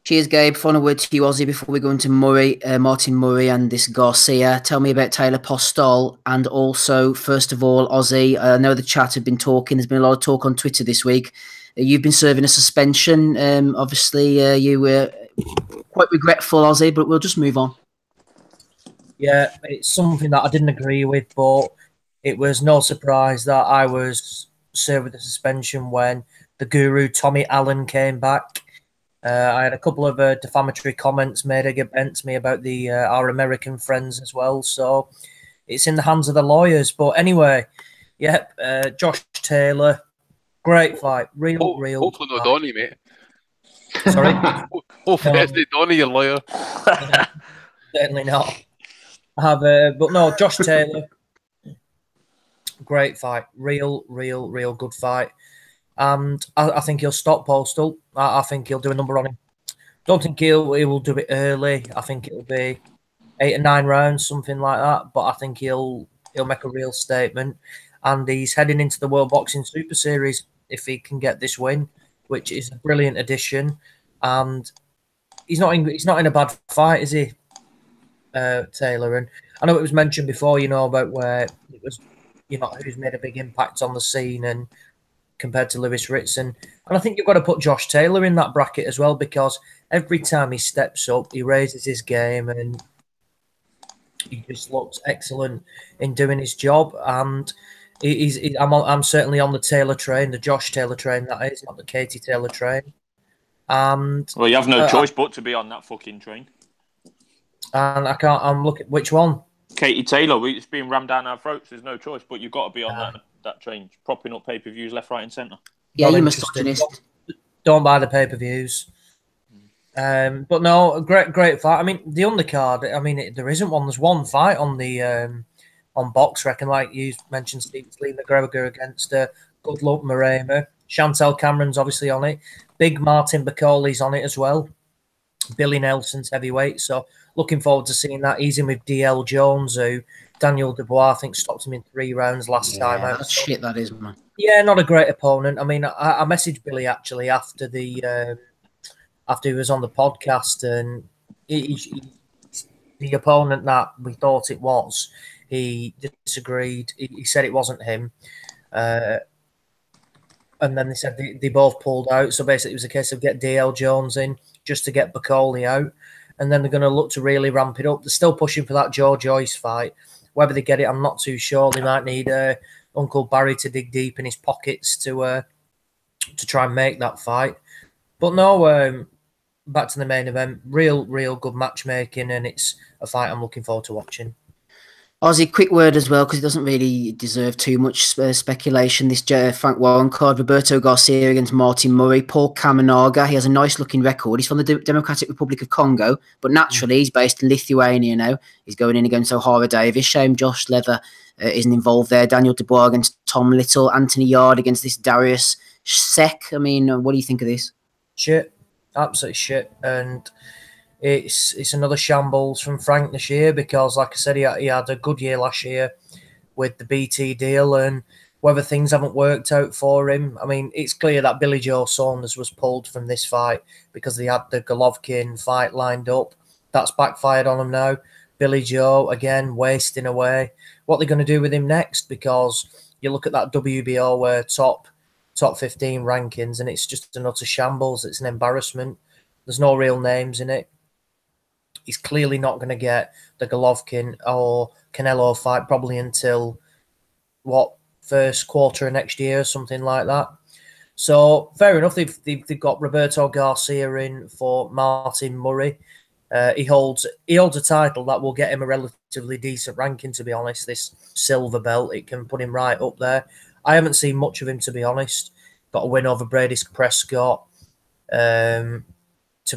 Cheers, Gabe. Final word to you, Ozzy, before we go into Murray, Martin Murray and this Garcia. Tell me about Taylor Postol. And also, first of all, Ozzy, I know the chat had been talking. There's been a lot of talk on Twitter this week. You've been serving a suspension. Obviously, you were quite regretful, Ozzy, but we'll just move on. Yeah, it's something that I didn't agree with, but it was no surprise that I was served with a suspension when the guru Tommy Allen came back. I had a couple of defamatory comments made against me about our American friends as well. So it's in the hands of the lawyers. But anyway, yeah, Josh Taylor, great fight. Real. Hopefully not Donnie, mate. Sorry? Hopefully it's not Donnie, your lawyer. Certainly not. But no, Josh Taylor, great fight. Real good fight. And I think he'll stop Postal. I think he'll do a number on him. Don't think he will do it early. I think it'll be 8 or 9 rounds, something like that. But I think he'll make a real statement. And he's heading into the World Boxing Super Series if he can get this win, which is a brilliant addition. And he's not in a bad fight, is he, Taylor? And I know it was mentioned before, about where it was, who's made a big impact on the scene and compared to Lewis Ritson. And I think you've got to put Josh Taylor in that bracket as well, because every time he steps up, he raises his game and he just looks excellent in doing his job. And I'm certainly on the Taylor train, the Josh Taylor train, that is, not the Katie Taylor train. And well, you have no choice but to be on that fucking train. And I'm looking, which one? Katie Taylor, it's being rammed down our throats. There's no choice, but you've got to be on that train, propping up pay-per-views left, right, and centre. Yeah, you misogynist. Don't buy the pay-per-views. But no, great fight. I mean, the undercard. There isn't one. There's one fight on the on Box Rec, and like you mentioned, Steve Lee McGregor against Good Luck Morema. Chantel Cameron's obviously on it. Big Martin Bacoli's on it as well. Billy Nelson's heavyweight. So looking forward to seeing that. He's in with DL Jones, who Daniel Dubois, I think, stopped him in 3 rounds last time out. That's shit, that is, man. Yeah, not a great opponent. I mean, I messaged Billy actually after he was on the podcast, and the opponent that we thought it was, he disagreed. He said it wasn't him. And then they said they both pulled out. So basically, it was a case of get DL Jones in just to get Bacoli out. And then they're going to look to really ramp it up. They're still pushing for that Joe Joyce fight. Whether they get it, I'm not too sure. They might need Uncle Barry to dig deep in his pockets to try and make that fight. But no, back to the main event. Real good matchmaking, and it's a fight I'm looking forward to watching. Ozzy, quick word as well, because it doesn't really deserve too much speculation. This Frank Warren card, Roberto Garcia against Martin Murray, Paul Kamanaga. He has a nice-looking record. He's from the Democratic Republic of Congo, but naturally he's based in Lithuania now. He's going in against O'Hara Davis. Shame Josh Leather isn't involved there. Daniel Dubois against Tom Little. Anthony Yard against this Darius Sek. I mean, what do you think of this? Shit. Absolute shit. And it's another shambles from Frank this year, because, like I said, he had a good year last year with the BT deal, and whether things haven't worked out for him. I mean, it's clear that Billy Joe Saunders was pulled from this fight because they had the Golovkin fight lined up. That's backfired on him now. Billy Joe, again, wasting away. What are they going to do with him next? Because you look at that WBO top 15 rankings, and it's just an utter shambles. It's an embarrassment. There's no real names in it. He's clearly not going to get the Golovkin or Canelo fight probably until, first quarter of next year, something like that. So, fair enough. They've got Roberto Garcia in for Martin Murray. He holds a title that will get him a relatively decent ranking, to be honest. This silver belt, it can put him right up there. I haven't seen much of him, to be honest. Got a win over Brady Prescott. To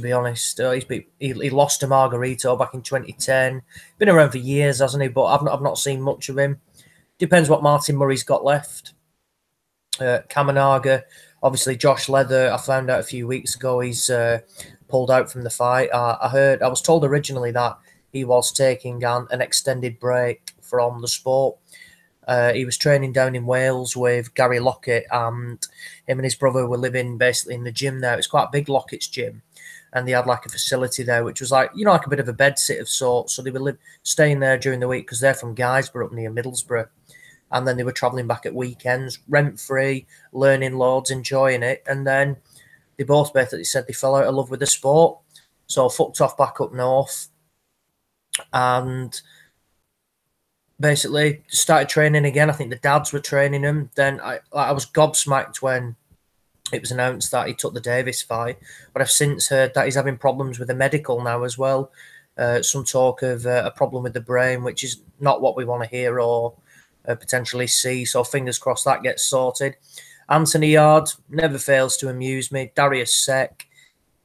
be honest, he lost to Margarito back in 2010. Been around for years, hasn't he? But I've not seen much of him. Depends what Martin Murray's got left. Kamanaga, obviously Josh Leather. I found out a few weeks ago he's pulled out from the fight. I was told originally that he was taking an extended break from the sport. He was training down in Wales with Gary Lockett, and him and his brother were living basically in the gym there. It's quite a big Lockett's gym, and they had like a facility there, which was like, like a bit of a bed sit of sorts. So they were staying there during the week because they're from Guysborough up near Middlesbrough. And then they were travelling back at weekends, rent-free, learning loads, enjoying it. And then they both basically said they fell out of love with the sport. So fucked off back up north. And basically started training again. I think the dads were training him. Then I was gobsmacked when it was announced that he took the Davis fight. But I've since heard that he's having problems with the medical now as well. Some talk of a problem with the brain, which is not what we want to hear or potentially see. So fingers crossed that gets sorted. Anthony Yard never fails to amuse me. Darius Sek.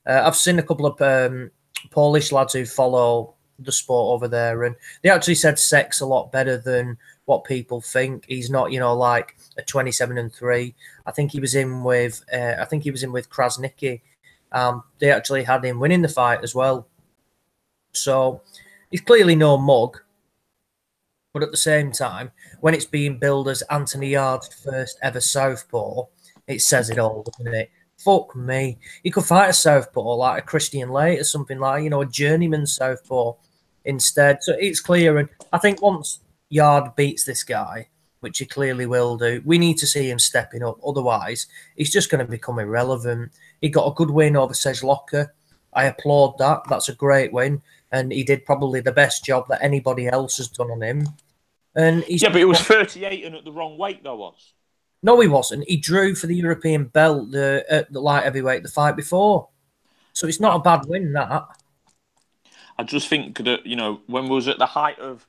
I've seen a couple of Polish lads who follow the sport over there, and they actually said Sek's a lot better than what people think. He's not, like a 27-3. I think he was in with Krasnicki. They actually had him winning the fight as well. So he's clearly no mug. But at the same time, when it's being billed as Anthony Yard's first ever southpaw, it says it all, doesn't it? Fuck me. He could fight a southpaw like a Christian Late or something like, a journeyman southpaw instead. So it's clear. And I think once Yard beats this guy, which he clearly will do, we need to see him stepping up. Otherwise, he's just going to become irrelevant. He got a good win over Sejloka. I applaud that. That's a great win. And he did probably the best job that anybody else has done on him. And but it was 38 and at the wrong weight, though, was. No, he wasn't. He drew for the European belt at the light heavyweight the fight before. So it's not a bad win, that. I just think that, when we was at the height of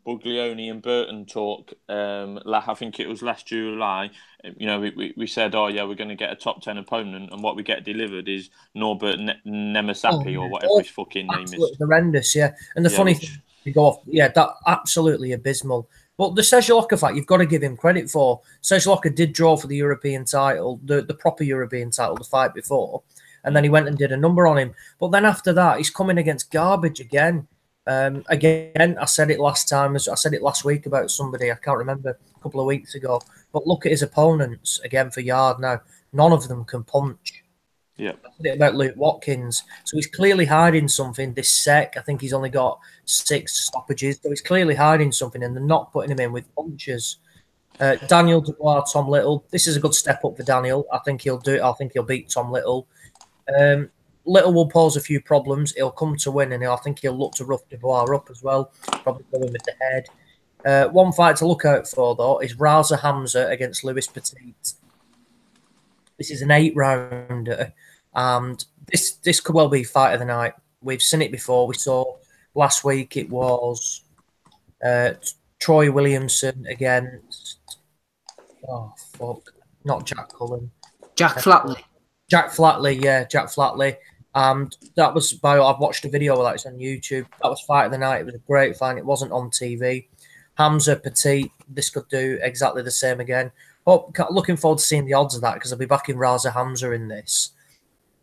Buglioni and Burton talk, I think it was last July, we said, we're going to get a top 10 opponent, and what we get delivered is Norbert Nemasapi or whatever his fucking name is. Horrendous, yeah. And the funny thing, you go off, that absolutely abysmal. But the Sejloka fight, you've got to give him credit for. Sejloka did draw for the European title, the proper European title, the fight before, and then he went and did a number on him. But then after that, he's coming against garbage again. Again, I said it last time. I said it last week about somebody. I can't remember, a couple of weeks ago. But look at his opponents again for Yard now. None of them can punch. Yeah. I said it about Luke Watkins. So he's clearly hiding something. This Sek, I think he's only got 6 stoppages. So he's clearly hiding something, and they're not putting him in with punches. Daniel Dubois, Tom Little. This is a good step up for Daniel. I think he'll do it. I think he'll beat Tom Little. Little will pose a few problems. He'll come to win, and I think he'll look to rough Dubois up as well. Probably go in with the head. One fight to look out for, though, is Raza Hamza against Lewis Petit. This is an 8-rounder, and this could well be fight of the night. We've seen it before. We saw last week it was Troy Williamson against not Jack Cullen. Jack Flatley. Jack Flatley, yeah, Jack Flatley. And that was I've watched a video of that. It's on YouTube. That was fight of the night. It was a great fight. It wasn't on TV. Hamza Petit, this could do exactly the same again. Looking forward to seeing the odds of that, because I'll be backing Raza Hamza in this.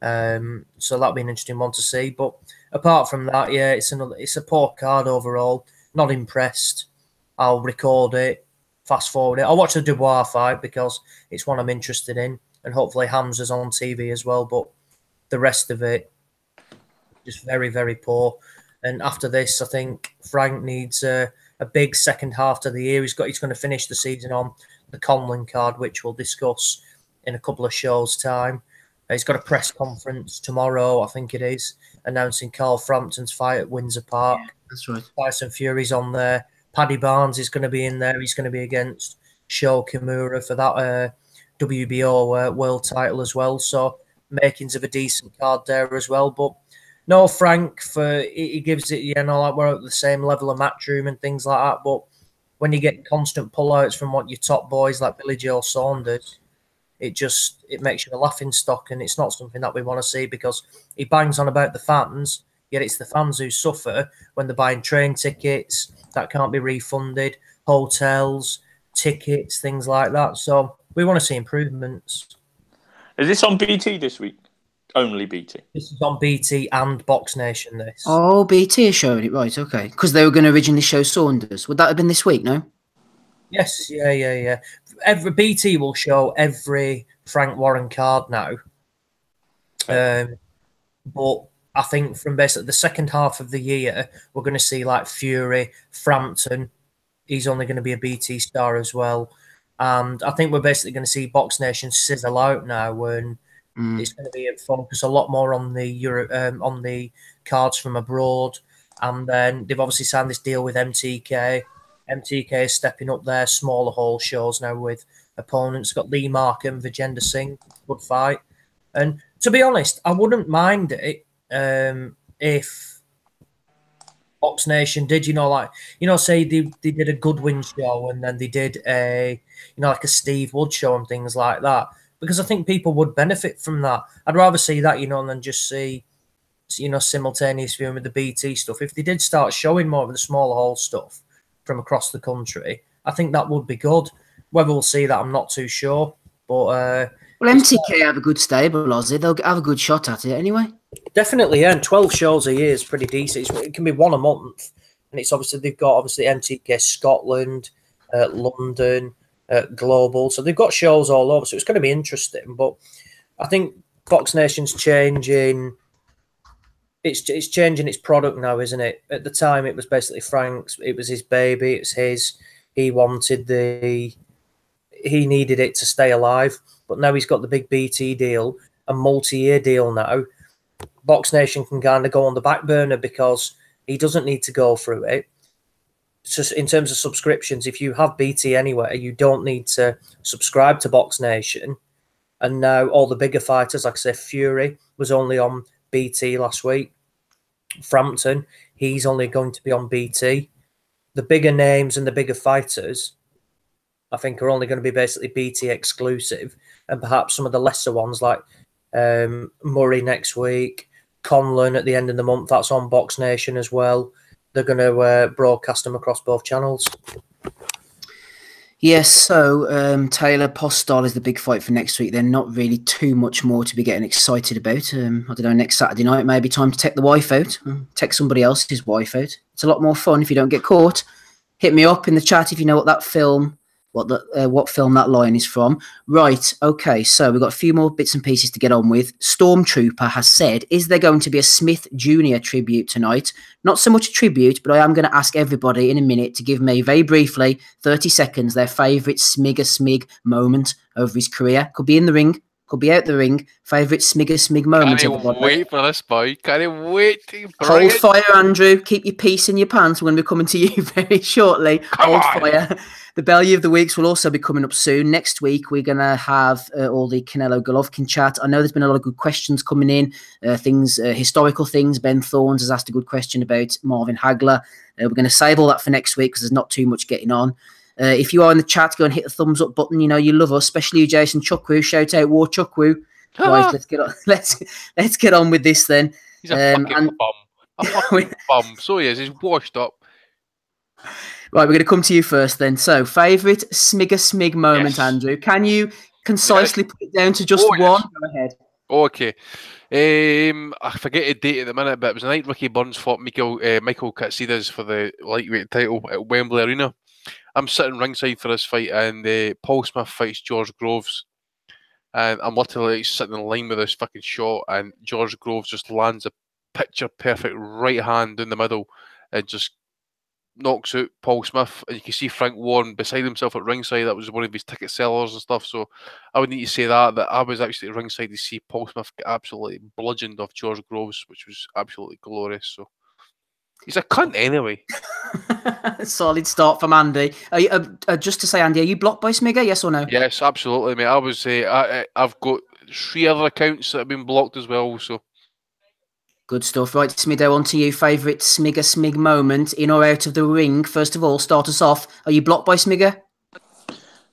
So that'll be an interesting one to see. But apart from that, yeah, it's a poor card overall. Not impressed. I'll record it, fast forward it. I'll watch the Dubois fight because it's one I'm interested in, and hopefully Hamza's on TV as well. But the rest of it, just very, very poor. And after this, I think Frank needs a big second half to the year. He's going to finish the season on the Conlon card, which we'll discuss in a couple of shows' time. He's got a press conference tomorrow, I think it is, announcing Carl Frampton's fight at Windsor Park. Yeah, that's right. Tyson Fury's on there. Paddy Barnes is going to be in there. He's going to be against Sho Kimura for that WBO world title as well. So makings of a decent card there as well. But no, Frank, he gives it, like we're at the same level of Matchroom and things like that. But when you get constant pullouts from your top boys like Billy Joe Saunders, it makes you a laughing stock, and it's not something that we want to see, because he bangs on about the fans, yet it's the fans who suffer when they're buying train tickets that can't be refunded, hotels, tickets, things like that. So we want to see improvements. Is this on BT this week? Only BT. This is on BT and Box Nation. This. Oh, BT is showing it, right? Okay, because they were going to originally show Saunders. Would that have been this week? No. Yes, yeah. Every BT will show every Frank Warren card now. But I think from basically the second half of the year, we're going to see like Fury, Frampton. He's only going to be a BT star as well. And I think we're basically going to see Box Nation sizzle out now, and it's going to be a focus a lot more on on the cards from abroad. And then they've obviously signed this deal with MTK. MTK is stepping up their smaller hall shows now with opponents. Got Lee Markham, Vijender Singh, good fight. And to be honest, I wouldn't mind it if Box Nation did, say they did a Goodwin show, and then they did like a Steve Wood show and things like that, because I think people would benefit from that. I'd rather see that, than just see, simultaneous viewing with the BT stuff. If they did start showing more of the smaller hall stuff from across the country, I think that would be good. Whether we'll see that, I'm not too sure. But well, MTK have a good stable, Ozzy. They'll have a good shot at it anyway. Definitely, yeah. And 12 shows a year is pretty decent. It can be one a month, and it's obviously they've got MTK Scotland, London, Global, so they've got shows all over. So it's going to be interesting. But I think Box Nation's changing. It's changing its product now, isn't it? At the time, it was basically Frank's. It was his baby. It's his. He needed it to stay alive. But now he's got the big BT deal, a multi-year deal now. Box Nation can kind of go on the back burner because he doesn't need to go through it. So in terms of subscriptions, if you have BT anywhere, you don't need to subscribe to Box Nation. And now all the bigger fighters, like I say, Fury was only on BT last week. Frampton, he's only going to be on BT. The bigger names and the bigger fighters, I think, are only going to be basically BT exclusive, and perhaps some of the lesser ones like Murray next week, Conlon at the end of the month, that's on Box Nation as well. They're going to broadcast them across both channels. Yes, so Taylor Postol is the big fight for next week. They're not really too much more to be getting excited about. I don't know, next Saturday night, maybe time to take the wife out. Take somebody else's wife out. It's a lot more fun if you don't get caught. Hit me up in the chat if you know what that film... what film that line is from. Right, okay, so we've got a few more bits and pieces to get on with. Stormtrooper has said, is there going to be a Smith Jr. tribute tonight? Not so much a tribute, but I am going to ask everybody in a minute to give me, very briefly, 30 seconds, their favourite Smig moment over his career. Could be in the ring, could be out the ring. Favourite Smig moment. Can't wait for this, boy. Can't wait. Hold fire, Andrew. Keep your peace in your pants. We're going to be coming to you very shortly. Hold fire. The Belly of the Weeks will also be coming up soon. Next week, we're going to have all the Canelo Golovkin chat. I know there's been a lot of good questions coming in, historical things. Ben Thorns has asked a good question about Marvin Hagler. We're going to save all that for next week because there's not too much getting on. If you are in the chat, go and hit the thumbs up button. You know you love us, especially you, Jason Chukwu. Shout out War Chukwu. Right, let's get on. Let's get on with this then. He's a fucking bum. A fucking bum. So he is. He's washed up. Right, we're going to come to you first then. So, favourite Smig moment, yes. Andrew. Can you concisely put it down to just one? Yes. Go ahead. Okay. I forget the date at the minute, but it was the night Ricky Burns fought Michael Katsidas for the lightweight title at Wembley Arena. I'm sitting ringside for this fight, and Paul Smith fights George Groves. And I'm literally sitting in line with this fucking shot, and George Groves just lands a picture-perfect right hand in the middle and just knocks out Paul Smith. And you can see Frank Warren beside himself at ringside. That was one of his ticket sellers and stuff. So I would need to say that I was actually at ringside to see Paul Smith get absolutely bludgeoned off George Groves, which was absolutely glorious. So he's a cunt anyway. Solid start from Andy. Just to say, Andy, are you blocked by Smigger? Yes or no? Yes, absolutely, mate. I was. I've got 3 other accounts that have been blocked as well. So good stuff. Right, Smido, on to you. Favourite Smig moment in or out of the ring? First of all, start us off. Are you blocked by Smigger?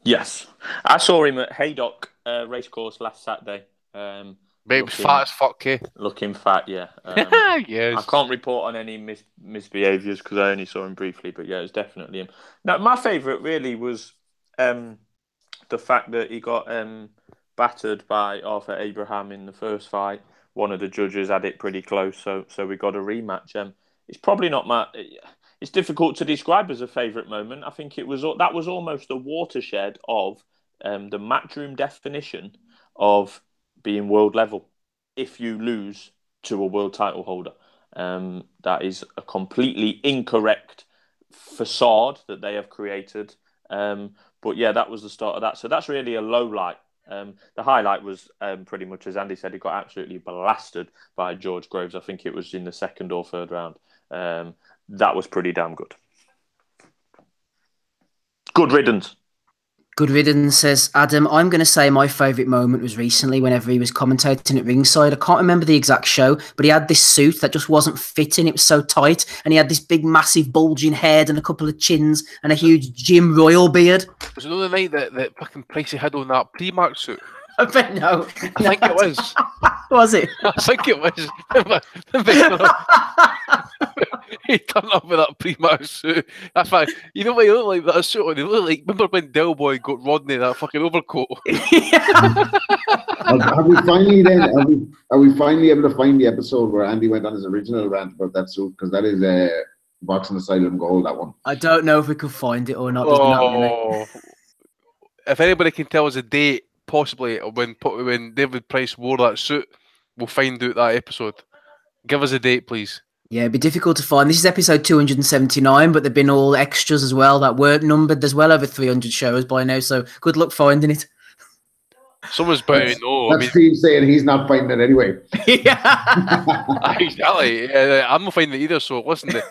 Yes. I saw him at Haydock Racecourse last Saturday. Babe was fat as fuck, eh? Looking fat, yeah. Yes. I can't report on any misbehaviours because I only saw him briefly, but yeah, it was definitely him. Now, my favourite really was the fact that he got battered by Arthur Abraham in the first fight. One of the judges had it pretty close, so we got a rematch. It's probably not my. It's difficult to describe as a favourite moment. I think that was almost a watershed of the matchroom definition of being world level. If you lose to a world title holder, that is a completely incorrect facade that they have created. But yeah, that was the start of that. So that's really a low light. The highlight was pretty much, as Andy said, he got absolutely blasted by George Groves. I think it was in the second or third round. That was pretty damn good. Good riddance. Good riddance, says Adam. I'm going to say my favourite moment was recently whenever he was commentating at ringside. I can't remember the exact show, but he had this suit that just wasn't fitting. It was so tight, and he had this big, massive, bulging head and a couple of chins and a huge Jim Royal beard. Was it the night that fucking Pricey had on that pre-mark suit? I bet no. I think it was. Was it? I think it was. He turned up with that pre-mark suit. That's fine. You know what he looked like? That suit on. He looked like, remember when Del Boy got Rodney that fucking overcoat? Have we finally then? Are we finally able to find the episode where Andy went on his original rant about that suit? Because that is Boxing Asylum Gold. That one. I don't know if we could find it or not. There's been that many. If anybody can tell us a date, possibly when David Price wore that suit, we'll find out that episode. Give us a date, please. Yeah, it'd be difficult to find. This is episode 279, but there've been all extras as well that weren't numbered. There's well over 300 shows by now, so good luck finding it. Someone's bound to know. That's Steve saying he's not finding it anyway. Exactly. I'm not finding it either, so listen to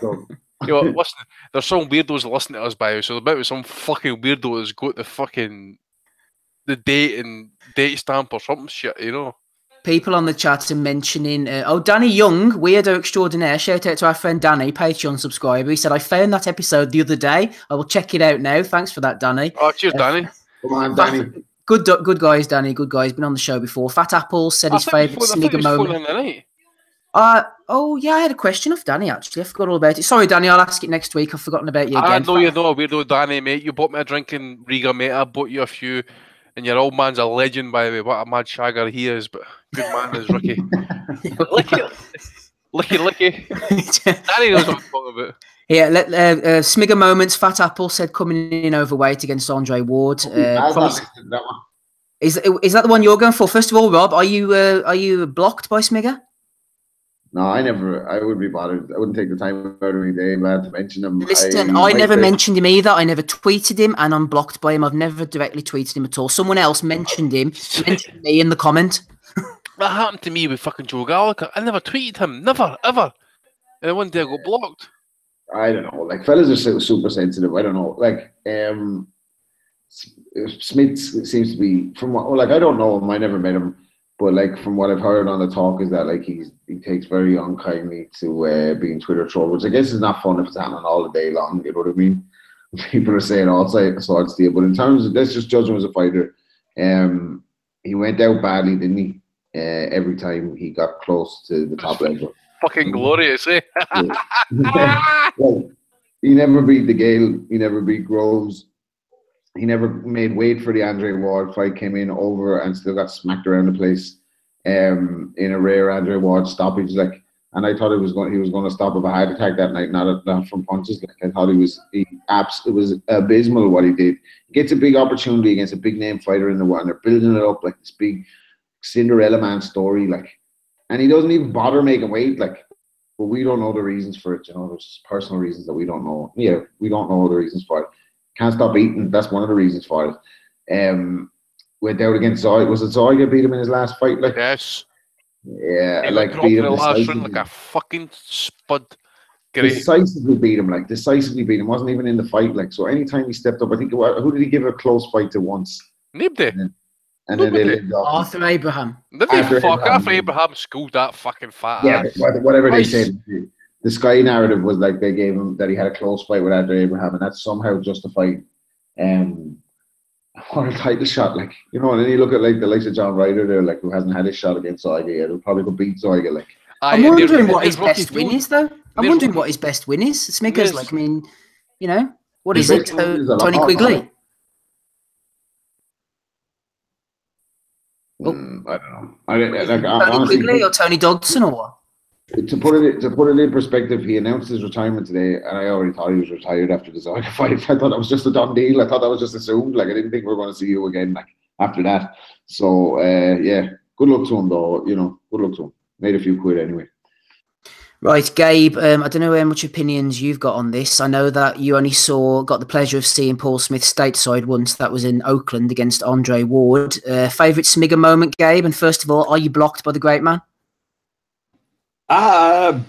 listen, there's some weirdos listening to us by now, so there might be some fucking weirdo that's got the date and date stamp or something shit, you know. People on the chat are mentioning, Danny Young, Weirdo Extraordinaire. Shout out to our friend Danny, Patreon subscriber. He said, I found that episode the other day. I will check it out now. Thanks for that, Danny. Oh, cheers, Danny. Come on, Danny. Good guys, Danny. Good guys. Been on the show before. Fat Apple said his favourite snigger moment. Oh, yeah, I had a question of Danny, actually. I forgot all about it. Sorry, Danny, I'll ask it next week. I've forgotten about you again. I know you're not a weirdo, Danny, mate. You bought me a drink in Riga, mate. I bought you a few. And your old man's a legend, by the way. What a mad shagger he is, but good man is Ricky. Licky. Danny knows what I'm talking about. Yeah, Smigger moments. Fat Apple said coming in overweight against Andre Ward. Is that the one you're going for? First of all, Rob, are you blocked by Smigger? No, I wouldn't be bothered. I wouldn't take the time out of my day, man, to mention him. Listen, I never mentioned him either. I never tweeted him, and I'm blocked by him. I've never directly tweeted him at all. Someone else mentioned him, mentioned me in the comment. That happened to me with fucking Joe Gallagher. I never tweeted him, never, ever. And then one day I got blocked. I don't know. Like, fellas are super sensitive. I don't know. Like, Smith seems to be, I don't know him. I never met him. But like from what I've heard on the talk is that like he takes very unkindly to being Twitter trolled, which I guess is not fun if it's happening all the day long. You know what I mean? People are saying all sorts of stuff. But in terms of, let's just judge him as a fighter. He went out badly, didn't he? Every time he got close to the top level. Fucking glorious, eh? Well, he never beat the Gale. He never beat Groves. He never made weight for the Andre Ward fight, came in over and still got smacked around the place in a rare Andre Ward stoppage. Like, and I thought he was going to stop with a heart attack that night, not from punches. Like, I thought it was abysmal what he did. He gets a big opportunity against a big name fighter in the world, and they're building it up like this big Cinderella man story. Like, and he doesn't even bother making weight. Like, but we don't know the reasons for it. You know, there's personal reasons that we don't know. Yeah, we don't know the reasons for it. Can't stop eating. That's one of the reasons for it. Went out against Zoy. Was it Zoy that beat him in his last fight? Like, yes. Yeah, he like beat him the last round like a fucking spud. Decisively beat him. Wasn't even in the fight. Like, so anytime he stepped up, I think who did he give a close fight to once? Nobody. And then they lived off. Arthur Abraham. Arthur Abraham schooled that fucking fat ass. Yeah, whatever they said. The Sky narrative was like they gave him that he had a close fight with Andre Abraham, and that's somehow justified what a title shot, like, you know, and then you look at like the likes of John Ryder there, like, who hasn't had a shot against Saiga yet, who probably could beat Saiga, like. I'm wondering what his best win is, though. I'm wondering what his best win is. Smiggers, like, I mean, you know, what is it? Tony Quigley? I don't know. Tony Quigley or Tony Dodson or what? To put it in perspective, he announced his retirement today, and I already thought he was retired after the Saiga fight. I thought that was just a done deal. I thought that was just assumed. Like, I didn't think we were going to see you again, like, after that. So yeah, good luck to him, though. You know, good luck to him. Made a few quid anyway. Right, Gabe, I don't know how much opinions you've got on this. I know that you only got the pleasure of seeing Paul Smith stateside once. That was in Oakland against Andre Ward. Favourite Smigger moment, Gabe? And first of all, are you blocked by the great man? I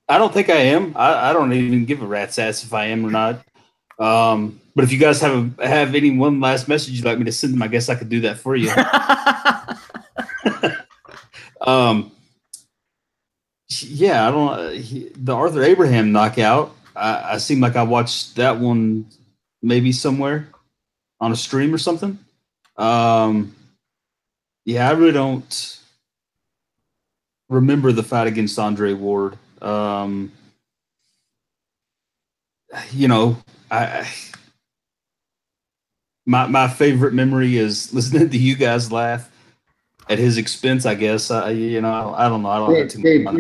don't think I am. I don't even give a rat's ass if I am or not. But if you guys have any one last message you'd like me to send them, I guess I could do that for you. Yeah, I don't. The Arthur Abraham knockout. I seem like I watched that one maybe somewhere on a stream or something. Yeah, I really don't remember the fight against Andre Ward. You know, my favorite memory is listening to you guys laugh at his expense, I guess. You know, I don't know. I don't have too much.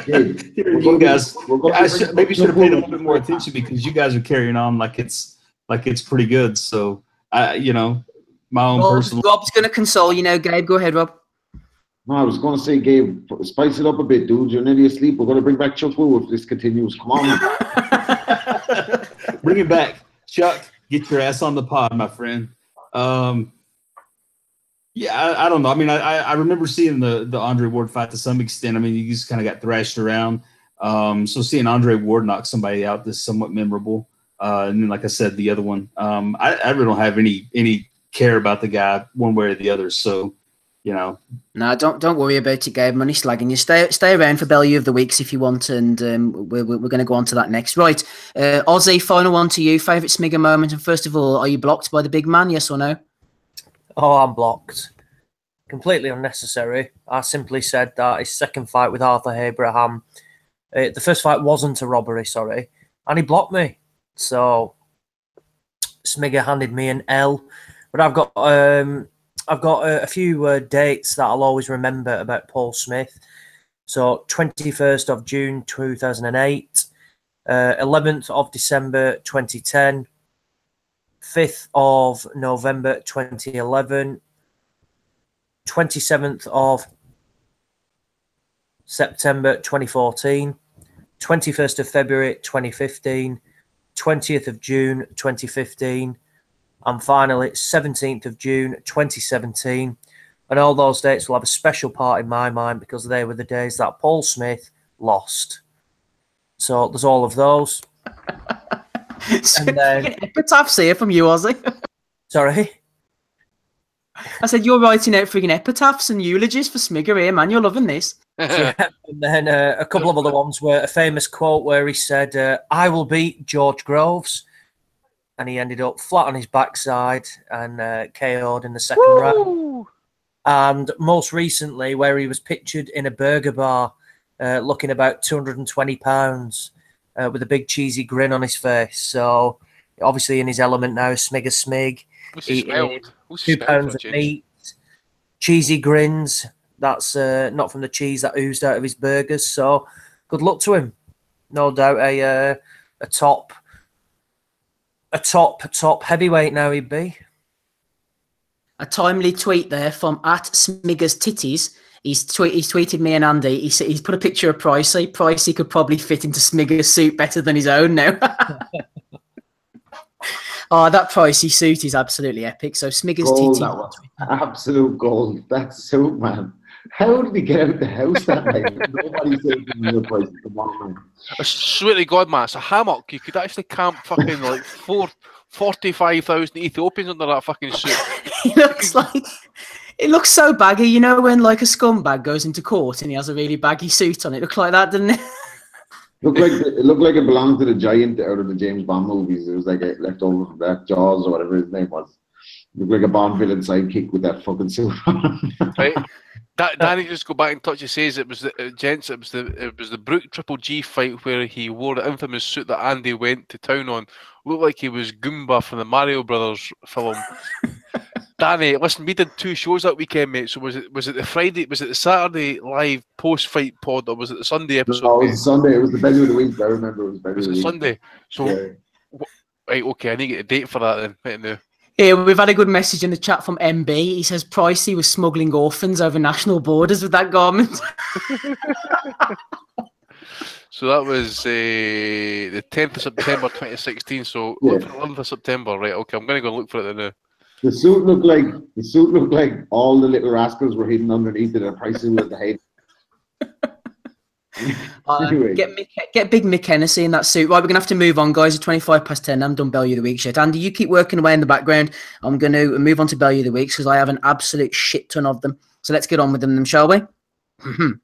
You guys, I maybe should have paid a little bit more attention because you guys are carrying on like it's pretty good. So you know, my own personal. Rob's going to console you now, Gabe. Go ahead, Rob. No, I was going to say, Gabe, spice it up a bit, dude. You're nearly asleep. We're going to bring back Chuck Wu if this continues. Come on. Bring it back. Chuck, get your ass on the pod, my friend. Yeah, I don't know. I mean, I remember seeing the Andre Ward fight to some extent. I mean, you just kind of got thrashed around. So seeing Andre Ward knock somebody out is somewhat memorable. And then, like I said, the other one, I really don't have any care about the guy one way or the other. So, you know. No, don't worry about it, Gabe. I'm only slagging you. Stay around for Bellew of the Weeks if you want, and we're going to go on to that next. Right, Ozzy, final one to you. Favourite Smigger moment? And first of all, are you blocked by the big man, yes or no? Oh, I'm blocked. Completely unnecessary. I simply said that his second fight with Arthur Abraham, the first fight wasn't a robbery, sorry, and he blocked me. So Smigger handed me an L. But I've got a few dates that I'll always remember about Paul Smith. So 21st of June 2008, 11th of December 2010, 5th of November 2011, 27th of September 2014, 21st of February 2015, 20th of June 2015, and finally 17th of June 2017. And all those dates will have a special part in my mind because they were the days that Paul Smith lost. So there's all of those. And then epitaphs here from you, Ozzy. Sorry? I said you're writing out freaking epitaphs and eulogies for Smigger here, man. You're loving this. Yeah. And then a couple of other ones were a famous quote where he said, I will beat George Groves. And he ended up flat on his backside and KO'd in the second round. And most recently, where he was pictured in a burger bar, looking about 220 pounds, with a big cheesy grin on his face. So obviously in his element now, Smigger Smig. 2 pounds of meat, cheesy grins. That's not from the cheese that oozed out of his burgers. So good luck to him. No doubt a top heavyweight now he'd be. A timely tweet there from @Smigger's Titties. He's tweeted me and Andy. He's put a picture of Pricey. Pricey could probably fit into Smigger's suit better than his own now. Oh, that Pricey suit is absolutely epic. So Smigger's gold, Titties. Absolute gold. That suit, man. How did he get out of the house that night? Nobody said to me, Pricey, come on, man. I swear to God, man, it's a hammock. You could actually camp fucking like 45,000 Ethiopians under that fucking suit. It looks so baggy, you know, when like a scumbag goes into court and he has a really baggy suit on. It looked like that, didn't it? It looked like it belonged to the giant out of the James Bond movies. It was like left over from that Jaws or whatever his name was. Look like a Bond villain sidekick with that fucking suit. Right. Danny, just go back and touch. He says it was the gents. It was the Brook Triple G fight where he wore the infamous suit that Andy went to town on. Looked like he was Goomba from the Mario Brothers film. Danny, listen, we did 2 shows that weekend, mate. So was it the Friday? Was it the Saturday live post fight pod, or was it the Sunday episode? No, it was Sunday. It was the Belly of the Week. I remember it was Belly of the Week. Sunday. So right, okay, I need to get a date for that then. Right now. Yeah, we've had a good message in the chat from MB. He says Pricey was smuggling orphans over national borders with that garment. So that was the 10th of September 2016. So look for the 11th of September, right? Okay, I'm going to go look for it now. The suit looked like all the little rascals were hidden underneath it, and Pricey was the head. Anyway. Get big Mick Hennessy in that suit. Right, we're gonna have to move on, guys. It's 25 past 10. I'm done Bellew of the Week shit. Andy, you keep working away in the background. I'm going to move on to Bellew of the Weeks because I have an absolute shit ton of them. So let's get on with them, shall we?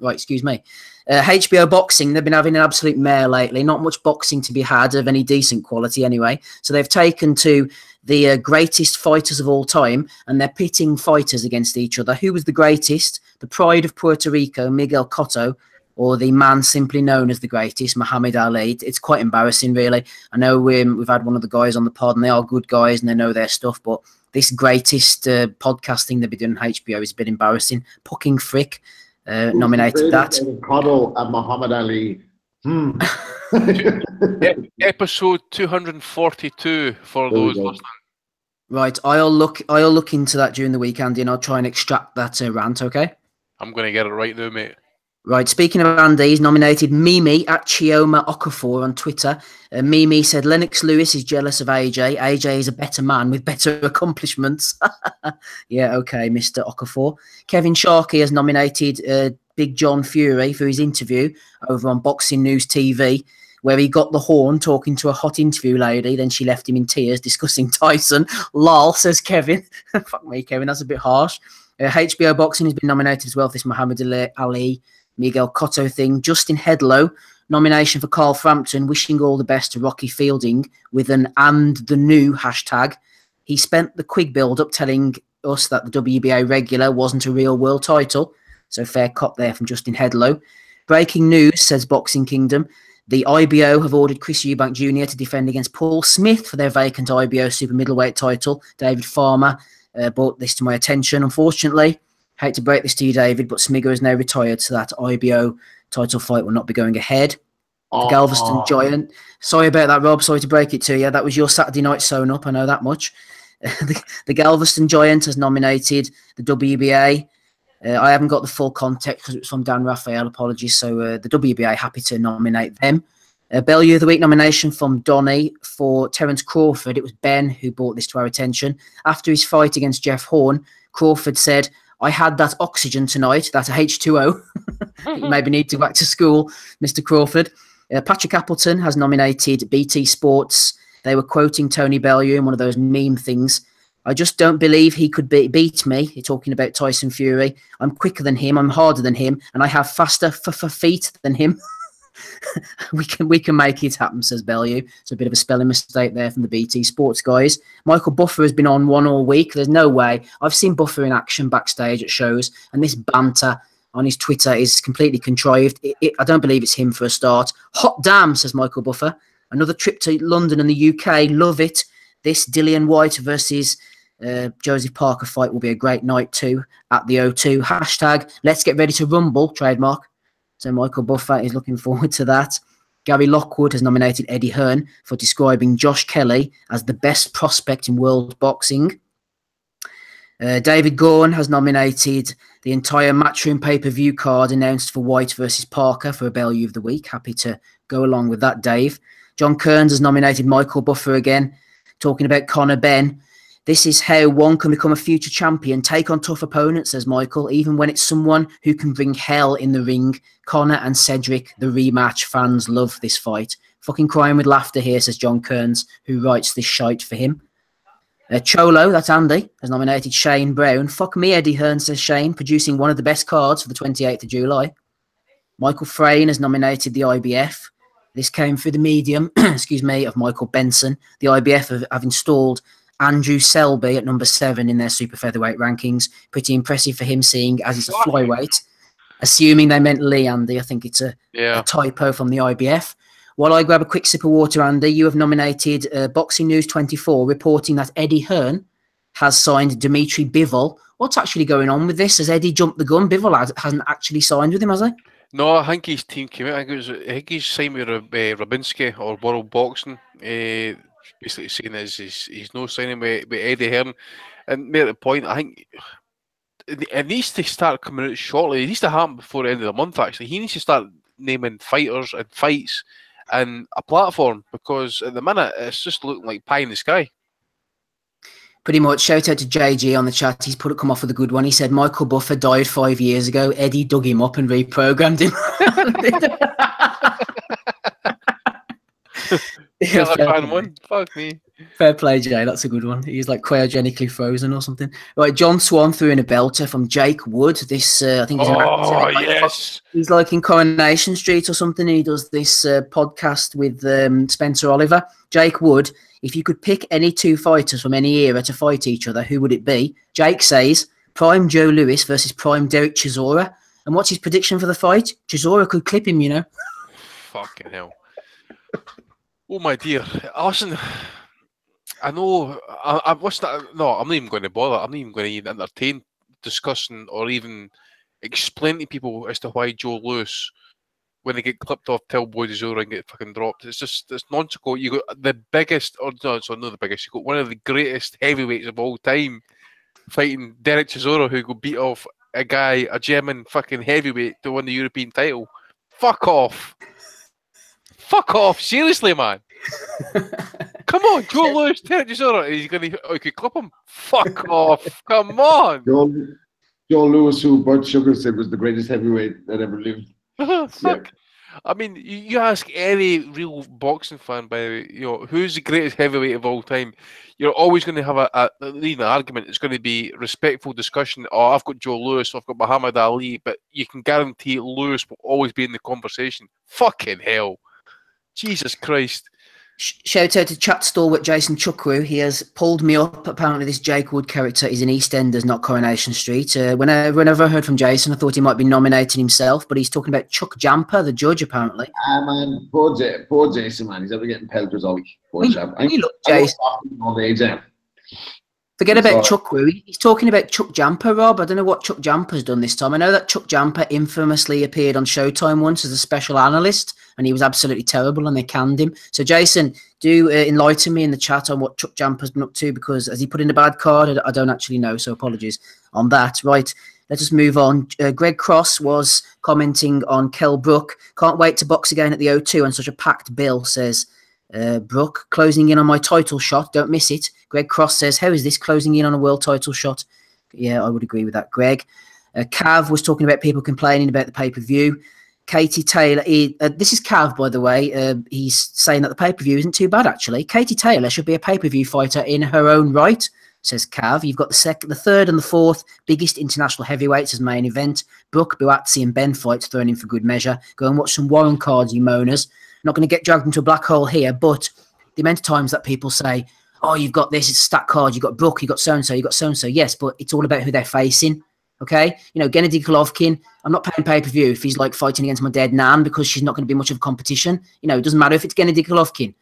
Right, excuse me. HBO Boxing, they've been having an absolute mare lately. Not much boxing to be had of any decent quality anyway. So they've taken to the greatest fighters of all time, and they're pitting fighters against each other. Who was the greatest? The pride of Puerto Rico, Miguel Cotto, or the man simply known as the greatest, Muhammad Ali. It's quite embarrassing, really. I know we've had one of the guys on the pod, and they are good guys, and they know their stuff, but this greatest podcasting they've been doing on HBO is a bit embarrassing. Pucking Frick nominated that. Cotto and Muhammad Ali. Episode 242 for those listening. Right, I'll look into that during the week, Andy, and I'll try and extract that rant, okay? I'm going to get it right now, mate. Right, speaking of Andy, he's nominated Mimi at Chioma Okafor on Twitter. Mimi said Lennox Lewis is jealous of AJ. AJ is a better man with better accomplishments. Yeah, okay, Mr. Okafor. Kevin Sharkey has nominated Big John Fury for his interview over on Boxing News TV, where he got the horn talking to a hot interview lady. Then she left him in tears discussing Tyson. Lol, says Kevin. Fuck me, Kevin, that's a bit harsh. HBO Boxing has been nominated as well for this Muhammad Ali, Miguel Cotto thing. Justin Hedlow, nomination for Carl Frampton, wishing all the best to Rocky Fielding with an "and the new" hashtag. He spent the quick build-up telling us that the WBA regular wasn't a real world title. So fair cop there from Justin Hedlow. Breaking news, says Boxing Kingdom. The IBO have ordered Chris Eubank Jr. to defend against Paul Smith for their vacant IBO super middleweight title. David Farmer brought this to my attention. Unfortunately, hate to break this to you, David, but Smigo is now retired, so that IBO title fight will not be going ahead. The Galveston Giant. Sorry about that, Rob. Sorry to break it to you. That was your Saturday night sewn up. I know that much. The Galveston Giant has nominated the WBA. I haven't got the full context because it was from Dan Raphael. Apologies. So the WBA happy to nominate them. Bellew of the Week nomination from Donny for Terence Crawford. It was Ben who brought this to our attention. After his fight against Jeff Horn, Crawford said, "I had that oxygen tonight, that H2O. You maybe need to go back to school, Mr. Crawford." Patrick Appleton has nominated BT Sports. They were quoting Tony Bellew in one of those meme things. "I just don't believe he could beat me." You're talking about Tyson Fury. "I'm quicker than him, I'm harder than him, and I have faster feet than him." we can make it happen, says Bellew. It's a bit of a spelling mistake there from the BT Sports guys. Michael Buffer has been on one all week. There's no way. I've seen Buffer in action backstage at shows, and this banter on his Twitter is completely contrived. I don't believe it's him for a start. "Hot damn," says Michael Buffer. "Another trip to London and the UK. Love it. This Dillian White versus Joseph Parker fight will be a great night too at the O2. Hashtag let's get ready to rumble," trademark. So Michael Buffer is looking forward to that. Gary Lockwood has nominated Eddie Hearn for describing Josh Kelly as the best prospect in world boxing. David Gorn has nominated the entire Matchroom pay-per-view card announced for White versus Parker for a Bellew of the Week. Happy to go along with that, Dave. John Kearns has nominated Michael Buffer again, talking about Conor Benn. "This is how one can become a future champion. Take on tough opponents," says Michael, "even when it's someone who can bring hell in the ring. Conor and Cedric, the rematch. Fans love this fight." Fucking crying with laughter here, says John Kearns, who writes this shite for him. Cholo, that's Andy, has nominated Shane Brown. "Fuck me, Eddie Hearn," says Shane, producing one of the best cards for the 28th of July. Michael Frayn has nominated the IBF. This came through the medium, excuse me, of Michael Benson. The IBF have installed Andrew Selby at number 7 in their super featherweight rankings. Pretty impressive for him, seeing as it's a flyweight. Assuming they meant Lee, Andy. I think it's a typo from the IBF. While I grab a quick sip of water, Andy, you have nominated Boxing News 24 reporting that Eddie Hearn has signed Dimitri Bivol. What's actually going on with this? Has Eddie jumped the gun? Bivol hasn't actually signed with him, has he? No, I think his team came out. I think he's signed with Rabinski or World Boxing. Basically saying that he's no signing with Eddie Hearn. And made the point, I think it needs to start coming out shortly. It needs to happen before the end of the month, actually. He needs to start naming fighters and fights and a platform, because at the minute it's just looking like pie in the sky. Pretty much. Shout out to JG on the chat. He's come off with a good one. He said Michael Buffer died 5 years ago. Eddie dug him up and reprogrammed him. Fuck me. Fair play, Jay. That's a good one. He's like cryogenically frozen or something. Right, John Swan threw in a belter from Jake Wood. This, I think, yes, he's like in Coronation Street or something. He does this podcast with Spencer Oliver. Jake Wood. If you could pick any 2 fighters from any era to fight each other, who would it be? Jake says prime Joe Louis versus prime Derek Chisora. And what's his prediction for the fight? Chisora could clip him, you know. Fucking hell. Oh my dear. Listen, I know no, I'm not even going to bother. I'm not even going to even entertain discussing or even explain to people as to why Joe Louis, when they get clipped off, tell Boy Chisora and get fucking dropped. It's nonsensical. You got the biggest, or no, it's not the biggest. You got one of the greatest heavyweights of all time fighting Derek Chisora, who could beat off a German fucking heavyweight to win the European title. Fuck off. Fuck off. Seriously, man. Come on, Joe Louis, Derek Chisora. He could clip him. Fuck off. Come on. Joe Louis, who Bud Sugar said was the greatest heavyweight that ever lived. Fuck. Yeah. I mean, you ask any real boxing fan, who's the greatest heavyweight of all time, you're always going to have an argument. It's going to be respectful discussion. Oh, I've got Joe Louis, I've got Muhammad Ali, but you can guarantee Louis will always be in the conversation. Fucking hell. Jesus Christ. Shout out to chat stalwart Jason Chukwu. He has pulled me up. Apparently this Jake Wood character is in EastEnders, not Coronation Street. Whenever I heard from Jason, I thought he might be nominating himself, but he's talking about Chuck Jamper, the judge, apparently. Man, poor Jason, man. He's ever getting pelters all week. Poor chap. Look, Jason. All the exam. Forget about Chukwu. He's talking about Chuck Jamper, Rob. I don't know what Chuck Jamper's done this time. I know that Chuck Jamper infamously appeared on Showtime once as a special analyst, and he was absolutely terrible, and they canned him. So, Jason, do enlighten me in the chat on what Chuck Jamper's been up to, because has he put in a bad card? I don't actually know, so apologies on that. Right, let us move on. Greg Cross was commenting on Kell Brook. Can't wait to box again at the O2 on such a packed bill, says Brook. Closing in on my title shot. Don't miss it. Greg Cross says, how is this closing in on a world title shot? Yeah, I would agree with that, Greg. Cav was talking about people complaining about the pay-per-view. Katie Taylor, this is Cav, by the way. He's saying that the pay-per-view isn't too bad, actually. Katie Taylor should be a pay-per-view fighter in her own right, says Cav. You've got the third and the fourth biggest international heavyweights as main event. Brook, Buatsi and Ben fights thrown in for good measure. Go and watch some Warren cards, you moaners. Not going to get dragged into a black hole here, but the amount of times that people say, oh, you've got this, it's a stat card, you've got Brook, you've got so-and-so, you've got so-and-so. Yes, but it's all about who they're facing, okay? You know, Gennady Golovkin, I'm not paying pay-per-view if he's like fighting against my dead nan, because she's not going to be much of a competition. You know, it doesn't matter if it's Gennady Golovkin.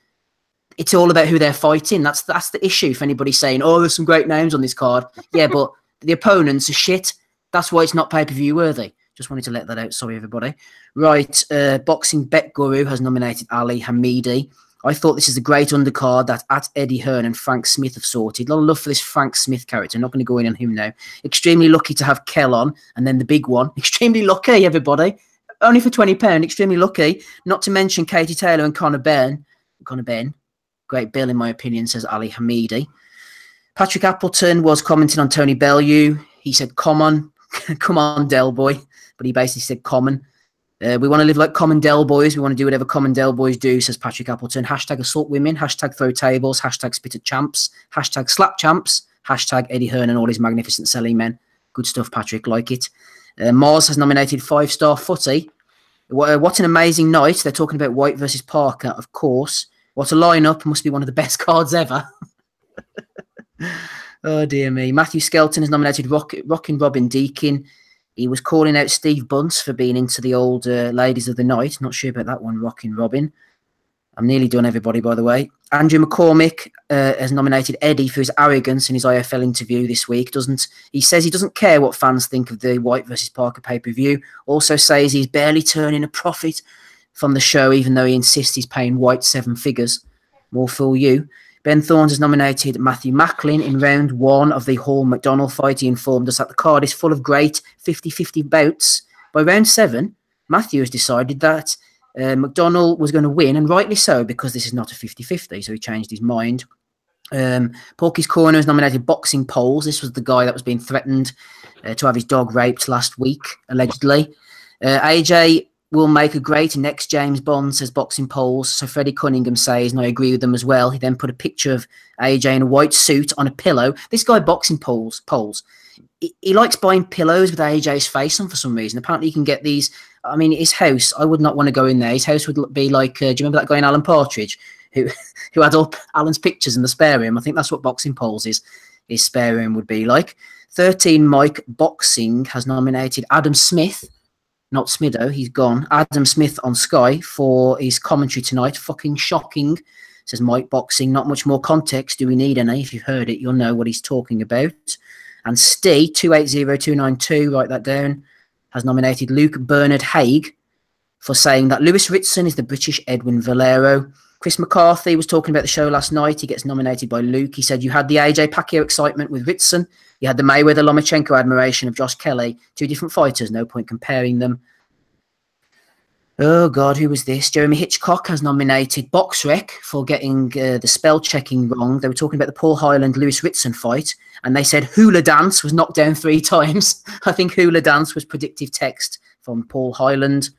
It's all about who they're fighting. That's the issue if anybody's saying, oh, there's some great names on this card. Yeah, but the opponents are shit. That's why it's not pay-per-view worthy. Just wanted to let that out. Sorry, everybody. Right, Boxing Bet Guru has nominated Ali Hamidi. I thought this is a great undercard that at Eddie Hearn and Frank Smith have sorted. A lot of love for this Frank Smith character. I'm not going to go in on him now. Extremely lucky to have Kell on, and then the big one. Extremely lucky, everybody. Only for £20. Extremely lucky. Not to mention Katie Taylor and Conor Ben. Great bill, in my opinion, says Ali Hamidi. Patrick Appleton was commenting on Tony Bellew. He said, come on, Del Boy. But he basically said common. We want to live like common Del Boys. We want to do whatever common Del Boys do, says Patrick Appleton. Hashtag assault women. Hashtag throw tables. Hashtag spit at champs. Hashtag slap champs. Hashtag Eddie Hearn and all his magnificent selling men. Good stuff, Patrick. Like it. Mars has nominated 5-star footy. What an amazing night. They're talking about White versus Parker, of course. What a lineup. Must be one of the best cards ever. Oh dear me. Matthew Skelton has nominated Rockin' Robin Deakin. He was calling out Steve Bunce for being into the old ladies of the night. Not sure about that one, Rockin' Robin. I'm nearly done, everybody, by the way. Andrew McCormick has nominated Eddie for his arrogance in his IFL interview this week. He says he doesn't care what fans think of the White versus Parker pay-per-view. Also says he's barely turning a profit from the show, even though he insists he's paying White 7 figures. More fool you. Ben Thorns has nominated Matthew Macklin in round 1 of the Hall McDonnell fight. He informed us that the card is full of great 50-50 bouts. By round 7, Matthew has decided that McDonnell was going to win, and rightly so, because this is not a 50-50, so he changed his mind. Porky's Corner has nominated Boxing Poles. This was the guy that was being threatened to have his dog raped last week, allegedly. AJ will make a great next James Bond, says Boxing Poles. So Freddie Cunningham says, and I agree with them as well. He then put a picture of AJ in a white suit on a pillow. This guy, Boxing Poles, he likes buying pillows with AJ's face on for some reason. Apparently you can get these. I mean, his house, I would not want to go in there. His house would be like, do you remember that guy in Alan Partridge who had all Alan's pictures in the spare room? I think that's what Boxing Poles is. His spare room would be like. 13 Mike Boxing has nominated Adam Smith, not Smido, he's gone. Adam Smith on Sky for his commentary tonight. Fucking shocking, says Mike Boxing. Not much more context. Do we need any? If you've heard it, you'll know what he's talking about. And Stee, 280292, write that down, has nominated Luke Bernard Haig for saying that Lewis Ritson is the British Edwin Valero. Chris McCarthy was talking about the show last night. He gets nominated by Luke. He said, you had the AJ Pacquiao excitement with Ritson. You had the Mayweather-Lomachenko admiration of Josh Kelly. 2 different fighters, no point comparing them. Oh, God, who was this? Jeremy Hitchcock has nominated BoxRec for getting the spell checking wrong. They were talking about the Paul Hyland-Lewis Ritson fight, and they said Hula Dance was knocked down 3 times. I think Hula Dance was predictive text from Paul Hyland.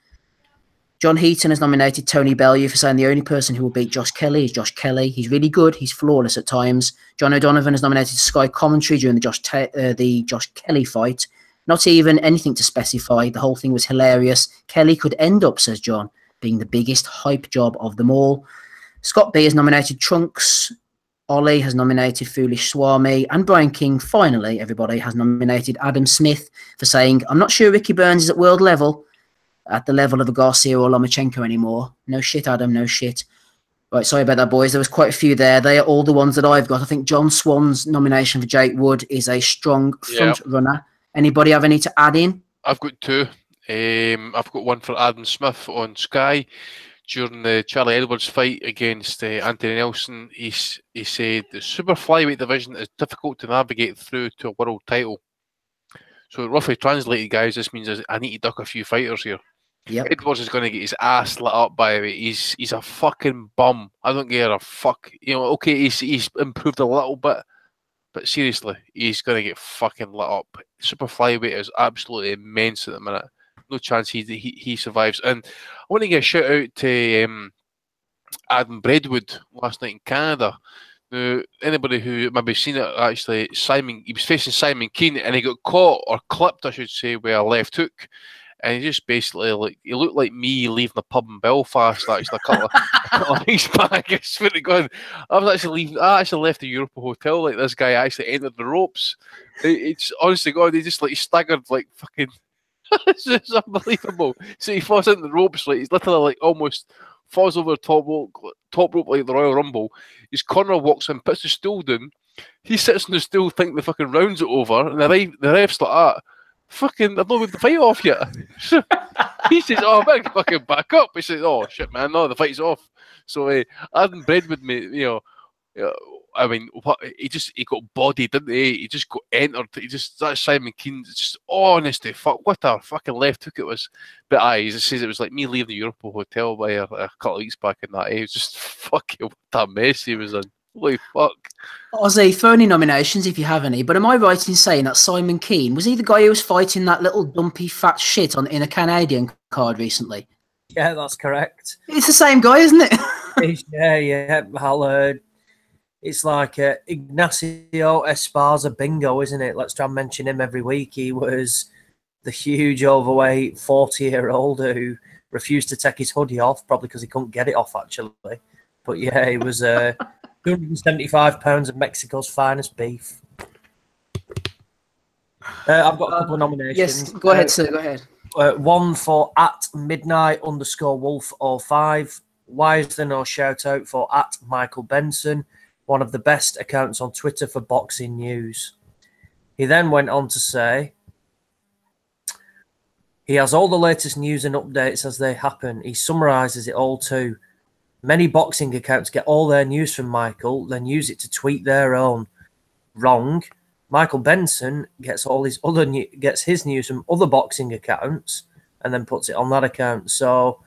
John Heaton has nominated Tony Bellew for saying the only person who will beat Josh Kelly is Josh Kelly. He's really good. He's flawless at times. John O'Donovan has nominated Sky commentary during the Josh Kelly fight. Not even anything to specify. The whole thing was hilarious. Kelly could end up, says John, being the biggest hype job of them all. Scott B has nominated Trunks. Ollie has nominated Foolish Swami. And Brian King, finally, everybody, has nominated Adam Smith for saying, I'm not sure Ricky Burns is at world level, at the level of a Garcia or Lomachenko anymore. No shit, Adam, no shit. Right, sorry about that, boys. There was quite a few there. They are all the ones that I've got. I think John Swan's nomination for Jake Wood is a strong front runner. Anybody have any to add in? I've got 2. I've got one for Adam Smith on Sky. During the Charlie Edwards fight against Anthony Nelson, he said the super flyweight division is difficult to navigate through to a world title. So roughly translated, guys, this means I need to duck a few fighters here. Yep. Edwards is going to get his ass lit up by it. He's a fucking bum. I don't give a fuck. You know, okay, he's improved a little bit, but seriously, he's going to get fucking lit up. Super flyweight is absolutely immense at the minute. No chance he survives. And I want to give a shout out to Adam Breadwood last night in Canada. Now, anybody who maybe seen it, actually, he was facing Simon Keane and he got caught, or clipped, I should say, with a left hook. And he just basically, he looked like me leaving the pub in Belfast, actually, a couple of weeks back. I swear to God, I actually left the Europa Hotel like this guy actually entered the ropes. It's honestly, God, he just like staggered like fucking, it's just unbelievable. So he falls into the ropes, like he's literally like almost falls over the top rope like the Royal Rumble. His corner walks in, puts the stool down. He sits on the stool, thinking the fucking round's it over, and the ref's like that. Fucking, I've not moved the fight off yet. He says, "Oh, I better fucking back up." He says, "Oh shit, man, no, the fight's off." So Adam Breadwood, me, I mean, he got bodied, didn't he? He just got entered. That Simon Keane, just honestly, fuck, what a fucking left hook it was. But he says it was like me leaving the Europa Hotel by a couple of weeks back in that. It was just fucking what a mess he was in. Holy fuck. Ozzy, throw any nominations if you have any, but am I right in saying that Simon Keane, was he the guy who was fighting that little dumpy fat shit in a Canadian card recently? Yeah, that's correct. It's the same guy, isn't it? Yeah. It's like Ignacio Esparza bingo, isn't it? Let's try and mention him every week. He was the huge overweight 40-year-old who refused to take his hoodie off, probably because he couldn't get it off, actually. But yeah, he was £275 of Mexico's finest beef. I've got a couple of nominations. Yes, go ahead, sir. Go ahead. One for @midnight_wolf05. Why is there no shout out for @Michael Benson, one of the best accounts on Twitter for boxing news? He then went on to say, he has all the latest news and updates as they happen. He summarises it all too. Many boxing accounts get all their news from Michael, then use it to tweet their own. Wrong. Michael Benson gets gets his news from other boxing accounts and then puts it on that account. So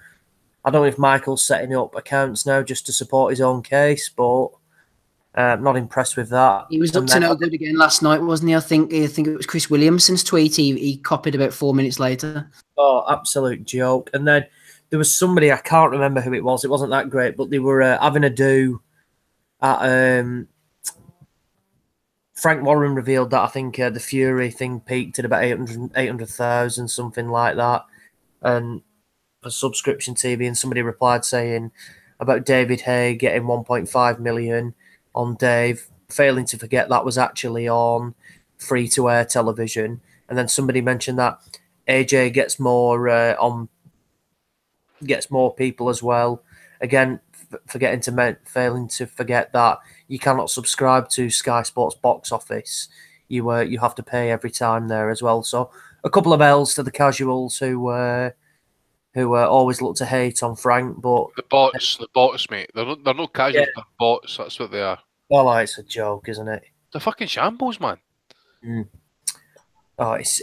I don't know if Michael's setting up accounts now just to support his own case, but I'm not impressed with that. He was up to no good again last night, wasn't he? I think it was Chris Williamson's tweet. He copied about 4 minutes later. Oh, absolute joke. And then there was somebody, I can't remember who it was. It wasn't that great, but they were having a do at Frank Warren revealed that I think the Fury thing peaked at about 800,000, something like that, and for subscription TV. And somebody replied saying about David Hay getting 1.5 million on Dave, failing to forget that was actually on free-to-air television. And then somebody mentioned that AJ gets more gets more people as well. Again, failing to forget that you cannot subscribe to Sky Sports Box Office. You have to pay every time there as well. So a couple of L's to the casuals who always look to hate on Frank, but the bots, mate. They're no casuals, they're bots. That's what they are. Well, it's a joke, isn't it? They're fucking shambles, man. Mm. Oh, it's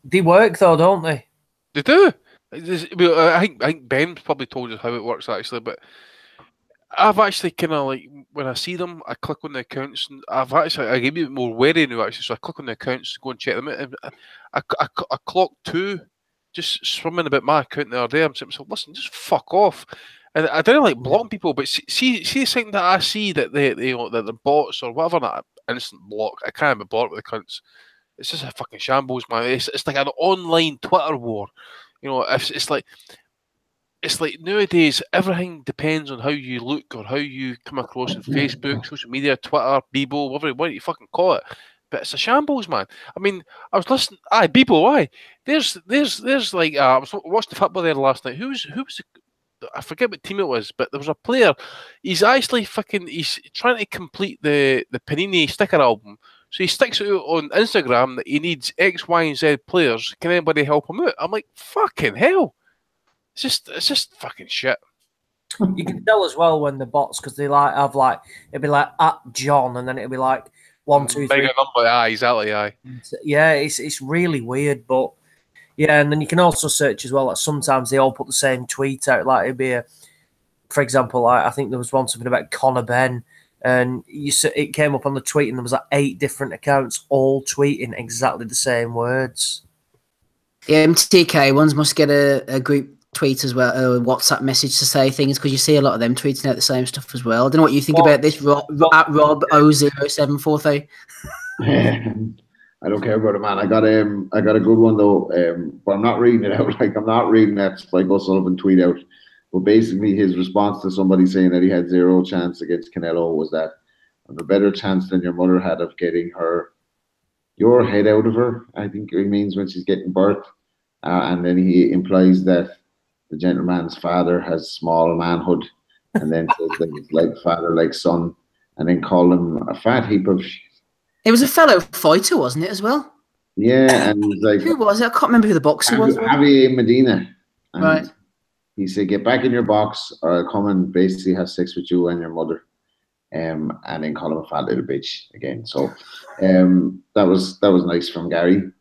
they work though, don't they? They do. I think Ben's probably told us how it works actually, but I've actually kind of like when I see them, I click on the accounts, and I get a bit more wary now actually. So I click on the accounts, go and check them out. And I clocked 2 just swimming about my account the other day. I'm saying, listen, just fuck off. And I don't like blocking people, but see something that I see that that they're bots or whatever, that instant block. I can't be blocked with the cunts. It's just a fucking shambles, man. It's like an online Twitter war. You know, it's like nowadays everything depends on how you look or how you come across on Facebook, social media, Twitter, Bebo, whatever you fucking call it. But it's a shambles, man. I mean, I was listening. Bebo, there's like I was watching the football there last night. Who was I forget what team it was, but there was a player. He's actually he's trying to complete the Panini sticker album. So he sticks it out on Instagram that he needs X, Y, and Z players. Can anybody help him out? I'm like, fucking hell. It's just fucking shit. You can tell as well when the bots, because they it'd be like @John, and then it'd be like 1, 2, 3. Bigger number, exactly, Yeah, it's really weird, but yeah, and then you can also search as well. Like sometimes they all put the same tweet out. Like it'd be for example, I think there was one something about Conor Benn. And it came up on the tweet, and there was like 8 different accounts all tweeting exactly the same words. Yeah, MTK ones must get a group tweet as well, a WhatsApp message to say things, because you see a lot of them tweeting out the same stuff as well. I don't know what you think about this, Rob00743. I don't care about it, man. I got a good one though, but I'm not reading it out. Like I'm not reading that Spike O'Sullivan tweet out. But basically, his response to somebody saying that he had 0 chance against Canelo was that I have a better chance than your mother had of getting your head out of her. I think it means when she's getting birth. And then he implies that the gentleman's father has small manhood, and then says that it's like father, like son, and then call him a fat heap of shit. It was a fellow fighter, wasn't it, as well? Yeah, and he's like, who was it? I can't remember who the boxer was. Javier Medina. And right. He said, "Get back in your box, or I'll come and basically have sex with you and your mother," and then call him a fat little bitch again. So, that was nice from Gary.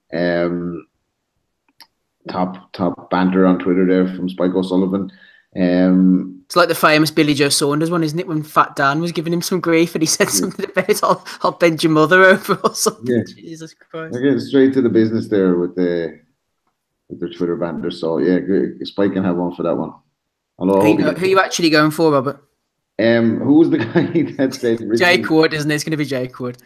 Top banter on Twitter there from Spike O'Sullivan. It's like the famous Billy Joe Saunders one, isn't it? When Fat Dan was giving him some grief, and he said something about I'll bend your mother over or something. Yeah. Jesus Christ! They're getting straight to the business there with their Twitter banter. So yeah, Spike can have one for that one. Who are you actually going for, Robert? Who was the guy that said Ritson? Jake Wood, isn't it? It's going to be Jake Wood.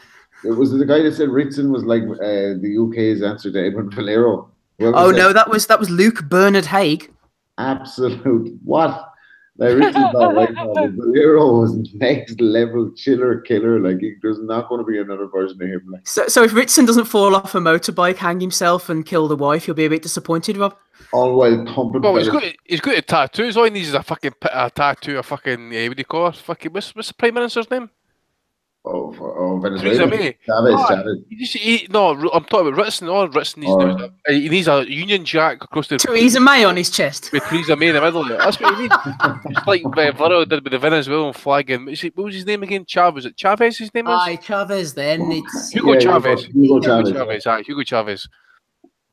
It was the guy that said Ritson was like the UK's answer to Edwin Valero. Oh no, that was Luke Bernard Haig. Absolute what? Like Ritson's not right now, but Valero was next level chiller killer. Like there's not going to be another version of him. Like. So if Ritson doesn't fall off a motorbike, hang himself, and kill the wife, you'll be a bit disappointed, Rob. All while thumping. Well, he's got a tattoos. All he needs is a fucking tattoo. A fucking what do you call it? Fucking what's the Prime Minister's name? Oh, Theresa Venezuela. May. Chavez. No, I'm talking about Ritson. All Ritson needs he needs a Union Jack across the. Theresa May on his chest. With Theresa May in the middle of it. That's what he needs. It's like Valero did with the Venezuelan flag. And what was his name again? Chavez. It Chavez. His name is. Aye, Chavez. Then it's Hugo Chavez. Hugo Chavez. Aye, Hugo Chavez.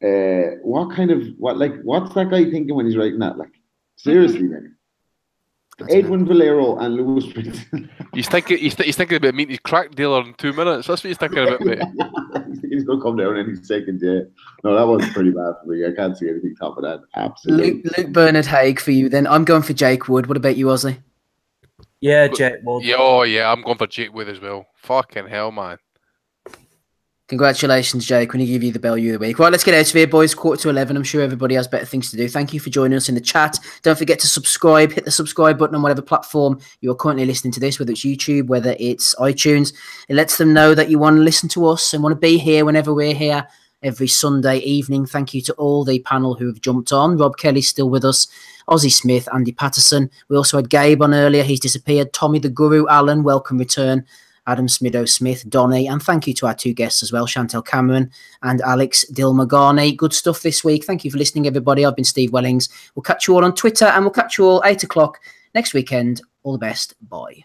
What's that guy thinking when he's writing that? Like, seriously, man. Edwin Valero and Louis Prince. He's thinking about meeting his crack dealer in 2 minutes. That's what he's thinking about, mate. He's going to come down any second, yeah. No, that was pretty bad for me. I can't see anything top of that. Absolutely. Luke Bernard Haig for you then. I'm going for Jake Wood. What about you, Ozzy? Yeah, Jake Wood. Yeah, I'm going for Jake Wood as well. Fucking hell, man. Congratulations, Jake. When he give you the Bellew of the week. Right, let's get out of here, boys. 11:15. I'm sure everybody has better things to do. Thank you for joining us in the chat. Don't forget to subscribe. Hit the subscribe button on whatever platform you're currently listening to this, whether it's YouTube, whether it's iTunes. It lets them know that you want to listen to us and want to be here whenever we're here every Sunday evening. Thank you to all the panel who have jumped on. Rob Kelly's still with us. Ozzy Smith, Andy Patterson. We also had Gabe on earlier. He's disappeared. Tommy the Guru, Alan, welcome return. Adam Smido-Smith, Donny, and thank you to our two guests as well, Chantel Cameron and Alex Dilmagani. Good stuff this week. Thank you for listening, everybody. I've been Steve Wellings. We'll catch you all on Twitter, and we'll catch you all 8 o'clock next weekend. All the best. Bye.